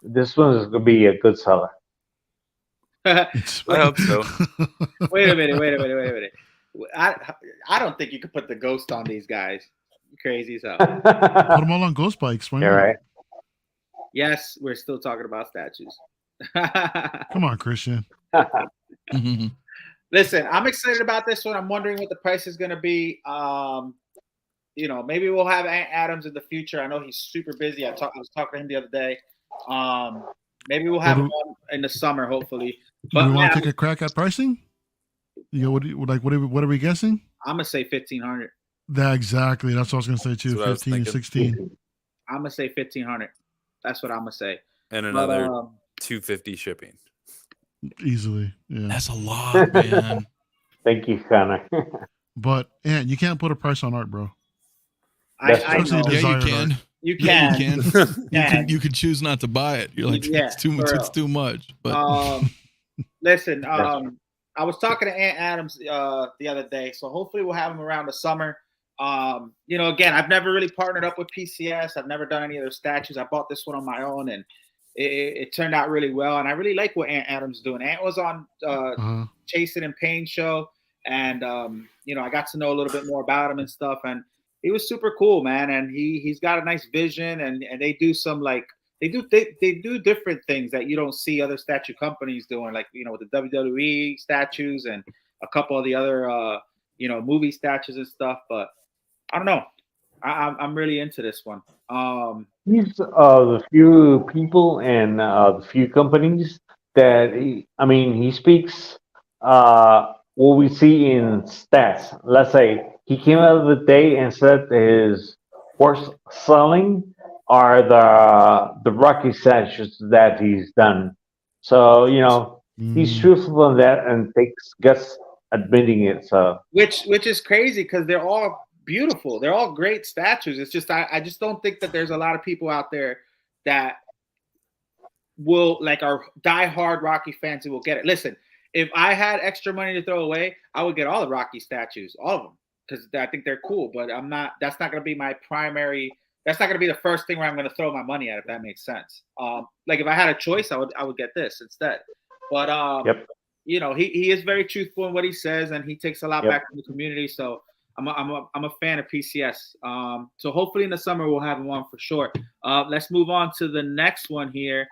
this one is going to be a good seller.
I hope so.
Wait a minute. I don't think you could put the ghost on these guys. You crazy as hell.
Put them all on ghost bikes. Why
Yeah,
not?
right.
Yes, we're still talking about statues.
Come on, Christian.
Listen, I'm excited about this one. I'm wondering what the price is going to be. Maybe we'll have Ant Adams in the future. I know he's super busy. I was talking to him the other day. Maybe we'll have him on in the summer, hopefully.
Do we want to take a crack at pricing? What are we guessing?
I'm gonna say 1,500.
That exactly. That's what I was gonna say too. 15 and 16.
I'm gonna say 1,500. That's what I'm gonna say.
And another $250 shipping.
Easily. Yeah.
That's a lot, man.
Thank you, Connor.
But you can't put a price on art, bro.
I know.
Yeah, you can.
You can.
You can choose not to buy it. You're like, it's too much. It's too much. But
listen, I was talking to Ant Adams the other day, so hopefully we'll have him around the summer. Again, I've never really partnered up with PCS. I've never done any of their statues. I bought this one on my own, and it turned out really well. And I really like what Ant Adams is doing. Ant was on Chasing and Pain show, and I got to know a little bit more about him and stuff. And he was super cool, man. And he's got a nice vision, and they do some they do different things that you don't see other statue companies doing, like with the WWE statues and a couple of the other movie statues and stuff. But I don't know. I'm really into this one.
He's the few people and the few companies that he speaks what we see in stats. Let's say he came out of the day and said his worst selling are the Rocky statues that he's done. So he's truthful in that and takes guts admitting it. So
which is crazy because they're all beautiful. They're all great statues. It's just I just don't think that there's a lot of people out there that will are diehard Rocky fans who will get it. Listen, if I had extra money to throw away, I would get all the Rocky statues, all of them, because I think they're cool. But I'm not. That's not going to be my primary. That's not going to be the first thing where I'm going to throw my money at, if that makes sense. If I had a choice, I would get this instead. But he is very truthful in what he says, and he takes a lot back from the community. So I'm a fan of PCS. So hopefully in the summer we'll have him on for sure. Let's move on to the next one here.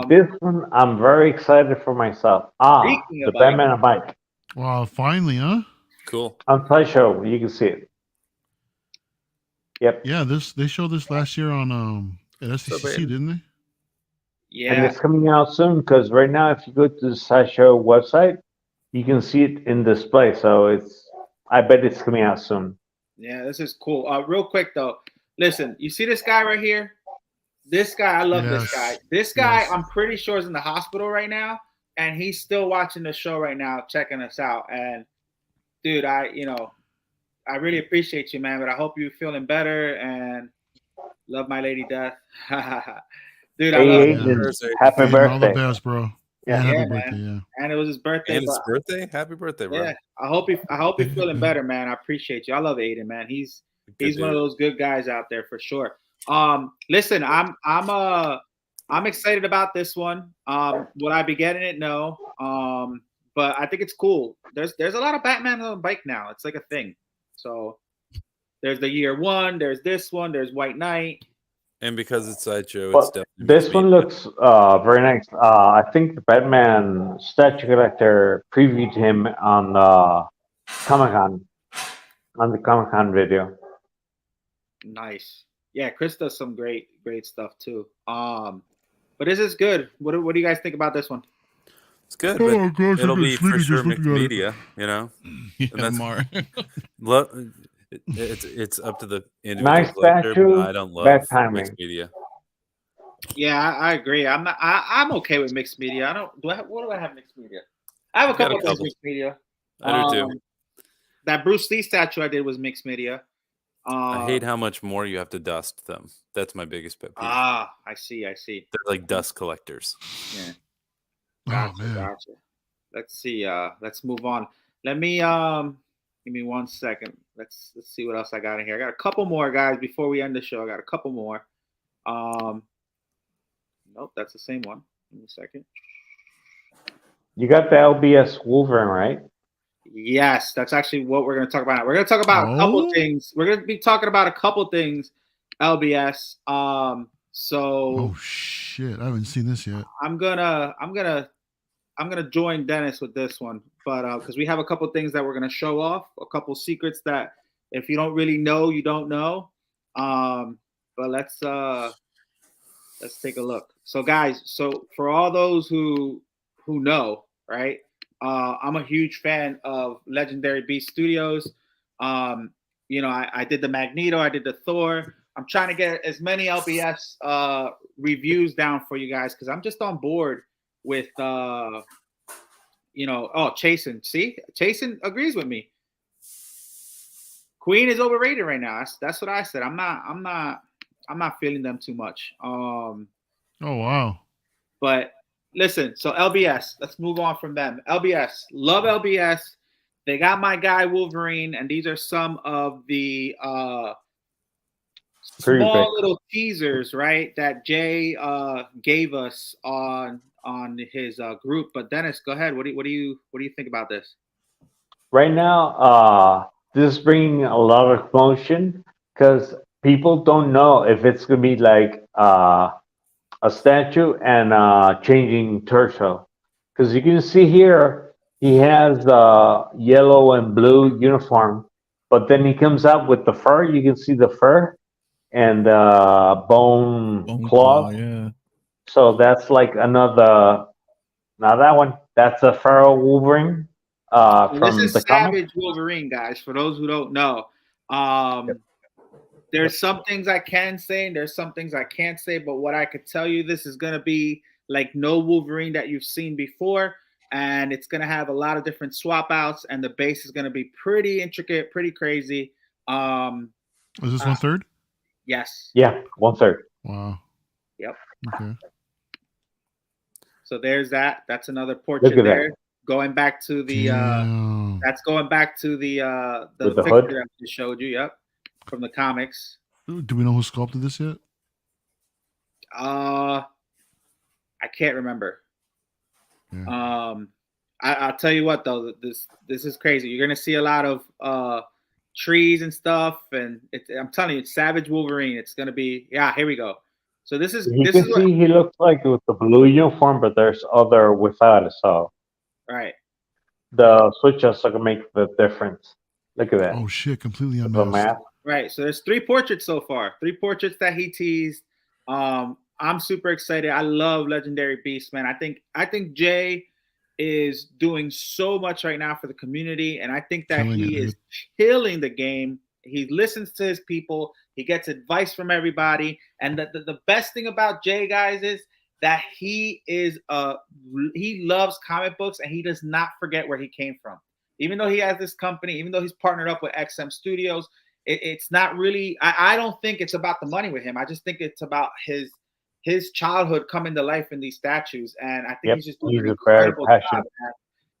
This one I'm very excited for myself. The Batman on bike.
Wow, finally, huh?
Cool.
On Sideshow, you can see it. Yep.
Yeah, they showed this last year on at SCCC, didn't they?
Yeah.
And it's coming out soon because right now, if you go to the Sideshow website, you can see it in display. So I bet it's coming out soon.
Yeah, this is cool. Real quick though, listen, you see this guy right here? This guy, I love this guy. This guy, I'm pretty sure is in the hospital right now, and he's still watching the show right now, checking us out. And dude, I really appreciate you, man. But I hope you're feeling better and love my lady Death. Dude, I love
you. Happy birthday.
All the best, bro.
Yeah,
happy birthday,
man. And it was his birthday.
And his birthday? Happy birthday, bro. Yeah.
I hope you're feeling better, man. I appreciate you. I love Aiden, man. He's one of those good guys out there for sure. Listen, I'm excited about this one. Would I be getting it? No. But I think it's cool. There's a lot of Batman on the bike now. It's like a thing. So there's the year one, there's this one, there's White Knight.
And because it's Sideshow,
well,
it's definitely
this one looks very nice. I think the Batman statue collector previewed him on Comic-Con, on the Comic-Con video.
Nice. Yeah, Chris does some great stuff too. But this is good. What do you guys think about this one?
It's good,
Oh,
but
gosh,
it'll
I'm
be for
sleepy
sure
just
mixed
looking at it.
media, you know.
Yeah,
that's-
Mar.
It's up to the individual
Nice
collector, but
statue,
I don't love
bad timing.
mixed media.
Yeah, I agree. I'm okay with mixed media. I don't. What do I have mixed media? I have a
I've got
couple
a
of things
couple.
mixed media.
I do too.
That Bruce Lee statue I did was mixed media.
I hate how much more you have to dust them. That's my biggest pet peeve.
I see.
They're like dust collectors.
Yeah.
Oh man.
Gotcha. Let's see. Let's move on. Let me give me 1 second. Let's see what else I got in here. I got a couple more, guys, before we end the show. I got a couple more. Nope, that's the same one. Give me a second.
You got the LBS Wolverine, right?
Yes, that's actually what we're going to talk about now. We're going to talk about a couple things. We're going to be talking about a couple things, LBS. So
Oh shit, I haven't seen this yet.
I'm gonna join Dennis with this one, but because we have a couple things that we're gonna show off, a couple secrets that if you don't really know, you don't know. But let's take a look. So guys, so for all those who know, right? I'm a huge fan of Legendary Beast Studios. You know, I did the Magneto, I did the Thor. I'm trying to get as many LBS reviews down for you guys because I'm just on board with you know, Chasen. See, Chasen agrees with me. Queen is overrated right now. That's what I said. I'm not feeling them too much.
Oh wow.
But listen, so LBS, let's move on from them. LBS, love LBS. They got my guy Wolverine, and these are some of the small little teasers, right, that Jay gave us on his group. But Dennis, go ahead. What do you think about this?
Right now, this is bringing a lot of commotion because people don't know if it's gonna be like a statue and changing torso. Because you can see here, he has the yellow and blue uniform, but then he comes out with the fur. You can see the fur and bone claw.
Yeah.
So that's like another. Now that one, that's a Pharaoh Wolverine from
this is
the
Savage
comic.
Wolverine, guys. For those who don't know, there's some things I can say and there's some things I can't say. But what I could tell you, this is gonna be like no Wolverine that you've seen before, and it's gonna have a lot of different swap outs, and the base is gonna be pretty intricate, pretty crazy.
Is this 1/3?
Yes.
Yeah, 1/3.
Wow.
Yep.
Okay.
So there's that. That's another portrait there.
That.
Going back to the that's going back to the
With the
picture
hood?
that I just showed you. Yep, from the comics.
Do we know who sculpted this yet?
I can't remember.
Yeah.
I'll tell you what though, this is crazy. You're gonna see a lot of trees and stuff, and I'm telling you, it's Savage Wolverine. It's gonna be here we go. So this is
You can see he looks like with the blue uniform, but there's other without it. So
right.
The switches are gonna make the difference. Look at that.
Oh shit! Completely
The
unmasked.
math.
Right. So there's 3 portraits so far. 3 portraits that he teased. I'm super excited. I love Legendary Beast, man. I think Jay is doing so much right now for the community, and I think that he is killing the game. He listens to his people. He gets advice from everybody. And the best thing about Jay, guys, is that he loves comic books and he does not forget where he came from. Even though he has this company, even though he's partnered up with XM Studios, it's not really. I don't think it's about the money with him. I just think it's about his childhood coming to life in these statues, and I think he's just doing an incredible job,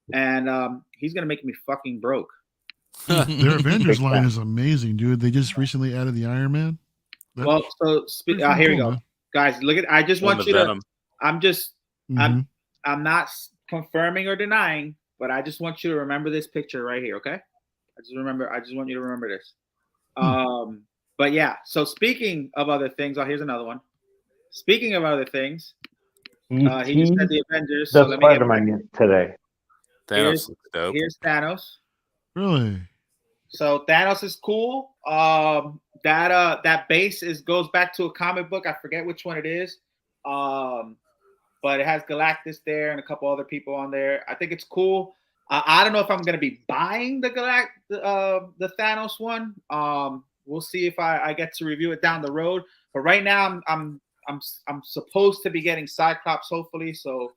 man. And he's gonna make me fucking broke.
Their Avengers line is amazing, dude. They just recently added the Iron Man.
Well, so here we go, guys. Look at. I just want you to. I'm just. I'm not confirming or denying, but I just want you to remember this picture right here, okay? I just want you to remember this. But yeah. So speaking of other things, here's another one. Speaking of other things, he just said the Avengers. So let me
Spider-Man today.
Thanos looks dope.
Here's Thanos.
Really?
So Thanos is cool. That base goes back to a comic book. I forget which one it is. but it has Galactus there and a couple other people on there. I think it's cool. I don't know if I'm gonna be buying the the Thanos one. We'll see if I get to review it down the road. But right now, I'm supposed to be getting Cyclops, hopefully. So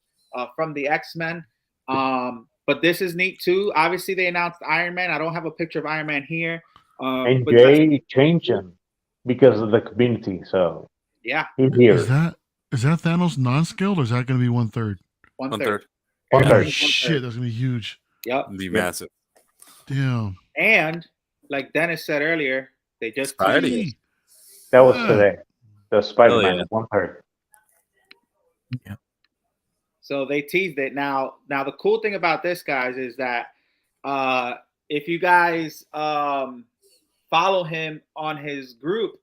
from the X-Men. But this is neat too. Obviously, they announced Iron Man. I don't have a picture of Iron Man here.
And
But
Jay changed him because of the community. So
yeah,
he's here.
Is that Thanos non-skilled, or is that going to be 1/3?
1/3.
One
Oh,
third.
shit, that's going to be huge.
Yep.
Be massive.
Damn.
And like Dennis said earlier, they just
Spidey.
teased
That was
Yeah.
today. The Spider-Man
yeah.
1/3.
So they teased it. Now the cool thing about this, guys, is that if you guys follow him on his group,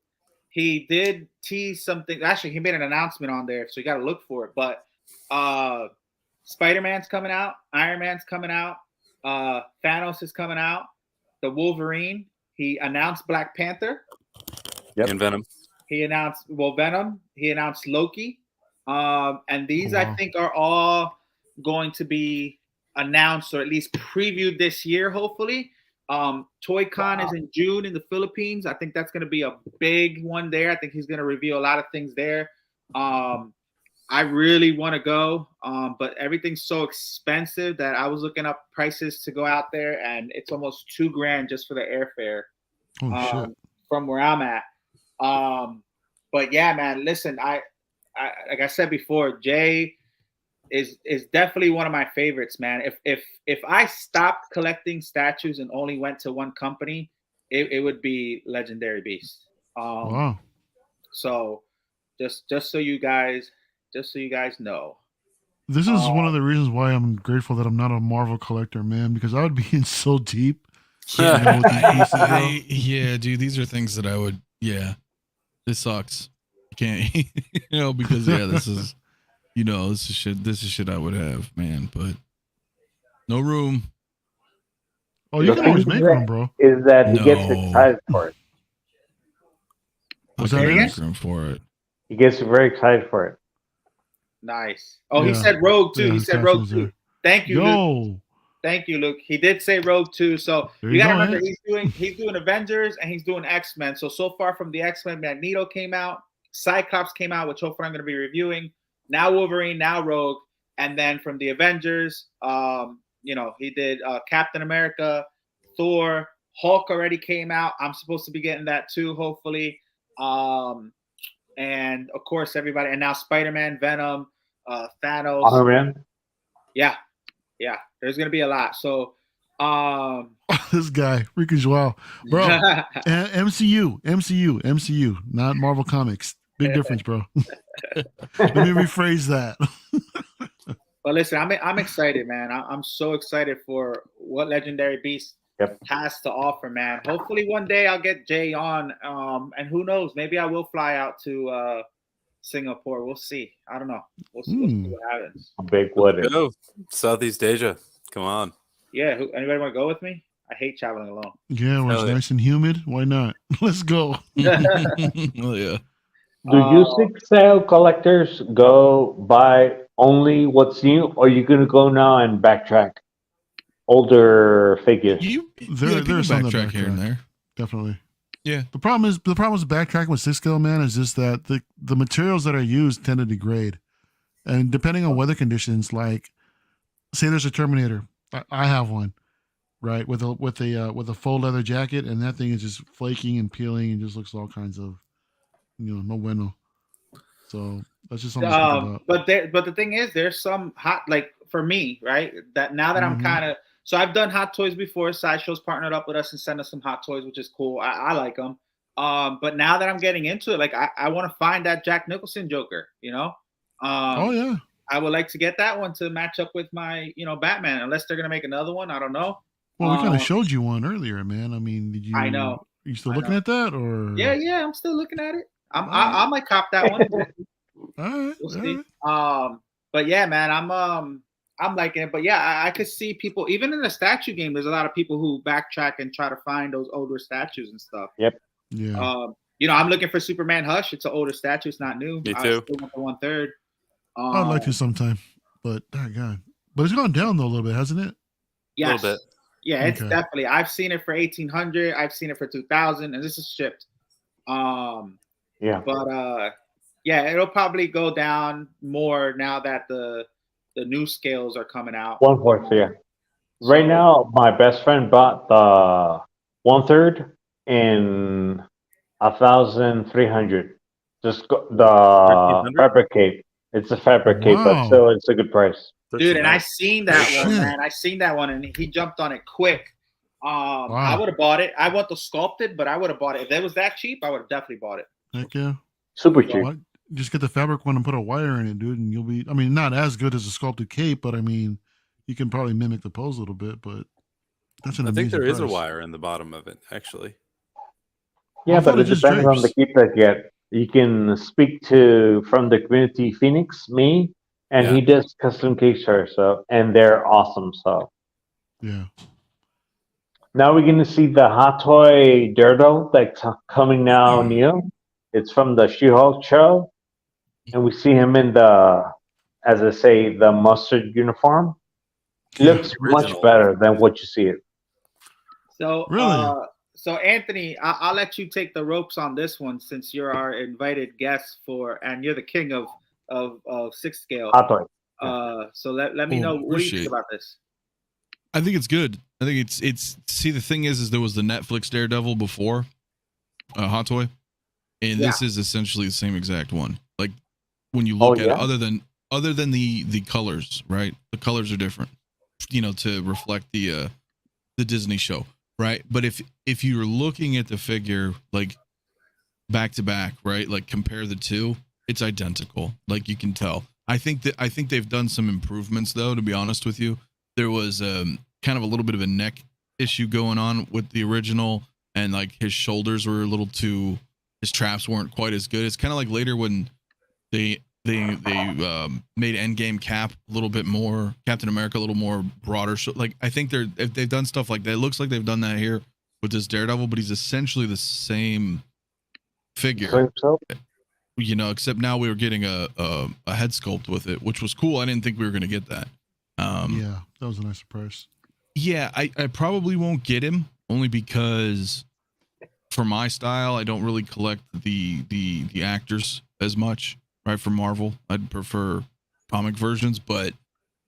he did tease something. Actually, he made an announcement on there, so you got to look for it. But Spider-Man's coming out, Iron Man's coming out, Thanos is coming out, the Wolverine. He announced Black Panther.
Yep.
And Venom.
He announced Venom. He announced Loki. And these,
Wow.
I think, are all going to be announced or at least previewed this year, hopefully. ToyCon is in June in the Philippines. I think that's going to be a big one there. I think he's going to reveal a lot of things there. I really want to go, but everything's so expensive that I was looking up prices to go out there, and it's almost $2,000 just for the airfare
Oh, shit.
from where I'm at. But yeah, man, listen, I like I said before, Jay is definitely one of my favorites, man. If I stopped collecting statues and only went to one company, it would be Legendary Beast.
Wow.
So just so you guys know.
This is one of the reasons why I'm grateful that I'm not a Marvel collector, man, because I would be in so deep. You know, with these pieces, bro.
Yeah, dude, these are things that I would. Yeah, this sucks. You can't, because this is, this is shit. This is shit I would have, man, but no room.
Oh, you can always make one, bro.
Is that he gets
No.
excited for it?
Was
I
that
can't
it?
make room for it?
He gets very excited for it.
Nice. Oh, he
Yeah.
said Rogue too.
Yeah,
he
his
said
caption
Rogue
was
too.
there.
Thank you, Luke.
Yo.
Thank you, Luke. He did say Rogue too. So
There
you
you
gotta
go,
remember
man.
he's doing Avengers and he's doing X-Men. So far from the X-Men, Magneto came out, Cyclops came out, which hopefully I'm gonna be reviewing. Now Wolverine, now Rogue, and then from the Avengers, he did Captain America, Thor, Hulk already came out. I'm supposed to be getting that too, hopefully. And of course everybody, and now Spider-Man, Venom, Thanos.
Iron Man.
Yeah. There's gonna be a lot. So,
This guy, Rico Joao, bro. MCU, not Marvel Comics. Big difference, bro. Let me rephrase that.
But listen, I'm excited, man. I'm so excited for what Legendary Beast has to offer, man. Hopefully one day I'll get Jay on, and who knows, maybe I will fly out to Singapore. We'll see. I don't know. We'll see what happens.
Big what if.
Go. Southeast Asia. Come on.
Yeah. Anybody want to go with me? I hate traveling alone.
Yeah, when it's
Hell yeah.
nice and humid, why not? Let's go.
Oh yeah.
Do you sale collectors go buy only what's new, or are you going to go now and backtrack older figures?
There's some that
backtrack here and
backtrack.
there.
Definitely.
Yeah.
The problem with backtracking with 6-scale, man, is just that the materials that are used tend to degrade, and depending on weather conditions, like say there's a Terminator, I have one, right, with a faux leather jacket, and that thing is just flaking and peeling and just looks all kinds of, no bueno. So that's just something to think about.
But the thing is, there's some hot, like for me, right? That now that I'm kind of, so I've done Hot Toys before. Sideshow's partnered up with us and sent us some Hot Toys, which is cool. I like them. But now that I'm getting into it, like I want to find that Jack Nicholson Joker,
Oh yeah.
I would like to get that one to match up with my, Batman, unless they're gonna make another one. I don't know.
Well, we kind of showed you one earlier, man. I mean, did you?
I know.
Are you still looking at that, or?
Yeah, I'm still looking at it. I might cop that one.
All right.
We'll
all
see.
right.
But yeah, man, I'm liking it. But yeah, I could see people, even in the statue game, there's a lot of people who backtrack and try to find those older statues and stuff.
Yep.
Yeah.
I'm looking for Superman Hush. It's an older statue. It's not new.
Me
I
too.
still want the 1/3.
I'd like to sometime, but God, but it's gone down though a little bit, hasn't it?
Yes.
Little bit.
Yeah, it's
Okay.
definitely. I've seen it for 1,800. I've seen it for 2,000, and this is shipped.
Yeah.
But yeah, it'll probably go down more now that the new scales are coming out.
1/4, yeah. Right
So-
now, my best friend bought the 1/3 in 1,300. Just the
1,300?
fabricate. It's a fabricate, but
Wow.
still, it's a good price.
Dude, and I
1,300.
seen that
Shit.
one, man. I seen that one, and he jumped on it quick. I
Wow.
would have bought it. I want the sculpted, but I would have bought it. If it was that cheap, I would have definitely bought it.
Heck yeah.
Super cheap.
Why- Just get the fabric one and put a wire in it, dude, and you'll be. I mean, not as good as a sculpted cape, but I mean, you can probably mimic the pose a little bit. But that's an
I
amazing.
think there is a
price.
wire in the bottom of it, actually.
Yeah,
I thought
but
it
it
just
depends on the
drapes.
keep that you get. You can speak to from the community Phoenix, me, and
Yeah.
he does custom capes for so and they're awesome. So
Yeah.
now we're gonna see the Hot Toy Daredevil that's coming now new. It's from the She-Hulk show, and we see him in the, as I say, the mustard uniform.
Yeah.
Looks much
Original.
better than what you see it.
So,
Really?
So Anthony, I'll let you take the ropes on this one since you're our invited guest and you're the king of sixth scale.
Hot Toy.
So let me
Oh,
know, what do you think
appreciate-
about this?
I think it's good. I think it's. See, the thing is there was the Netflix Daredevil before, Hot Toy, and this is essentially the same exact one. Like when you look at it, other than the colors, right? The colors are different, to reflect the Disney show, right? But if you're looking at the figure like back to back, right? Like compare the two, it's identical. Like you can tell. I think they've done some improvements though. To be honest with you, there was kind of a little bit of a neck issue going on with the original, and like his shoulders were a little too. His traps weren't quite as good. It's kind of like later when they made Endgame Cap a little bit more, Captain America a little more broader. Like I think they've done stuff like that. It looks like they've done that here with this Daredevil, but he's essentially the same figure. Except now we were getting a head sculpt with it, which was cool. I didn't think we were going to get that.
Yeah, that was a nice surprise.
Yeah, I probably won't get him only because for my style, I don't really collect the actors as much, right? For Marvel, I'd prefer comic versions, but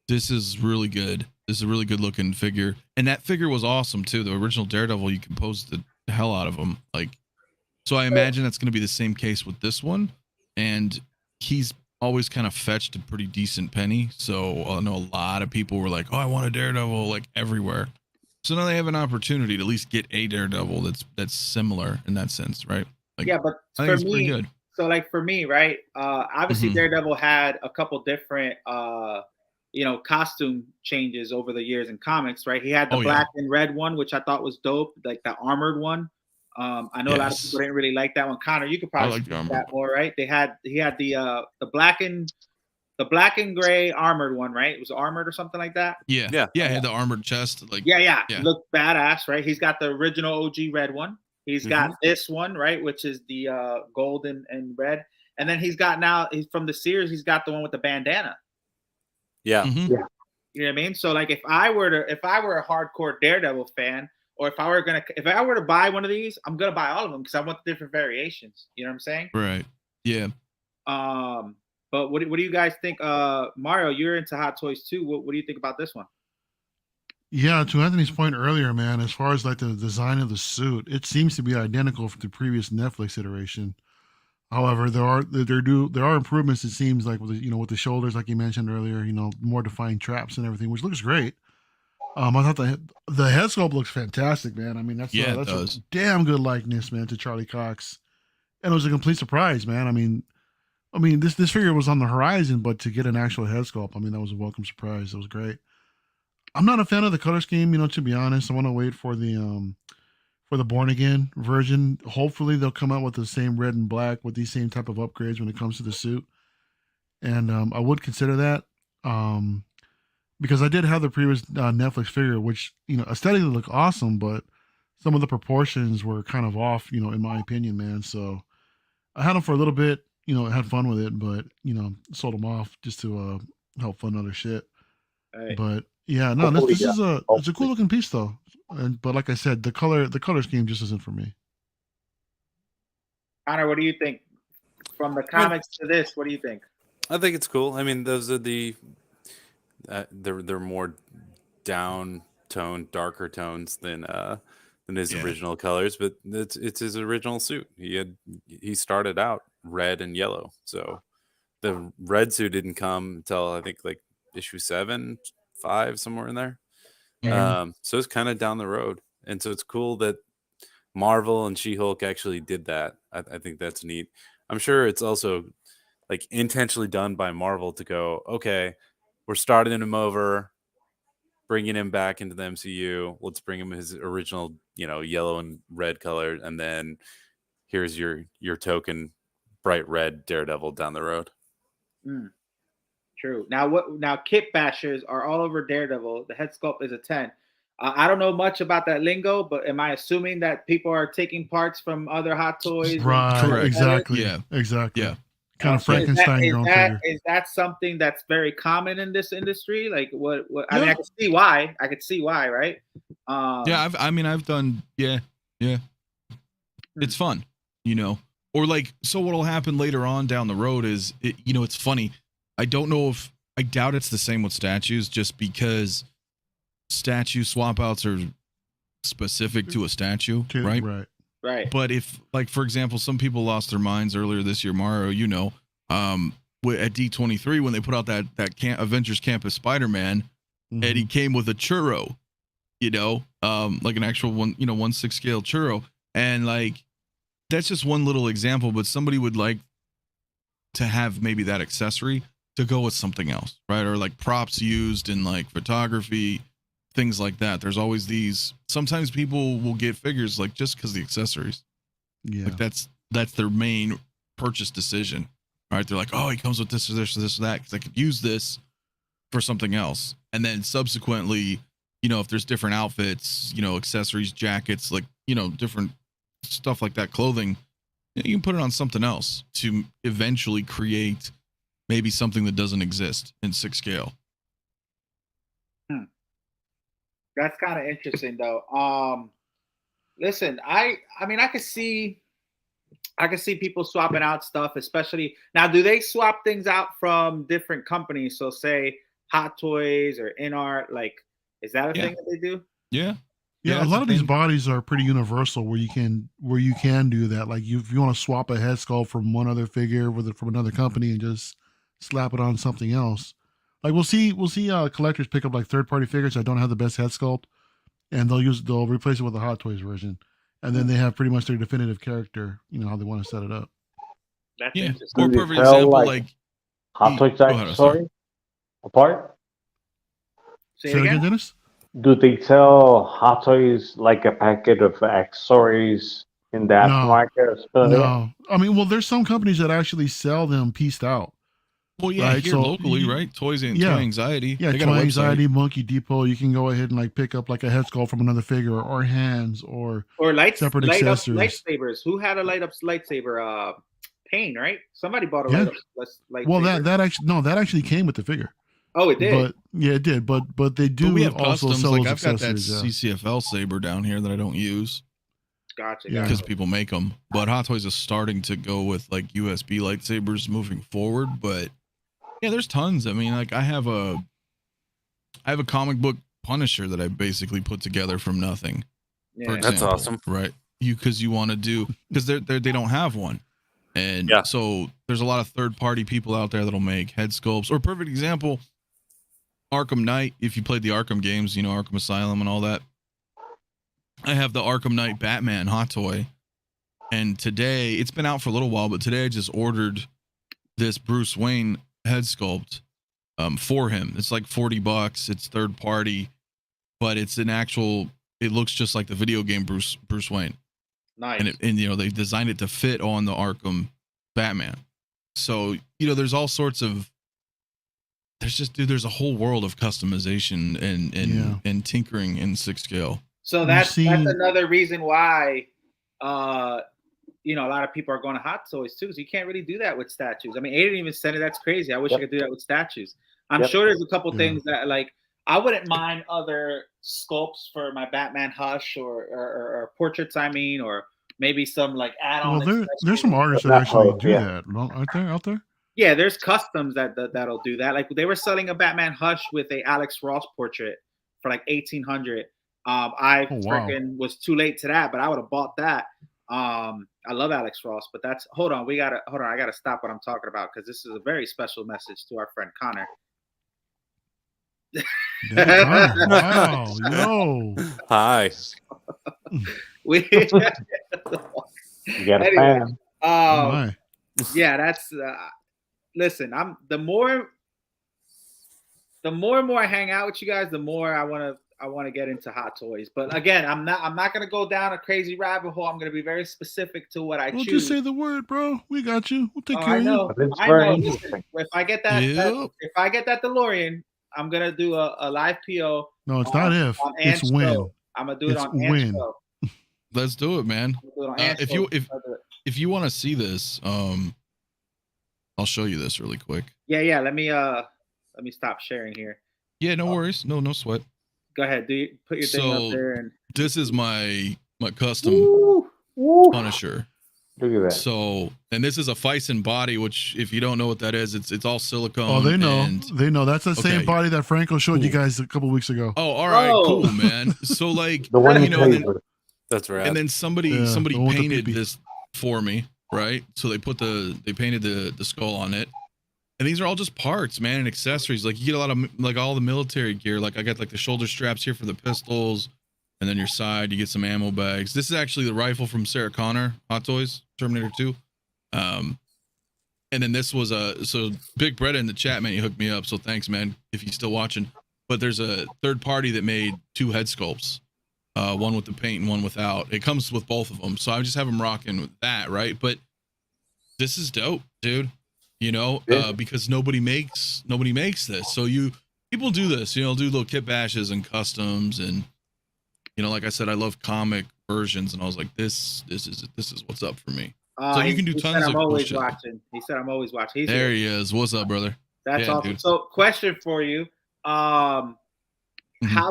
this is really good. This is a really good looking figure. And that figure was awesome too. The original Daredevil, you composed the hell out of him. So I imagine that's going to be the same case with this one. And he's always kind of fetched a pretty decent penny. So I know a lot of people were like, oh, I want a Daredevil, like everywhere. So now they have an opportunity to at least get a Daredevil that's similar in that sense, right?
Yeah, but
I think
for
it's pretty
me,
good.
so like for me, right? Obviously
Mhm.
Daredevil had a couple different costume changes over the years in comics, right? He had the black and red one, which I thought was dope, like the armored one. I know a lot of people didn't really like that one. Connor, you could probably
like
speak that more, right? He had the black and gray armored one, right? It was armored or something like that.
Yeah. He had the armored chest.
Yeah. Looked badass, right? He's got the original OG red one. He's got this one, right, which is the gold and red. And then he's from the series, he's got the one with the bandana.
Yeah.
Mhm.
You know what I mean? So like if I were a hardcore Daredevil fan, or if I were to buy one of these, I'm gonna buy all of them because I want the different variations. You know what I'm saying?
Right. Yeah.
But what do you guys think? Mario, you're into Hot Toys too. What do you think about this one?
Yeah, to Anthony's point earlier, man, as far as like the design of the suit, it seems to be identical from the previous Netflix iteration. However, there are improvements. It seems like with the shoulders, like you mentioned earlier, more defined traps and everything, which looks great. I thought the head sculpt looks fantastic, man. I mean, that's a damn good likeness, man, to Charlie Cox, and it was a complete surprise, man. I mean, this figure was on the horizon, but to get an actual head sculpt, I mean, that was a welcome surprise. That was great. I'm not a fan of the color scheme, to be honest. I want to wait for the Born Again version. Hopefully, they'll come out with the same red and black with these same type of upgrades when it comes to the suit, and I would consider that. Because I did have the previous Netflix figure, which, aesthetically looked awesome, but some of the proportions were kind of off, in my opinion, man. So I had them for a little bit. had fun with it, but sold them off just to help fund other shit.
Right.
But yeah, no,
Hopefully,
this is it's a cool looking piece though. But like I said, the color scheme just isn't for me.
Connor, what do you think? From the comics to this, what do you think?
I think it's cool. I mean, those are they're more down toned, darker tones than his original colors, but it's his original suit. He started out red and yellow, so the red suit didn't come until I think like issue 7, 5, somewhere in there. So it's kind of down the road, and so it's cool that Marvel and She-Hulk actually did that. I think that's neat. I'm sure it's also like intentionally done by Marvel to go, okay, we're starting him over, bringing him back into the MCU. Let's bring him his original, yellow and red color, and then here's your token bright red Daredevil down the road.
True. Now kit bashers are all over Daredevil. The head sculpt is a 10. I don't know much about that lingo, but am I assuming that people are taking parts from other Hot Toys?
Right.
Correct.
Exactly.
Yeah.
Exactly.
Yeah.
Kind of Frankenstein your own figure.
Is that something that's very common in this industry? Like what I mean, I can see why. Right?
I've done. Yeah. It's fun, Or like, so what'll happen later on down the road is, it's funny. I doubt it's the same with statues, just because statue swap outs are specific to a statue, right?
Right.
But if, like, for example, some people lost their minds earlier this year, Mario, at D23 when they put out that Avengers Campus Spider-Man, and he came with a churro, like an actual 1/6 scale churro, and like that's just one little example. But somebody would like to have maybe that accessory to go with something else, right? Or like props used in like photography, things like that. There's always these. Sometimes people will get figures like just because the accessories.
Yeah,
like that's their main purchase decision. All right, they're like, oh, he comes with this or this or this or that because I could use this for something else. And then subsequently, if there's different outfits, accessories, jackets, like different stuff like that, clothing, you can put it on something else to eventually create maybe something that doesn't exist in 6 scale.
That's kind of interesting though. Listen, I mean, I could see people swapping out stuff, especially now. Do they swap things out from different companies? So say Hot Toys or InArt, like, is that a thing that they do?
Yeah.
Yeah, a lot of these bodies are pretty universal where you can do that. Like if you want to swap a head sculpt from one other figure from another company and just slap it on something else. Like we'll see collectors pick up like third-party figures that don't have the best head sculpt, and they'll replace it with a Hot Toys version, and then they have pretty much their definitive character. How they want to set it up.
That's
interesting. Or perfect example, like
Hot Toys accessory apart.
Say it again,
Dennis.
Do they sell Hot Toys like a packet of accessories in the aftermarket?
No. I mean, there's some companies that actually sell them pieced out.
Well, yeah, right? Here locally, right? Toy Anxiety.
Yeah, Toy Anxiety, Monkey Depot. You can go ahead and like pick up like a head sculpt from another figure, or hands, or separate accessories.
Lightsabers. Who had a light up lightsaber? Pain, right? Somebody bought a light up lightsaber.
Well, that actually came with the figure.
Oh, it did.
But yeah, it did. But they do
we have
also
customs.
sell
like
those
I've got that
accessories.
CCFL saber down here that I don't use.
Gotcha.
Because people make them. But Hot Toys is starting to go with like USB lightsabers moving forward. But yeah, there's tons. I mean, like I have a comic book Punisher that I basically put together from nothing.
Yeah.
For example,
that's awesome,
right? Because you want to do because they don't have one, and so there's a lot of third party people out there that'll make head sculpts. Or perfect example, Arkham Knight. If you played the Arkham games, Arkham Asylum and all that. I have the Arkham Knight Batman Hot Toy, and today it's been out for a little while, but today I just ordered this Bruce Wayne head sculpt for him. It's like $40. It's third party, but it's an actual. It looks just like the video game Bruce Wayne.
Nice.
And they designed it to fit on the Arkham Batman. So there's all sorts of. There's a whole world of customization and tinkering in 6 scale.
So that's another reason why you know, a lot of people are going to Hot Toys too, so you can't really do that with statues. I mean, Aiden even said it. That's crazy. I wish I could do that with statues. I'm sure there's a couple things that like I wouldn't mind other sculpts for my Batman Hush or portraits. I mean, or maybe some like add-on.
Well, there's some artists that actually do that, aren't there out there?
Yeah, there's customs that'll do that. Like they were selling a Batman Hush with a Alex Ross portrait for like 1,800. I freaking was too late to that, but I would have bought that. I love Alex Ross, but that's hold on. I gotta stop what I'm talking about because this is a very special message to our friend Connor.
Wow, yo.
Hi.
We
You got a fan.
Yeah, that's listen, I'm the more and more I hang out with you guys, the more I want to get into Hot Toys. But again, I'm not gonna go down a crazy rabbit hole. I'm gonna be very specific to what I choose.
Just say the word, bro. We got you. We'll take care of you.
I know. Listen, if I get that DeLorean, I'm gonna do a live PO.
No, it's not if. It's when.
I'm gonna do it on when.
Let's do it, man. If you want to see this, I'll show you this really quick.
Yeah. Let me stop sharing here.
Yeah, no worries. No sweat.
Go ahead. Put your thing up there. And
this is my custom Punisher.
Look at that.
So, and this is a Fison body, which if you don't know what that is, it's all silicone.
Oh, they know. They know. That's the same body that Franco showed you guys a couple weeks ago.
Oh, all right, cool, man. So like,
the one
that's right.
And then somebody painted this for me, right? So they painted the skull on it. And these are all just parts, man, and accessories. Like you get a lot of like all the military gear. Like I got like the shoulder straps here for the pistols, and then your side, you get some ammo bags. This is actually the rifle from Sarah Connor, Hot Toys, Terminator 2. And then this was so Big Brett in the chat, man, you hooked me up. So thanks, man, if you're still watching. But there's a third party that made 2 head sculpts, one with the paint and one without. It comes with both of them, so I just have them rocking with that, right? But this is dope, dude. You know, because nobody makes this. So people do this, you know, do little kit bashes and customs, and you know, like I said, I love comic versions, and I was like, this is what's up for me. So you can do tons of
I'm always
bullshit.
Watching. He said I'm always watching.
There he is. What's up, brother?
That's awesome. Dude. So, question for you: how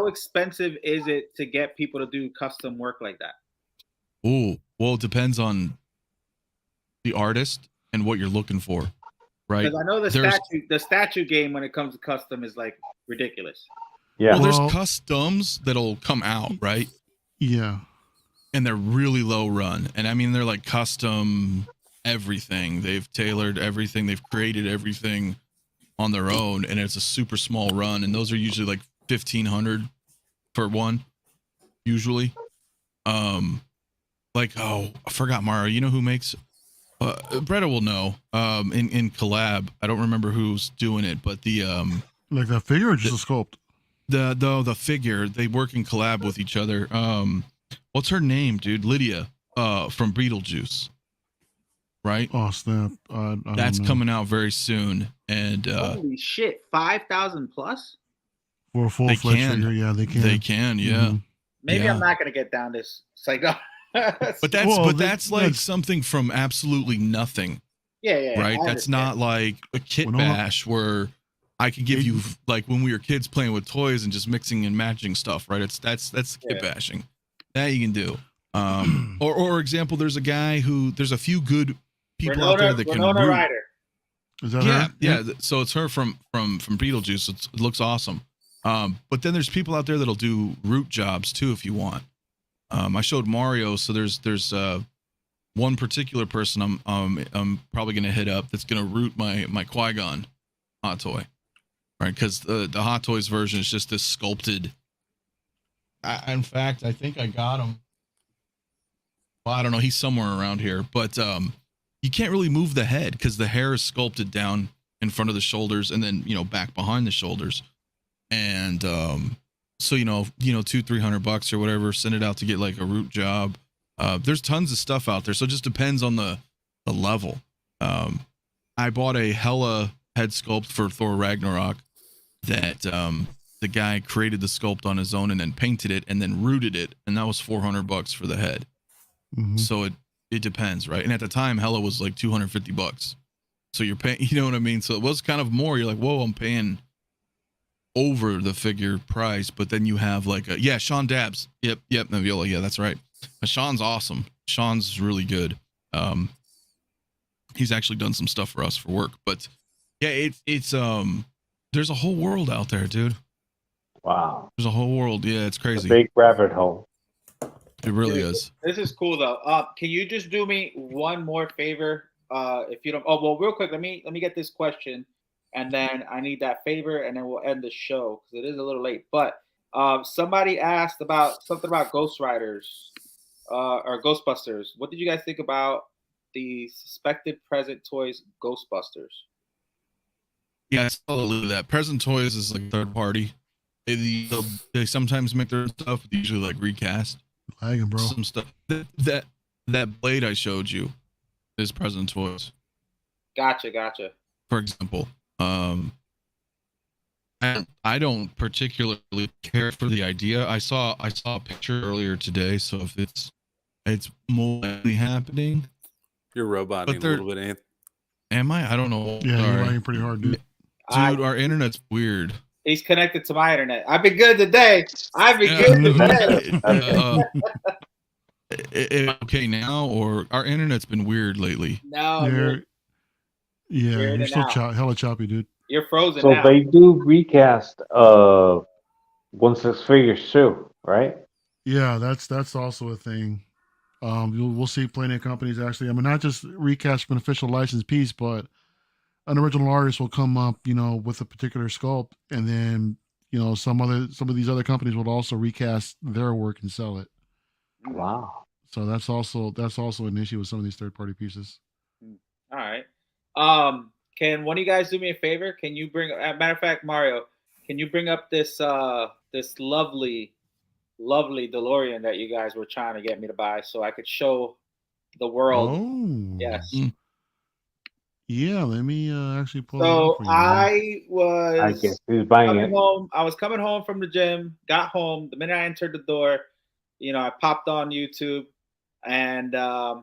expensive is it to get people to do custom work like that?
Oh, well, it depends on the artist and what you're looking for. Right.
Because I know the statue game when it comes to custom is like ridiculous.
Yeah. Well, there's customs that'll come out, right?
Yeah.
And they're really low run. And I mean, they're like custom everything. They've tailored everything. They've created everything on their own. And it's a super small run. And those are usually like 1,500 for one, usually. Like, I forgot Mario. You know who makes Bretta will know. In collab, I don't remember who's doing it, but the
like that figure or just a sculpt.
The figure, they work in collab with each other. What's her name, dude? Lydia, from Beetlejuice, right?
Oh snap!
That's coming out very soon, and
holy shit, 5,000 plus
for a full fledged figure. Yeah, they can.
They can, yeah.
Mm-hmm.
Maybe I'm not gonna get down this psycho.
But that's like something from absolutely nothing.
Yeah.
Right? That's not like a kit bash where I could give you like when we were kids playing with toys and just mixing and matching stuff, right? That's kit bashing. That you can do. Or example, there's a few good people out there that can
Winona Ryder.
Is that her?
Yeah. So it's her from Beetlejuice. It looks awesome. But then there's people out there that'll do root jobs too if you want. I showed Mario, so there's one particular person I'm probably gonna hit up that's gonna root my Qui-Gon Hot Toy, right? Because the Hot Toys version is just this sculpted. In fact, I think I got him. Well, I don't know. He's somewhere around here, but you can't really move the head because the hair is sculpted down in front of the shoulders and then back behind the shoulders, and so $200-300 or whatever, send it out to get like a root job. There's tons of stuff out there, so it just depends on the level. I bought a hella head sculpt for Thor Ragnarok that the guy created the sculpt on his own and then painted it and then rooted it, and that was $400 for the head. Mm-hmm. So it depends, right? And at the time, Hella was like $250. So you're paying, you know what I mean? So it was kind of more. You're like, whoa, I'm paying over the figure price. But then you have like, Sean Dabbs. Yep, Naviola. Yeah, that's right. Sean's awesome. Sean's really good. He's actually done some stuff for us for work. But yeah, it's there's a whole world out there, dude.
Wow.
There's a whole world. Yeah, it's
A
crazy.
big rabbit hole.
It really is.
This is cool though. Can you just do me one more favor? If you don't, oh well, real quick. Let me get this question, and then I need that favor, and then we'll end the show because it is a little late. But somebody asked about something about Ghost Riders or Ghostbusters. What did you guys think about the suspected present toys Ghostbusters?
Yeah, I saw a little of that. Present Toys is like third party. They sometimes make their own stuff, but usually like recast.
Lagging, bro.
Some stuff. That blade I showed you is Present Toys.
Gotcha.
For example, I don't particularly care for the idea. I saw a picture earlier today, so if it's more likely happening.
You're roboting a little bit, Anth.
Am I? I don't know.
Yeah,
Sorry.
you're lagging pretty hard, dude.
Dude, our internet's weird.
He's connected to my internet. I've been good today.
Okay now, or our internet's been weird lately?
No.
You're still hella choppy, dude.
You're frozen
So
now.
they do recast 1/6 figures too, right?
Yeah, that's also a thing. We'll see plenty of companies actually. I mean, not just recast an official licensed piece, but an original artist will come up, with a particular sculpt, and then some of these other companies will also recast their work and sell it.
Wow.
So that's also an issue with some of these third party pieces.
All right. Can one of you guys do me a favor? Can you bring? Matter of fact, Mario, can you bring up this lovely DeLorean that you guys were trying to get me to buy, so I could show the world?
Oh,
yes.
Yeah, let me actually pull.
So
it up for you,
I guess he's buying it.
home. I was coming home from the gym. Got home. The minute I entered the door, I popped on YouTube, and I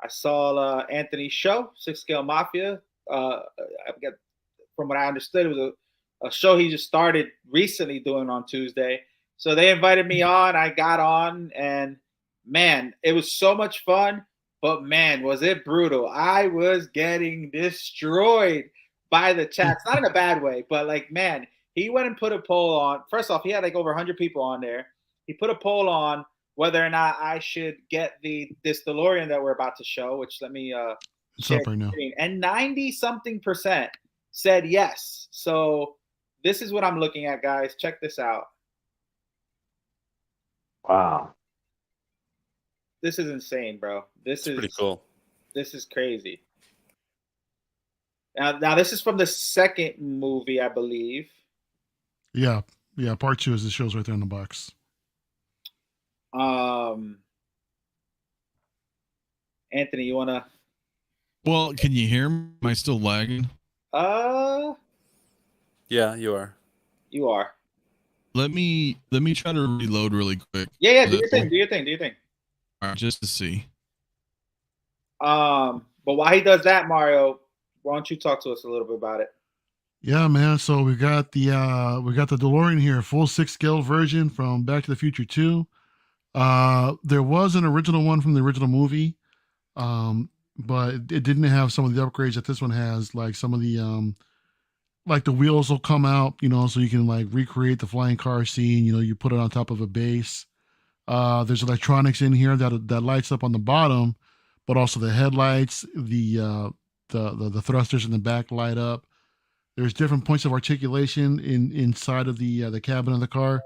saw Anthony's show, 6 Scale Mafia. From what I understood, it was a show he just started recently doing on Tuesday. So they invited me on. I got on, and man, it was so much fun. But man, was it brutal. I was getting destroyed by the chats. Not in a bad way, but like, man, he went and put a poll on. First off, he had like over 100 people on there. He put a poll on whether or not I should get this DeLorean that we're about to show, which let me
it's up right now.
And 90-something% said yes. So this is what I'm looking at, guys. Check this out.
Wow.
This is insane, bro. This is
pretty cool.
This is crazy. Now this is from the second movie, I believe.
Yeah. Part 2 is the show's right there in the box.
Anthony, you wanna?
Well, can you hear me? Am I still lagging?
Yeah, you are.
You are.
Let me try to reload really quick.
Yeah. Do your thing.
All right, just to see.
But while he does that, Mario, why don't you talk to us a little bit about it?
Yeah, man. So we got the DeLorean here, full 6 scale version from Back to the Future 2. There was an original one from the original movie, but it didn't have some of the upgrades that this one has. Like some of the like the wheels will come out, so you can like recreate the flying car scene. You put it on top of a base. There's electronics in here that lights up on the bottom, but also the headlights, the thrusters in the back light up. There's different points of articulation inside of the cabin of the car.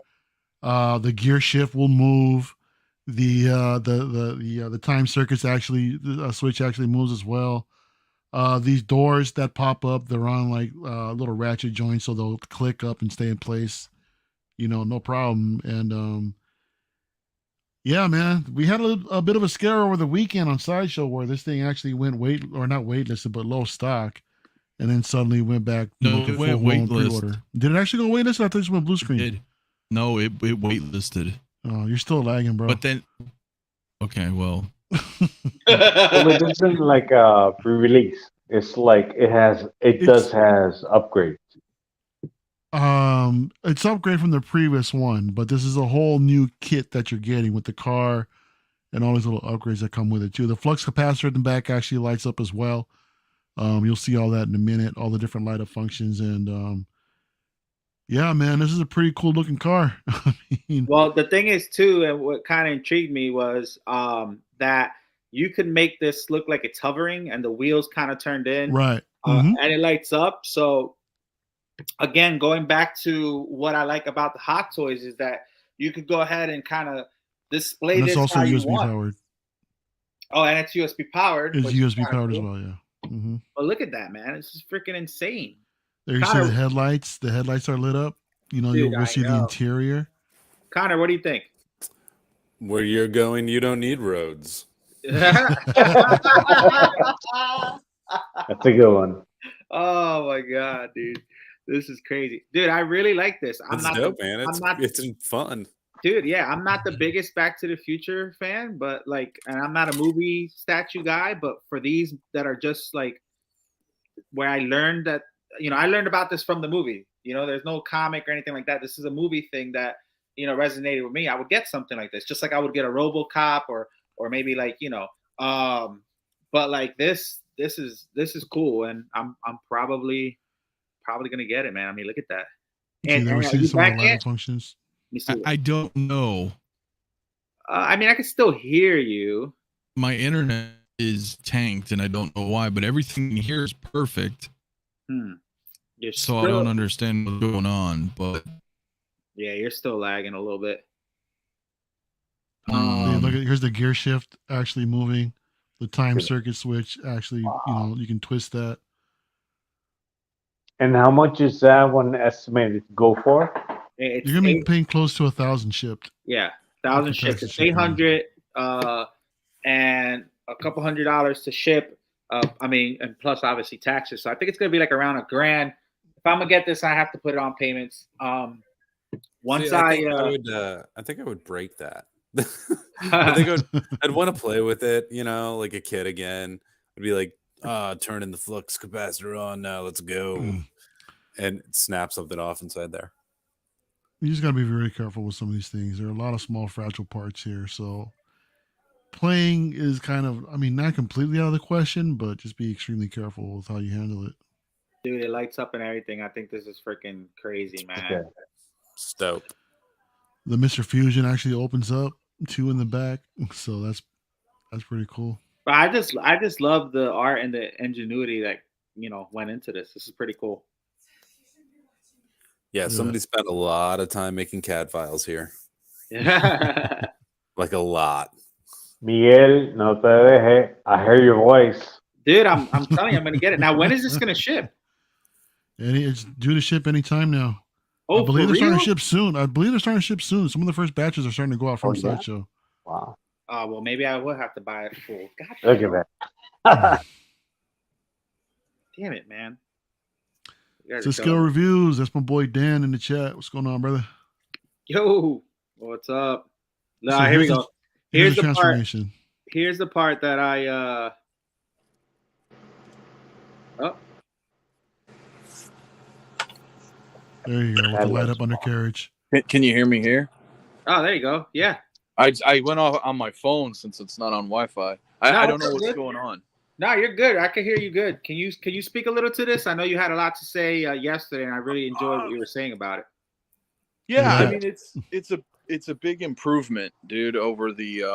The gear shift will move. The time circuits actually, the switch actually moves as well. These doors that pop up, they're on like little ratchet joints, so they'll click up and stay in place. No problem. And yeah, man, we had a bit of a scare over the weekend on Sideshow where this thing actually went not waitlisted, but low stock, and then suddenly went back.
It went waitlist.
Pre-order. Did it actually go waitlist? I thought it went blue screen.
It did. No, it waitlisted.
Oh, you're still lagging, bro.
But then, okay, well,
Well, it isn't like a pre-release. It's like it does has upgrades.
It's upgrade from the previous one, but this is a whole new kit that you're getting with the car and all these little upgrades that come with it too. The flux capacitor in the back actually lights up as well. You'll see all that in a minute, all the different light up functions, and yeah, man, this is a pretty cool looking car. I mean,
well, the thing is too, and what kind of intrigued me was that you can make this look like it's hovering, and the wheels kind of turned in,
right.
and it lights up. So again, going back to what I like about the Hot Toys is that you could go ahead and kind of display
And it's
this
also
how you
USB
want.
powered.
Oh, and it's USB powered.
It's
which is
USB
kinda
powered as
cool.
well, yeah. Mm-hmm.
But look at that, man! It's just freaking insane.
There you see
Connor,
the headlights. The headlights are lit up. You know,
Dude,
we'll
I
see the
know.
interior.
Connor, what do you think?
Where you're going, you don't need roads.
That's a good one.
Oh my god, dude, this is crazy, dude. I really like this.
It's dope, man. It's fun.
Dude, yeah, I'm not the biggest Back to the Future fan, but like, and I'm not a movie statue guy, but for these that are just like where I learned that, I learned about this from the movie. There's no comic or anything like that. This is a movie thing that, resonated with me. I would get something like this, just like I would get a RoboCop or maybe like, but like this is cool, and I'm probably gonna get it, man. I mean, look at that. And
never
are
seen
you
some of
back
the
yet?
light functions.
Let me see.
I don't know.
I mean, I can still hear you.
My internet is tanked, and I don't know why, but everything here is perfect. So I don't understand what's going on, but
yeah, you're still lagging a little bit.
Look at here's the gear shift actually moving. The time circuit switch actually, you can twist that.
And how much is that one estimated to go for?
You're gonna be paying close to 1,000 shipped.
Yeah, 1,000 shipped. It's 800, and a couple $100 to ship. I mean, and plus obviously taxes. So I think it's gonna be like around $1,000. If I'm gonna get this, I have to put it on payments. I
think I would break that. I think I'd want to play with it, like a kid again. I'd be like, turning the flux capacitor on now. Let's go, and snap something off inside there.
You just gotta be very careful with some of these things. There are a lot of small fragile parts here, so playing is kind of, not completely out of the question, but just be extremely careful with how you handle it.
Dude, it lights up and everything. I think this is freaking crazy, man. Okay.
It's dope.
The Mr. Fusion actually opens up too in the back, so that's pretty cool.
But I just love the art and the ingenuity that went into this. This is pretty cool.
Yeah, somebody spent a lot of time making CAD files here.
Yeah.
Like a lot.
Miguel, no te deje. I hear your voice.
Dude, I'm telling you, I'm gonna get it. Now, when is this gonna ship?
It's due to ship anytime now.
Oh,
I believe
they're
starting to ship soon. Some of the first batches are starting to go out from Sideshow.
Wow.
Well, maybe I will have to buy it full. God
Look at that.
Damn it, man.
So skill reviews. That's my boy Dan in the chat. What's going on, brother?
Yo, what's up? Nah, here we go. Here's the transformation. Here's the part that I
There you go, with the light up undercarriage.
Can you hear me here?
Oh, there you go. Yeah.
I went off on my phone since it's not on Wi-Fi. I don't know what's going on.
No, you're good. I can hear you good. Can you speak a little to this? I know you had a lot to say yesterday, and I really enjoyed what you were saying about it.
Yeah, I mean it's a big improvement, dude, over the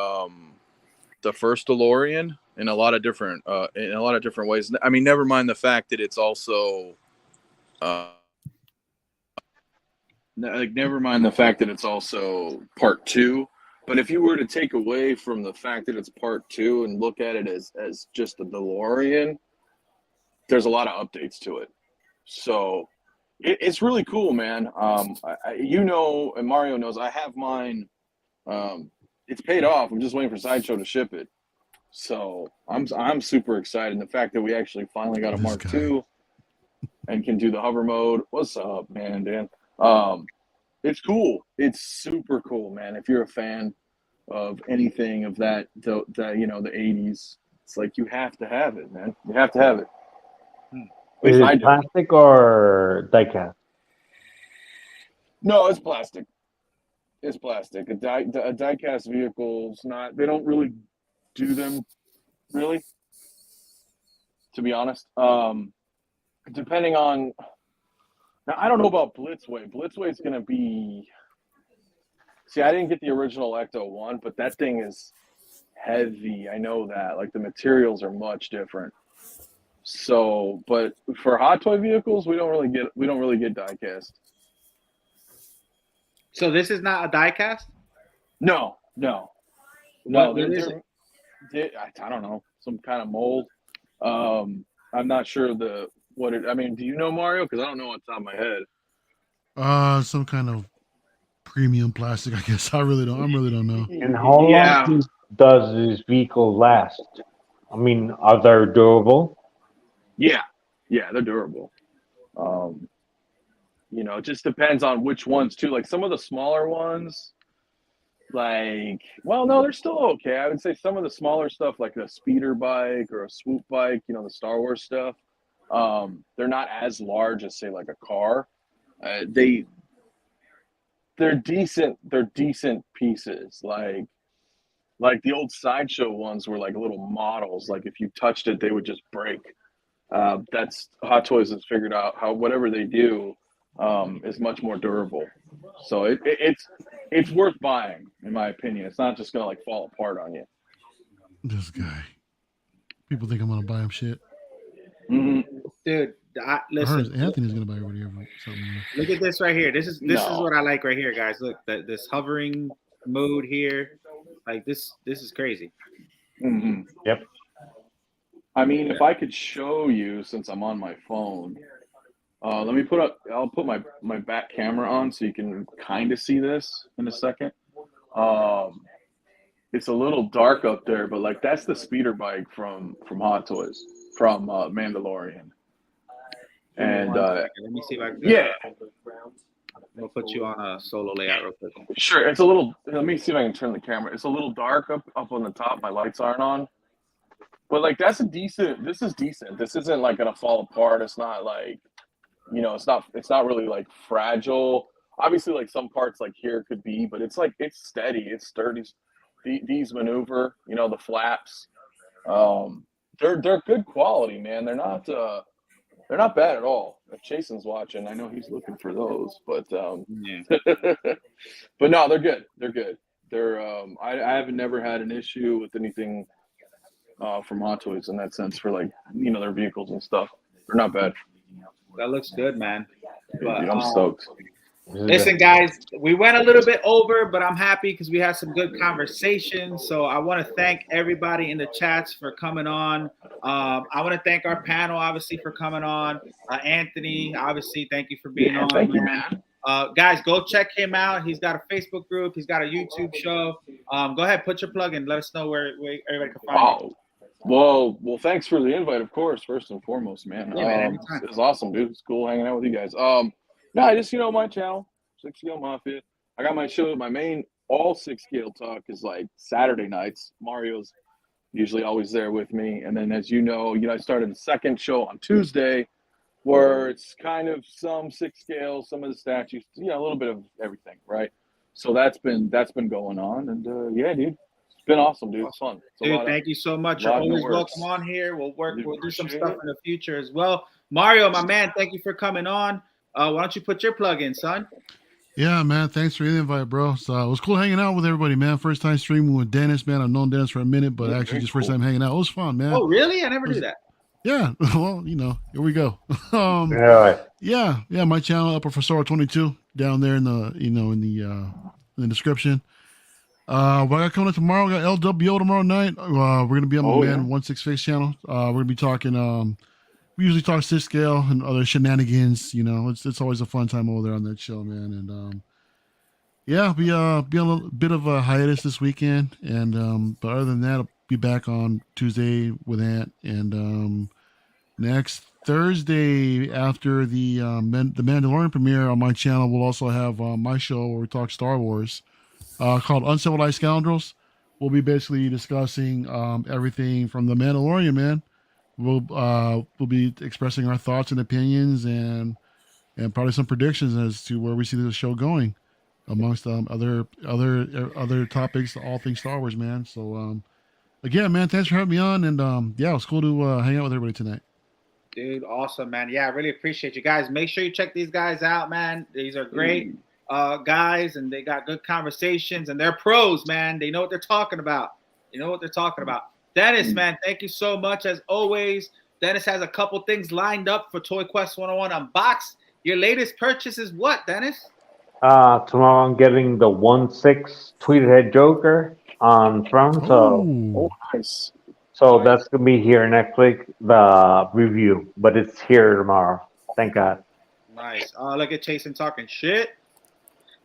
first DeLorean in a lot of different ways. I mean, never mind the fact that it's also never mind the fact that it's also part 2. But if you were to take away from the fact that it's part 2 and look at it as just a DeLorean, there's a lot of updates to it. So it's really cool, man. And Mario knows I have mine. It's paid off. I'm just waiting for Sideshow to ship it. So I'm super excited. And the fact that we actually finally got a Mark II and can do the hover mode. What's up, man, Dan? It's cool. It's super cool, man. If you're a fan of anything of that the 80s. It's like you have to have it, man. You have to have it. At
Is
least I
it
do.
plastic or diecast?
No, it's plastic. It's plastic. A diecast vehicle's not. They don't really do them, really. To be honest, depending on. Now I don't know about Blitzway. Blitzway's gonna be. See, I didn't get the original Ecto-1, but that thing is heavy. I know that. Like the materials are much different. So, but for Hot Toy vehicles, we don't really get diecast.
So this is not a diecast?
No.
What is it?
I don't know, some kind of mold. I'm not sure I mean, do you know, Mario? Because I don't know on top of my head.
Some kind of premium plastic, I guess. I really don't know.
And how long does this vehicle last? I mean, are they durable?
Yeah, they're durable. It just depends on which ones too. Like some of the smaller ones, no, they're still okay. I would say some of the smaller stuff, like a speeder bike or a swoop bike, the Star Wars stuff, they're not as large as say like a car. They're decent. They're decent pieces. Like the old Sideshow ones were like little models. Like if you touched it, they would just break. That's Hot Toys has figured out how whatever they do is much more durable. So it's worth buying, in my opinion. It's not just gonna like fall apart on you.
This guy. People think I'm gonna buy him shit.
Mm-hmm.
Dude,
I
listen.
heard Anthony's gonna buy it whatever. Something.
Look at this right here. This is what I like right here, guys. Look, this hovering mode here. Like this is crazy.
Mm-hmm.
Yep.
I mean, if I could show you, since I'm on my phone, I'll put my back camera on so you can kind of see this in a second. It's a little dark up there, but like that's the speeder bike from Hot Toys, from Mandalorian. And
let me see if I can.
Yeah.
We'll put you on a solo layout real quick.
Sure. It's a little. Let me see if I can turn the camera. It's a little dark up on the top. My lights aren't on. But like that's this is decent. This isn't like gonna fall apart. It's not like, it's not really like fragile. Obviously like some parts like here could be, but it's steady, it's sturdy. These maneuver, the flaps. They're good quality, man. They're not bad at all. If Jason's watching, I know he's looking for those, but but no, they're good. They're good. They're I haven't never had an issue with anything from Hot Toys in that sense for like their vehicles and stuff. They're not bad.
That looks good, man. But,
I'm stoked.
Listen, guys, we went a little bit over, but I'm happy because we had some good conversation. So I want to thank everybody in the chats for coming on. I want to thank our panel, obviously, for coming on. Anthony, obviously, thank you for being on.
Thank you, man.
Guys, go check him out. He's got a Facebook group. He's got a YouTube show. Go ahead, put your plug in. Let us know where everybody can find you.
Well, thanks for the invite, of course, first and foremost, man.
Yeah, man, anytime.
It's awesome, dude. It's cool hanging out with you guys. I just, my channel, 6-Scale Mafia. I got my show, my main all 6-Scale talk is like Saturday nights. Mario's usually always there with me. And then as I started a second show on Tuesday where it's kind of some 6-Scale, some of the statues, a little bit of everything, right? So that's been going on. And yeah, dude. Been awesome, dude. It's fun.
Dude, thank you so much. You're always welcome on here. We'll do some stuff in the future as well. Mario, my man, thank you for coming on. Why don't you put your plug in, son?
Yeah, man. Thanks for the invite, bro. So it was cool hanging out with everybody, man. First time streaming with Dennis, man. I've known Dennis for a minute, but actually just first time hanging out. It was fun, man.
Oh, really? I never knew that.
Yeah. Well, here we go. Yeah. My channel, Ep4 22, down there in the in the description. What I got coming up tomorrow? We got LWO tomorrow night. We're gonna be on my man 165 channel. We're gonna be talking. We usually talk 6-Scale and other shenanigans. It's always a fun time over there on that show, man. And be on a little bit of a hiatus this weekend. And but other than that, I'll be back on Tuesday with Ant. And next Thursday after the Mandalorian premiere on my channel, we'll also have my show where we talk Star Wars. Called Uncivilized Scoundrels. we'll be basically discussing everything from the Mandalorian, man. We'll be expressing our thoughts and opinions and probably some predictions as to where we see the show going, amongst other topics, all things Star Wars, man. So again, man, thanks for having me on, and yeah, it was cool to hang out with everybody tonight.
Dude, awesome, man. Yeah, I really appreciate you guys. Make sure you check these guys out, man. These are great guys, and they got good conversations, and they're pros, man. They know what they're talking about. Dennis, man, thank you so much as always. Dennis has a couple things lined up for Toy Quest 101 Unboxed. Your latest purchase is what, Dennis?
Tomorrow I'm getting the 1/6 tweeted head Joker on Throne.
Oh,
Nice.
So that's gonna be here next week, the review, but it's here tomorrow. Thank God.
Nice. Look at Chasen talking shit.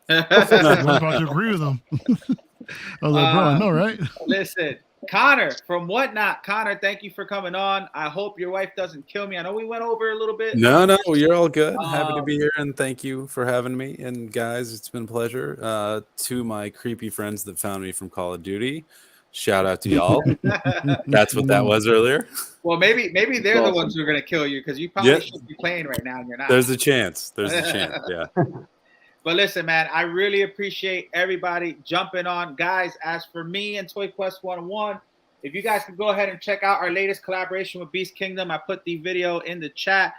I was about to agree with him. I was like, bro, I know, right?
Listen, Connor from Whatnot. Connor, thank you for coming on. I hope your wife doesn't kill me. I know we went over a little bit.
No, you're all good. Happy to be here, and thank you for having me. And guys, it's been a pleasure. To my creepy friends that found me from Call of Duty, shout out to y'all. That's what that was earlier.
Well, maybe they're the ones who are gonna kill you because you probably should be playing right now and you're not.
There's a chance. Yeah.
But listen, man, I really appreciate everybody jumping on. Guys, as for me and Toy Quest 101, if you guys can go ahead and check out our latest collaboration with Beast Kingdom, I put the video in the chat.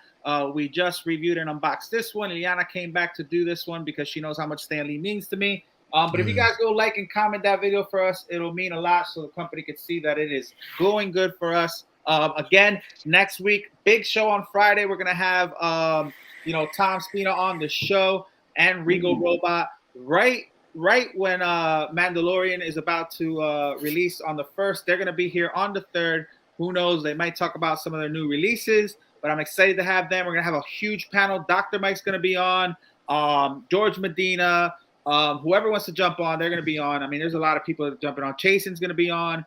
We just reviewed and unboxed this one. Liana came back to do this one because she knows how much Stan Lee means to me. But if you guys go like and comment that video for us, it'll mean a lot so the company can see that it is going good for us. Again, next week, big show on Friday. We're going to have, Tom Spina on the show and Regal Robot right when Mandalorian is about to release on the 1st. They're going to be here on the 3rd. Who knows? They might talk about some of their new releases, but I'm excited to have them. We're going to have a huge panel. Dr. Mike's going to be on. George Medina. Whoever wants to jump on, they're going to be on. I mean, there's a lot of people jumping on. Chasen's going to be on.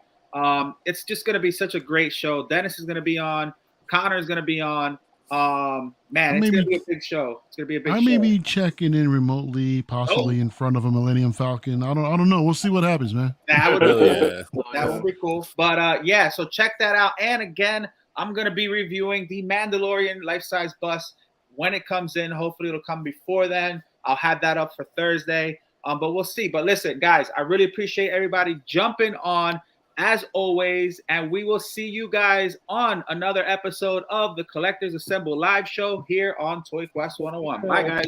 It's just going to be such a great show. Dennis is going to be on. Connor is going to be on. Man, it's going to be a big show. It's going to be a big show.
I may be checking in remotely, possibly in front of a Millennium Falcon. I don't know. We'll see what happens, man.
That would be cool. That would be cool. But yeah, so check that out. And again, I'm going to be reviewing the Mandalorian life-size bust when it comes in. Hopefully it'll come before then. I'll have that up for Thursday. But we'll see. But listen, guys, I really appreciate everybody jumping on as always. And we will see you guys on another episode of the Collectors Assemble live show here on Toy Quest 101. Bye, guys.